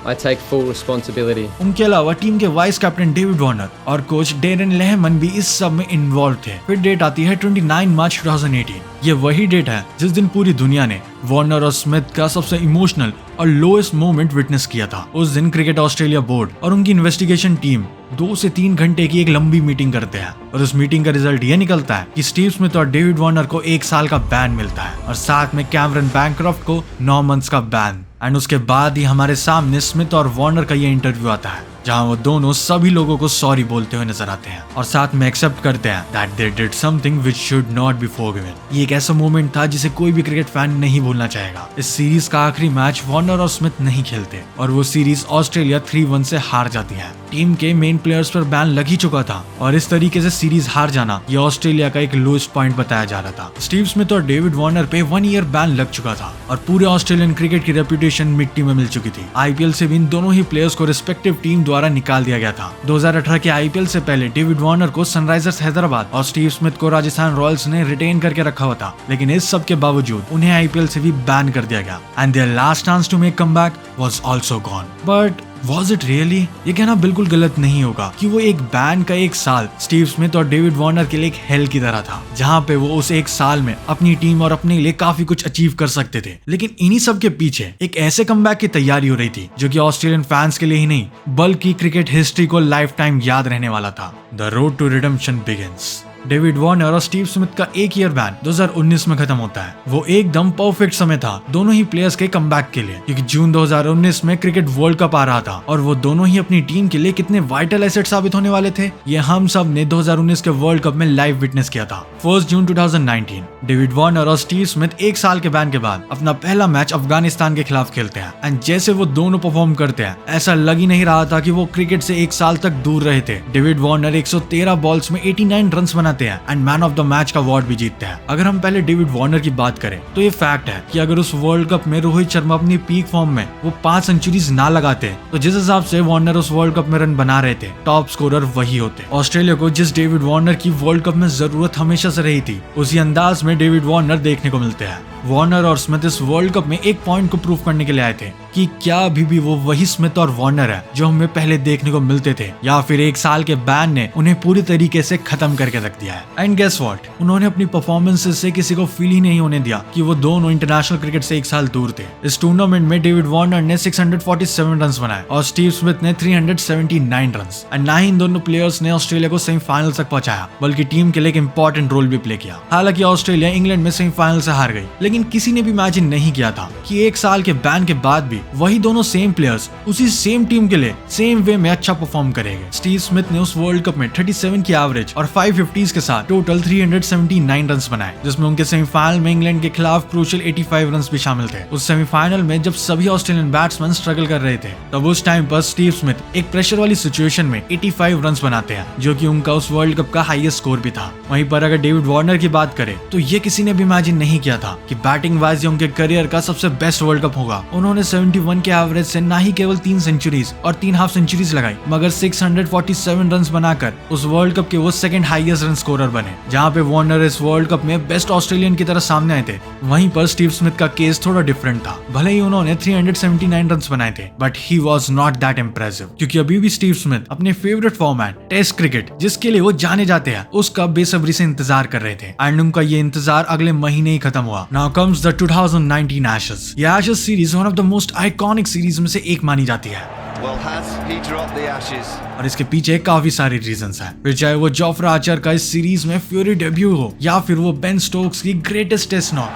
I take full responsibility. उनके अलावा टीम के वाइस कैप्टन डेविड वार्नर और कोच डेरन लेहमन भी इस सब में इन्वॉल्व थे। फिर डेट आती है 29 मार्च 2018। ये वही डेट है जिस दिन पूरी दुनिया ने वार्नर और स्मिथ का सबसे इमोशनल और लोएस्ट मोमेंट विटनेस किया था। उस दिन क्रिकेट ऑस्ट्रेलिया बोर्ड और उनकी इन्वेस्टिगेशन टीम 2 से 3 घंटे की एक लंबी मीटिंग करते हैं और उस मीटिंग का रिजल्ट ये निकलता है कि स्टीव स्मिथ और डेविड वार्नर को 1 साल का बैन मिलता है और साथ में कैमरन बैंक्रॉफ्ट को 9 मंथ्स का बैन। एंड उसके बाद ही हमारे सामने स्मिथ और वार्नर का ये इंटरव्यू आता है जहां वो दोनों सभी लोगों को सॉरी बोलते हुए नजर आते हैं और साथ में एक्सेप्ट करते हैं that they did something which should not be forgiven. ये एक ऐसा मोमेंट था जिसे कोई भी क्रिकेट फैन नहीं भूलना चाहेगा। इस सीरीज का आखिरी मैच वार्नर और स्मिथ नहीं खेलते और वो सीरीज ऑस्ट्रेलिया 3-1 से हार जाती है। टीम के मेन प्लेयर्स पर बैन लग ही चुका था और इस तरीके से सीरीज हार जाना ये ऑस्ट्रेलिया का एक लोएस्ट पॉइंट बताया जा रहा था। स्टीव स्मिथ और डेविड वार्नर पे 1 ईयर बैन लग चुका था और पूरे ऑस्ट्रेलियन क्रिकेट की रेपुटेशन मिट्टी में मिल चुकी थी। आईपीएल से भी इन दोनों ही प्लेयर्स को रिस्पेक्टिव टीम द्वारा निकाल दिया गया था। 2018 के आईपीएल से पहले डेविड वार्नर को सनराइजर्स हैदराबाद और स्टीव स्मिथ को राजस्थान रॉयल्स ने रिटेन करके रखा हुआ था, लेकिन इस सब के बावजूद उन्हें आईपीएल से भी बैन कर दिया गया and their last chance to make comeback was also gone. But Was it really? ये कहना बिल्कुल गलत नहीं होगा कि वो एक बैन का 1 साल स्टीव स्मिथ और डेविड वार्नर के लिए एक हेल की तरह था, जहां पे वो उस 1 साल में अपनी टीम और अपने लिए काफी कुछ अचीव कर सकते थे। लेकिन इन्हीं सब के पीछे एक ऐसे कमबैक की तैयारी हो रही थी जो कि ऑस्ट्रेलियन फैंस के लिए ही नहीं बल्कि क्रिकेट हिस्ट्री को लाइफ टाइम याद रहने वाला था। The road to redemption begins. David Warner और स्टीव स्मिथ का 1 ईयर बैन 2019 में खत्म होता है। वो एकदम परफेक्ट समय था दोनों ही प्लेयर्स के कमबैक के लिए, क्योंकि जून 2019 में क्रिकेट वर्ल्ड कप आ रहा था और वो दोनों ही अपनी टीम के लिए कितने वाइटल एसेट साबित होने वाले थे ये हम सब ने 2019 के वर्ल्ड कप में लाइव विटनेस किया था। 1 जून 2019 डेविड वार्नर और स्टीव स्मिथ 1 साल के बैन के बाद अपना पहला मैच अफगानिस्तान के खिलाफ खेलते हैं एंड जैसे वो दोनों परफॉर्म करते हैं ऐसा लग ही नहीं रहा था कि वो क्रिकेट से 1 साल तक दूर रहे थे। डेविड वार्नर 113 बॉल्स में 89 रन बनाते हैं and man of the match का अवार्ड भी जीतते हैं। अगर हम पहले डेविड वार्नर की बात करें तो ये फैक्ट है कि अगर उस वर्ल्ड कप में रोहित शर्मा अपनी पीक फॉर्म में वो 5 सेंचुरीज ना लगाते तो जिस हिसाब से वार्नर उस वर्ल्ड कप में रन बना रहे थे टॉप स्कोरर वही होते। ऑस्ट्रेलिया को जिस डेविड वार्नर की वर्ल्ड कप में जरूरत हमेशा से रही थी उसी अंदाज में डेविड वार्नर देखने को मिलते हैं। वार्नर और स्मिथ इस वर्ल्ड कप में एक पॉइंट को प्रूव करने के लिए आए थे कि क्या अभी भी वो वही स्मिथ और वार्नर है जो हमें पहले देखने को मिलते थे या फिर 1 साल के बैन ने उन्हें पूरी तरीके से खत्म करके रख दिया है। एंड गेस व्हाट, उन्होंने अपनी परफॉर्मेंसेस से किसी को फील ही नहीं होने दिया कि वो दोनों इंटरनेशनल क्रिकेट से 1 साल दूर थे। इस टूर्नामेंट में डेविड वार्नर ने 647 रन बनाए और स्टीव स्मिथ ने 379 रन एंड ना ही इन दोनों प्लेयर्स ने ऑस्ट्रेलिया को सेमीफाइनल तक पहुंचाया बल्कि टीम के लिए एक इंपॉर्टेंट रोल भी प्ले किया। हालांकि ऑस्ट्रेलिया इंग्लैंड में सेमीफाइनल से हार गई, लेकिन किसी ने भी इमेजिन नहीं किया था कि 1 साल के बैन के बाद भी वही दोनों सेम प्लेयर्स उसी सेम टीम के लिए सेम वे में अच्छा परफॉर्म करेंगे। स्टीव स्मिथ ने उस वर्ल्ड कप में 37 की एवरेज और 550s के साथ टोटल 379 रन बनाए, जिसमें उनके सेमीफाइनल में इंग्लैंड के खिलाफ क्रूशियल 85 रन भी शामिल थे। उस सेमीफाइनल में जब सभी ऑस्ट्रेलियन बैट्समैन स्ट्रगल कर रहे थे तब उस टाइम पर स्टीव स्मिथ एक प्रेशर वाली सिचुएशन में 85 रन बनाते हैं, जो कि उनका उस वर्ल्ड कप का हाईएस्ट स्कोर भी था। वहीं पर अगर डेविड वार्नर की बात करें तो ये किसी ने भी इमेजिन नहीं किया था कि बैटिंग वाइज उनके करियर का सबसे बेस्ट वर्ल्ड कप होगा। उन्होंने 71 के एवरेज से ना ही केवल 3 सेंचुरीज और 3 हाफ सेंचुरीज लगाई मगर 647 रन बनाकर उस वर्ल्ड कप के वो सेकंड हाईएस्ट रन स्कोरर बने, जहां पे वार्नर इस वर्ल्ड कप में बेस्ट ऑस्ट्रेलियन की तरह सामने आए थे। वहीं पर स्टीव स्मिथ का केस थोड़ा डिफरेंट था। भले ही उन्होंने 379 रन बनाए थे but he was not that impressive, क्योंकि अभी भी स्टीव स्मिथ अपने फेवरेट फॉर्मेट टेस्ट क्रिकेट जिसके लिए वो जाने जाते हैं उसका बेसब्री से इंतजार कर रहे थे एंड उनका ये इंतजार अगले महीने ही खत्म हुआ। Now comes the 2019 Ashes. ये Ashes series one of the most iconic series में से एक मानी जाती है। Well, has he dropped the ashes? और इसके पीछे काफी सारी रीजंस हैं। फिर चाहे वो जोफ्रा आर्चर का इस सीरीज में फ्यूरी डेब्यू हो या फिर वो बेन स्टोक्स की greatest test knock.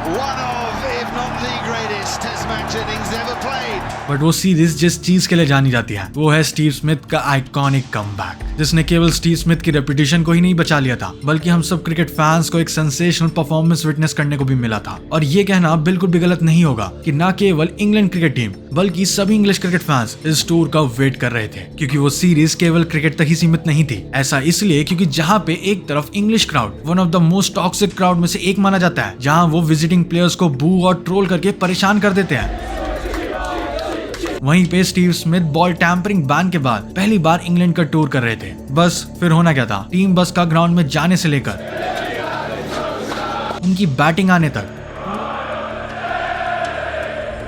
One of, if not the greatest Test match innings ever played. But वो सीरीज जिस चीज के लिए जानी जाती है वो है स्टीव स्मिथ का आइकॉनिक कमबैक, जिसने केवल स्टीव स्मिथ की रेपुटेशन को ही नहीं बचा लिया था बल्कि हम सब क्रिकेट फैंस को एक सेंसेशनल परफॉर्मेंस विटनेस करने को भी मिला था। और ये कहना बिल्कुल भी गलत नहीं होगा कि न केवल इंग्लैंड क्रिकेट टीम बल्कि सभी इंग्लिश क्रिकेट फैंस इस टूर का वेट कर रहे थे, क्योंकि वो सीरीज केवल क्रिकेट तक ही सीमित नहीं थी। ऐसा इसलिए क्योंकि जहाँ पे एक तरफ English crowd one of the most toxic crowd में से एक माना जाता है, जहाँ वो विजिटिंग प्लेयर्स को बू और ट्रोल करके परेशान कर देते हैं, वहीं पे Steve Smith ball tampering ban के बाद पहली बार इंग्लैंड का टूर कर रहे थे। बस फिर होना क्या था, टीम बस का ग्राउंड में जाने से लेकर उनकी बैटिंग आने तक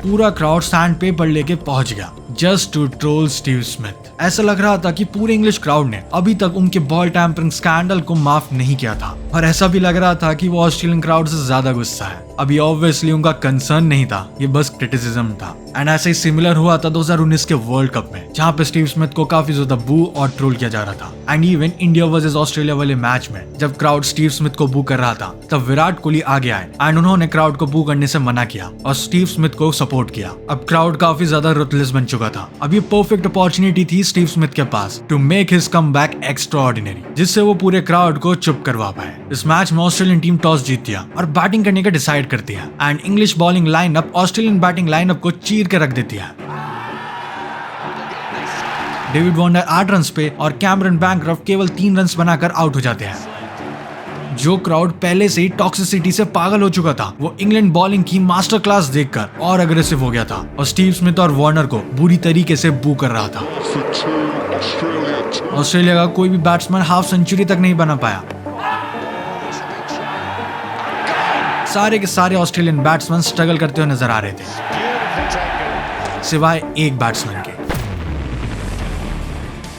पूरा क्राउड सैंड पेपर लेके पहुंच गया just to troll Steve Smith. ऐसा लग रहा था कि पूरे इंग्लिश क्राउड ने अभी तक उनके बॉल टैंपरिंग स्कैंडल को माफ नहीं किया था, और ऐसा भी लग रहा था कि वो ऑस्ट्रेलियन क्राउड से ज्यादा गुस्सा है। अभी ऑब्वियसली उनका कंसर्न नहीं था, ये बस क्रिटिसिज्म था। एंड ऐसे ही सिमिलर हुआ था 2019 के वर्ल्ड कप में, जहाँ पे स्टीव स्मिथ को काफी ज्यादा बू और ट्रोल किया जा रहा था। And even India versus Australia वाले मैच में जब क्राउड स्टीव स्मिथ को बू कर रहा था तब विराट कोहली आगे आए एंड उन्होंने क्राउड को बू करने से मना किया और स्टीव स्मिथ को सपोर्ट किया। अब क्राउड काफी ज्यादा रुथलेस बन चुका था। अब ये परफेक्ट अपॉर्चुनिटी थी स्टीव स्मिथ के पास to make his comeback extraordinary, जिससे वो पूरे क्राउड को चुप करवा पाए। इस मैच में ऑस्ट्रेलियन टीम टॉस जीतती है और बैटिंग करने का डिसाइड करती है and English bowling lineup Australian batting lineup को चीर के रख देती है। डेविड वार्नर 8 रन्स पे और कैमरन बैंक्रॉफ्ट केवल 3 रन्स बनाकर आउट हो जाते हैं। जो क्राउड पहले से ही टॉक्सिसिटी से पागल हो चुका था, वो इंग्लैंड बॉलिंग की मास्टर क्लास देखकर और अग्रेसिव हो गया था और स्टीव स्मिथ और वार्नर को बुरी तरीके से बू कर रहा था। ऑस्ट्रेलिया का कोई भी बैट्समैन हाफ सेंचुरी तक नहीं बना पाया। सारे के सारे ऑस्ट्रेलियन बैट्समैन स्ट्रगल करते हुए नजर आ रहे थे, सिवाय एक बैट्समैन के,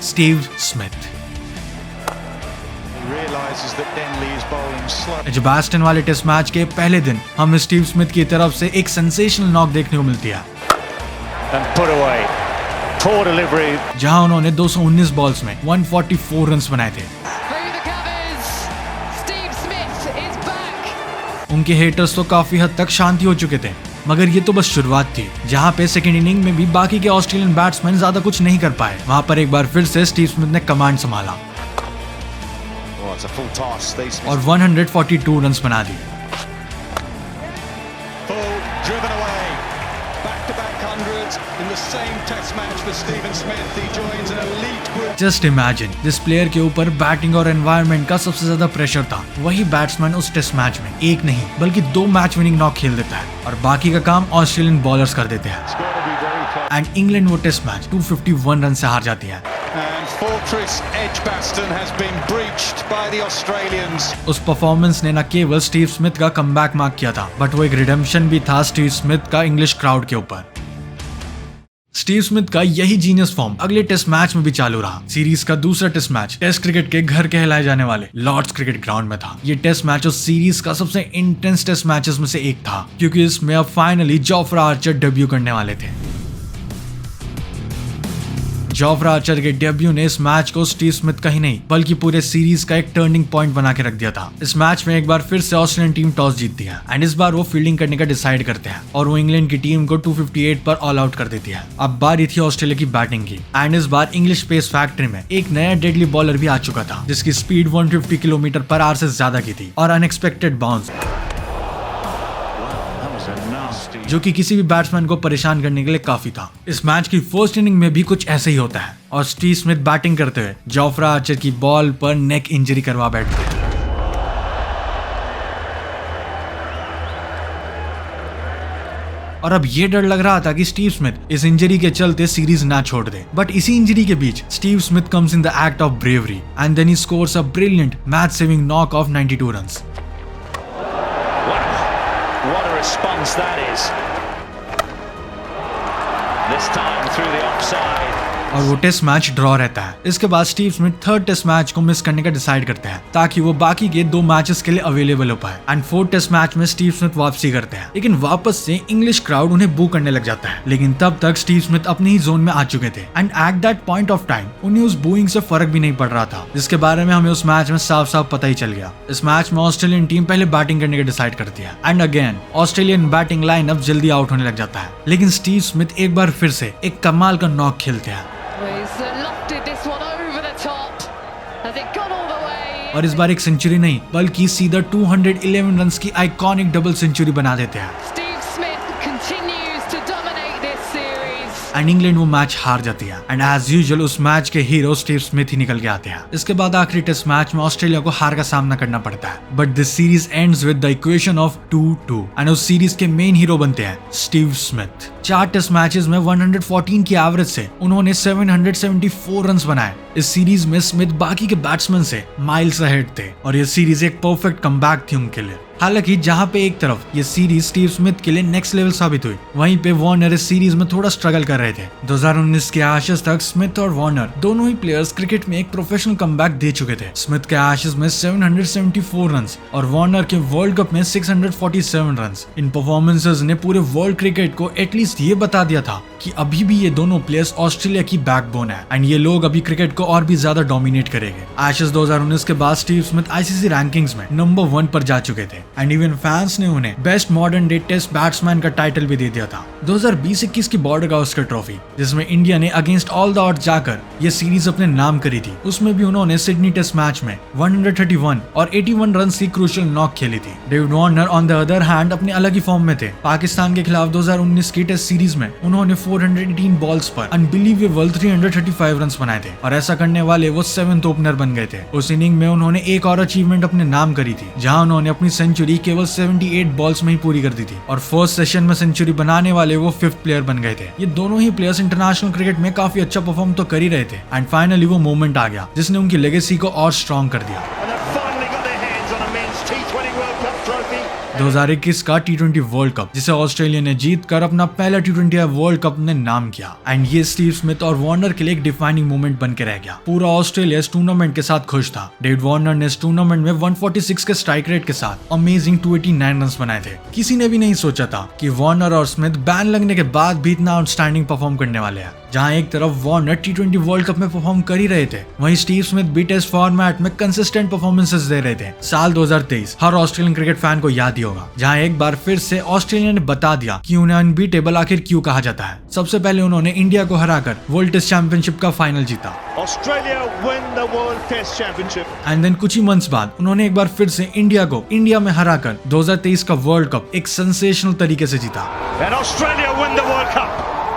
स्टीव स्मिथ। एजबास्टन वाले टेस्ट मैच के पहले दिन हमें स्टीव स्मिथ की तरफ से एक सेंसेशनल नॉक देखने को मिलती है, जहां उन्होंने 219 बॉल्स में 144 रन्स बनाए थे। उनके हेटर्स तो काफी हद तक शांति हो चुके थे, मगर ये तो बस शुरुआत थी, जहां पे सेकेंड इनिंग में भी बाकी के ऑस्ट्रेलियन बैट्समैन ज्यादा कुछ नहीं कर पाए। वहां पर एक बार फिर से स्टीव स्मिथ ने कमांड संभाला और 142 रन्स बना दिए। जस्ट इमेजिन, जिस प्लेयर के ऊपर बैटिंग और एनवायरनमेंट का सबसे ज्यादा प्रेशर था, वही बैट्समैन उस टेस्ट मैच में एक नहीं बल्कि 2 मैच विनिंग नॉक खेल देता है और बाकी का काम ऑस्ट्रेलियन बॉलर्स कर देते हैं। एंड इंग्लैंड वो टेस्ट मैच 251 रन से हार जाती है। उस परफॉर्मेंस ने न केवल स्टीव स्मिथ का कमबैक मार्क किया था, बट वो एक रिडेम्पशन भी था स्टीव स्मिथ का इंग्लिश क्राउड के ऊपर। स्टीव स्मिथ का यही जीनियस फॉर्म अगले टेस्ट मैच में भी चालू रहा। सीरीज का दूसरा टेस्ट मैच टेस्ट क्रिकेट के घर कहलाए जाने वाले लॉर्ड्स क्रिकेट ग्राउंड में था। ये टेस्ट मैच उस सीरीज का सबसे इंटेंस टेस्ट मैचेस में से एक था, क्योंकि इसमें अब फाइनली जोफ्रा आर्चर डेब्यू करने वाले थे। जोफ्रा आर्चर के डेब्यू ने इस मैच को स्टीव स्मिथ का ही नहीं बल्कि पूरे सीरीज का एक टर्निंग पॉइंट बना के रख दिया था। इस मैच में एक बार फिर से ऑस्ट्रेलियन टीम टॉस जीतती है एंड इस बार वो फील्डिंग करने का डिसाइड करते हैं और वो इंग्लैंड की टीम को 258 पर ऑल आउट कर देती है। अब बारी थी ऑस्ट्रेलिया की बैटिंग की एंड इस बार इंग्लिश पेस फैक्ट्री में एक नया डेडली बॉलर भी आ चुका था, जिसकी स्पीड 150 किलोमीटर पर आवर से ज्यादा की थी और अनएक्सपेक्टेड बाउंस, जो कि किसी भी बैट्समैन को परेशान करने के लिए काफी था। इस मैच की फर्स्ट इनिंग में भी कुछ ऐसे ही होता है और स्टीव स्मिथ बैटिंग करते हुए जोफ्रा आर्चर की बॉल पर नेक इंजरी करवा बैठते हैं। और अब ये डर लग रहा था कि स्टीव स्मिथ इस इंजरी के चलते सीरीज ना छोड़ दे, बट इसी इंजरी के बीच Steve Smith comes in the act of bravery and then he scores a brilliant match saving knock of 92 runs. What a response that is. This time through the offside. और वो test match draw रहता है। इसके बाद Steve Smith third test match को miss करने का decide करते हैं ताकि वो बाकी के 2 मैचेस के लिए अवेलेबल हो पाए। एंड फोर्थ टेस्ट मैच में स्टीव स्मिथ वापसी करते हैं, लेकिन वापस से इंग्लिश क्राउड उन्हें बू करने लग जाता है। लेकिन तब तक स्टीव स्मिथ अपने ही जोन में आ चुके थे and at that point of time उन्हें उस बूइंग से फर्क भी नहीं पड़ रहा था, जिसके बारे में हमें उस मैच में साफ साफ पता ही चल गया। इस मैच में ऑस्ट्रेलियन टीम पहले बैटिंग करने का डिसाइड करती है and again Australian batting lineup जल्दी आउट होने लग जाता है, लेकिन स्टीव स्मिथ एक बार फिर से एक कमाल का नॉक खेलते हैं और इस बार एक सेंचुरी नहीं बल्कि सीधा 211 रन की आइकॉनिक डबल सेंचुरी बना देते हैं एंड इंग्लैंड वो मैच हार जाती है एंड एज यूजुअल उस मैच के हीरो स्टीव स्मिथ ही निकल के आते हैं। इसके बाद आखिरी टेस्ट मैच में ऑस्ट्रेलिया को हार का सामना करना पड़ता है, but this series ends with the equation of 2-2 and उस सीरीज के मेन हीरो बनते हैं स्टीव स्मिथ। 4 टेस्ट मैचेस में 114 की एवरेज से उन्होंने 774 रन बनाए। इस सीरीज में स्मिथ बाकी के बैट्समैन से माइल्स अहेड थे और ये सीरीज एक परफेक्ट कमबैक थी उनके लिए। हालांकि जहां पे एक तरफ ये सीरीज स्टीव स्मिथ के लिए नेक्स्ट लेवल साबित हुई, वहीं पे वार्नर इस सीरीज में थोड़ा स्ट्रगल कर रहे थे। 2019 के एशेज तक स्मिथ और वार्नर दोनों ही प्लेयर्स क्रिकेट में एक प्रोफेशनल कमबैक दे चुके थे। स्मिथ के एशेज में 774 रन और वार्नर के वर्ल्ड कप में 647 रन। इन परफॉर्मेंसेस ने पूरे वर्ल्ड क्रिकेट को एटलीस्ट ये बता दिया था कि अभी भी ये दोनों प्लेयर्स ऑस्ट्रेलिया की बैकबोन है एंड ये लोग अभी क्रिकेट को और भी ज्यादा डोमिनेट करेंगे। एशेज 2019 के बाद स्टीव स्मिथ आईसीसी रैंकिंग्स में नंबर 1 पर जा चुके थे एंड इवन फैंस ने उन्हें best modern day test batsman का टाइटल भी दे दिया था। 2020-21 की बॉर्डर गावस्कर ट्रॉफी जिसमें इंडिया ने अगेंस्ट ऑल द ऑड्स जाकर ये सीरीज अपने नाम करी थी, उसमें भी उन्होंने सिडनी टेस्ट मैच में 131 और 81 रन की क्रूशियल नॉक खेली थी। David Warner on the other hand अपने अलग ही फॉर्म में थे। पाकिस्तान के खिलाफ 2019 की टेस्ट सीरीज में उन्होंने 418 बॉल्स पर अनबिलीवेबल 335 रन बनाए थे और ऐसा करने वाले वो 7th ओपनर बन गए थे। उस इनिंग में उन्होंने एक और अचीवमेंट अपने नाम करी थी, जहां उन्होंने अपनी सेंचुरी केवल 78 बॉल्स में ही पूरी कर दी थी और फर्स्ट सेशन में सेंचुरी बनाने वाले वो 5th प्लेयर बन गए थे। ये दोनों ही प्लेयर्स इंटरनेशनल क्रिकेट में काफी अच्छा परफॉर्म तो कर ही रहे थे एंड फाइनली वो मोमेंट आ गया जिसने उनकी लेगेसी को और स्ट्रॉन्ग कर दिया। 2021 का T20 वर्ल्ड कप जिसे ऑस्ट्रेलिया ने जीत कर अपना पहला T20 वर्ल्ड कप ने नाम किया एंड ये स्टीव स्मिथ और वार्नर के लिए एक डिफाइनिंग मोमेंट बन के रह गया। पूरा ऑस्ट्रेलिया इस टूर्नामेंट के साथ खुश था। डेविड वार्नर ने इस टूर्नामेंट में 146 के स्ट्राइक रेट के साथ अमेजिंग 289 रन बनाए थे। किसी ने भी नहीं सोचा था कि वार्नर और स्मिथ बैन लगने के बाद भी इतना आउटस्टैंडिंग परफॉर्म करने वाले हैं। जहां एक तरफ वार्नर T20 वर्ल्ड कप में परफॉर्म कर ही रहे थे, वहीं स्टीव स्मिथ भी टेस्ट फॉर्मेट में कंसिस्टेंट परफॉर्मेंसेस दे रहे थे। साल 2023 हर ऑस्ट्रेलियन क्रिकेट फैन को याद ही होगा, जहां एक बार फिर से ऑस्ट्रेलिया ने बता दिया कि उन्हें अनबीटेबल आखिर क्यों कहा जाता है। सबसे पहले उन्होंने इंडिया को हराकर वर्ल्ड टेस्ट चैंपियनशिप का फाइनल जीता एंड देन कुछ ही मंथ्स बाद उन्होंने एक बार फिर से इंडिया को इंडिया में हराकर 2023 का वर्ल्ड कप एक सेंसेशनल तरीके से जीता।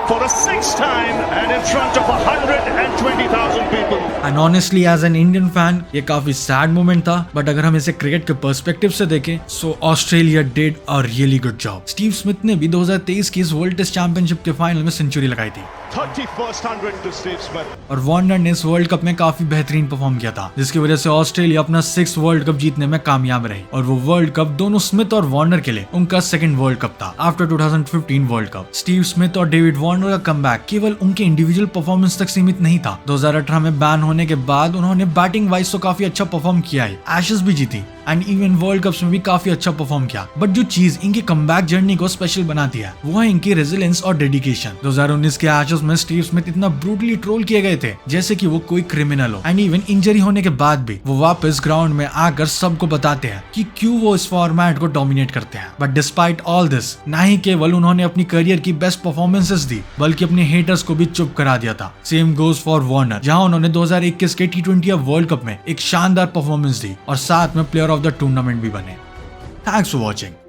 For the 6th time and in front of 120,000 people. And honestly, as an Indian fan, ये काफी sad moment था, but अगर हम इसे क्रिकेट के पर्सपेक्टिव से देखें, so Australia did a really good job. Steve Smith ने भी 2023 की इस वर्ल्ड टेस्ट चैंपियनशिप के फाइनल में सेंचुरी लगाई थी 31st 100 to Steve Smith. और वार्नर ने इस वर्ल्ड कप में काफी बेहतरीन परफॉर्म किया था, जिसकी वजह से ऑस्ट्रेलिया अपना 6th वर्ल्ड कप जीतने में कामयाब रही और वो वर्ल्ड कप दोनों स्मिथ और वार्नर के लिए उनका 2nd वर्ल्ड कप था after 2015 world cup. Steve Smith और डेविड वार्नर का कमबैक केवल उनके इंडिविजुअल परफॉर्मेंस तक सीमित नहीं था। 2018 में बैन होने के बाद उन्होंने बैटिंग वाइज तो काफी अच्छा परफॉर्म किया है, एशेज भी जीती एंड इवन वर्ल्ड कप्स में भी काफी अच्छा परफॉर्म किया, बट जो चीज इनकी कमबैक जर्नी को स्पेशल बनाती है वो है इनकी रेजिलियंस और डेडिकेशन। 2019 के एशेज में स्टीव स्मिथ इतना ब्रूटली ट्रोल किए गए थे जैसे कि वो कोई क्रिमिनल हो एंड इवन इंजरी होने के बाद भी वो वापस ग्राउंड में आकर सबको बताते हैं कि क्यों वो इस फॉर्मेट को डोमिनेट करते हैं। बट डिस्पाइट ऑल दिस, ना ही केवल उन्होंने अपनी करियर की बेस्ट परफॉर्मेंसेस दी बल्कि अपने हेटर्स को भी चुप करा दिया था। सेम गोज फॉर वार्नर, जहां उन्होंने 2021 के T20 वर्ल्ड कप में एक शानदार परफॉर्मेंस दी और साथ में प्लेयर ऑफ द टूर्नामेंट भी बने। Thanks for watching.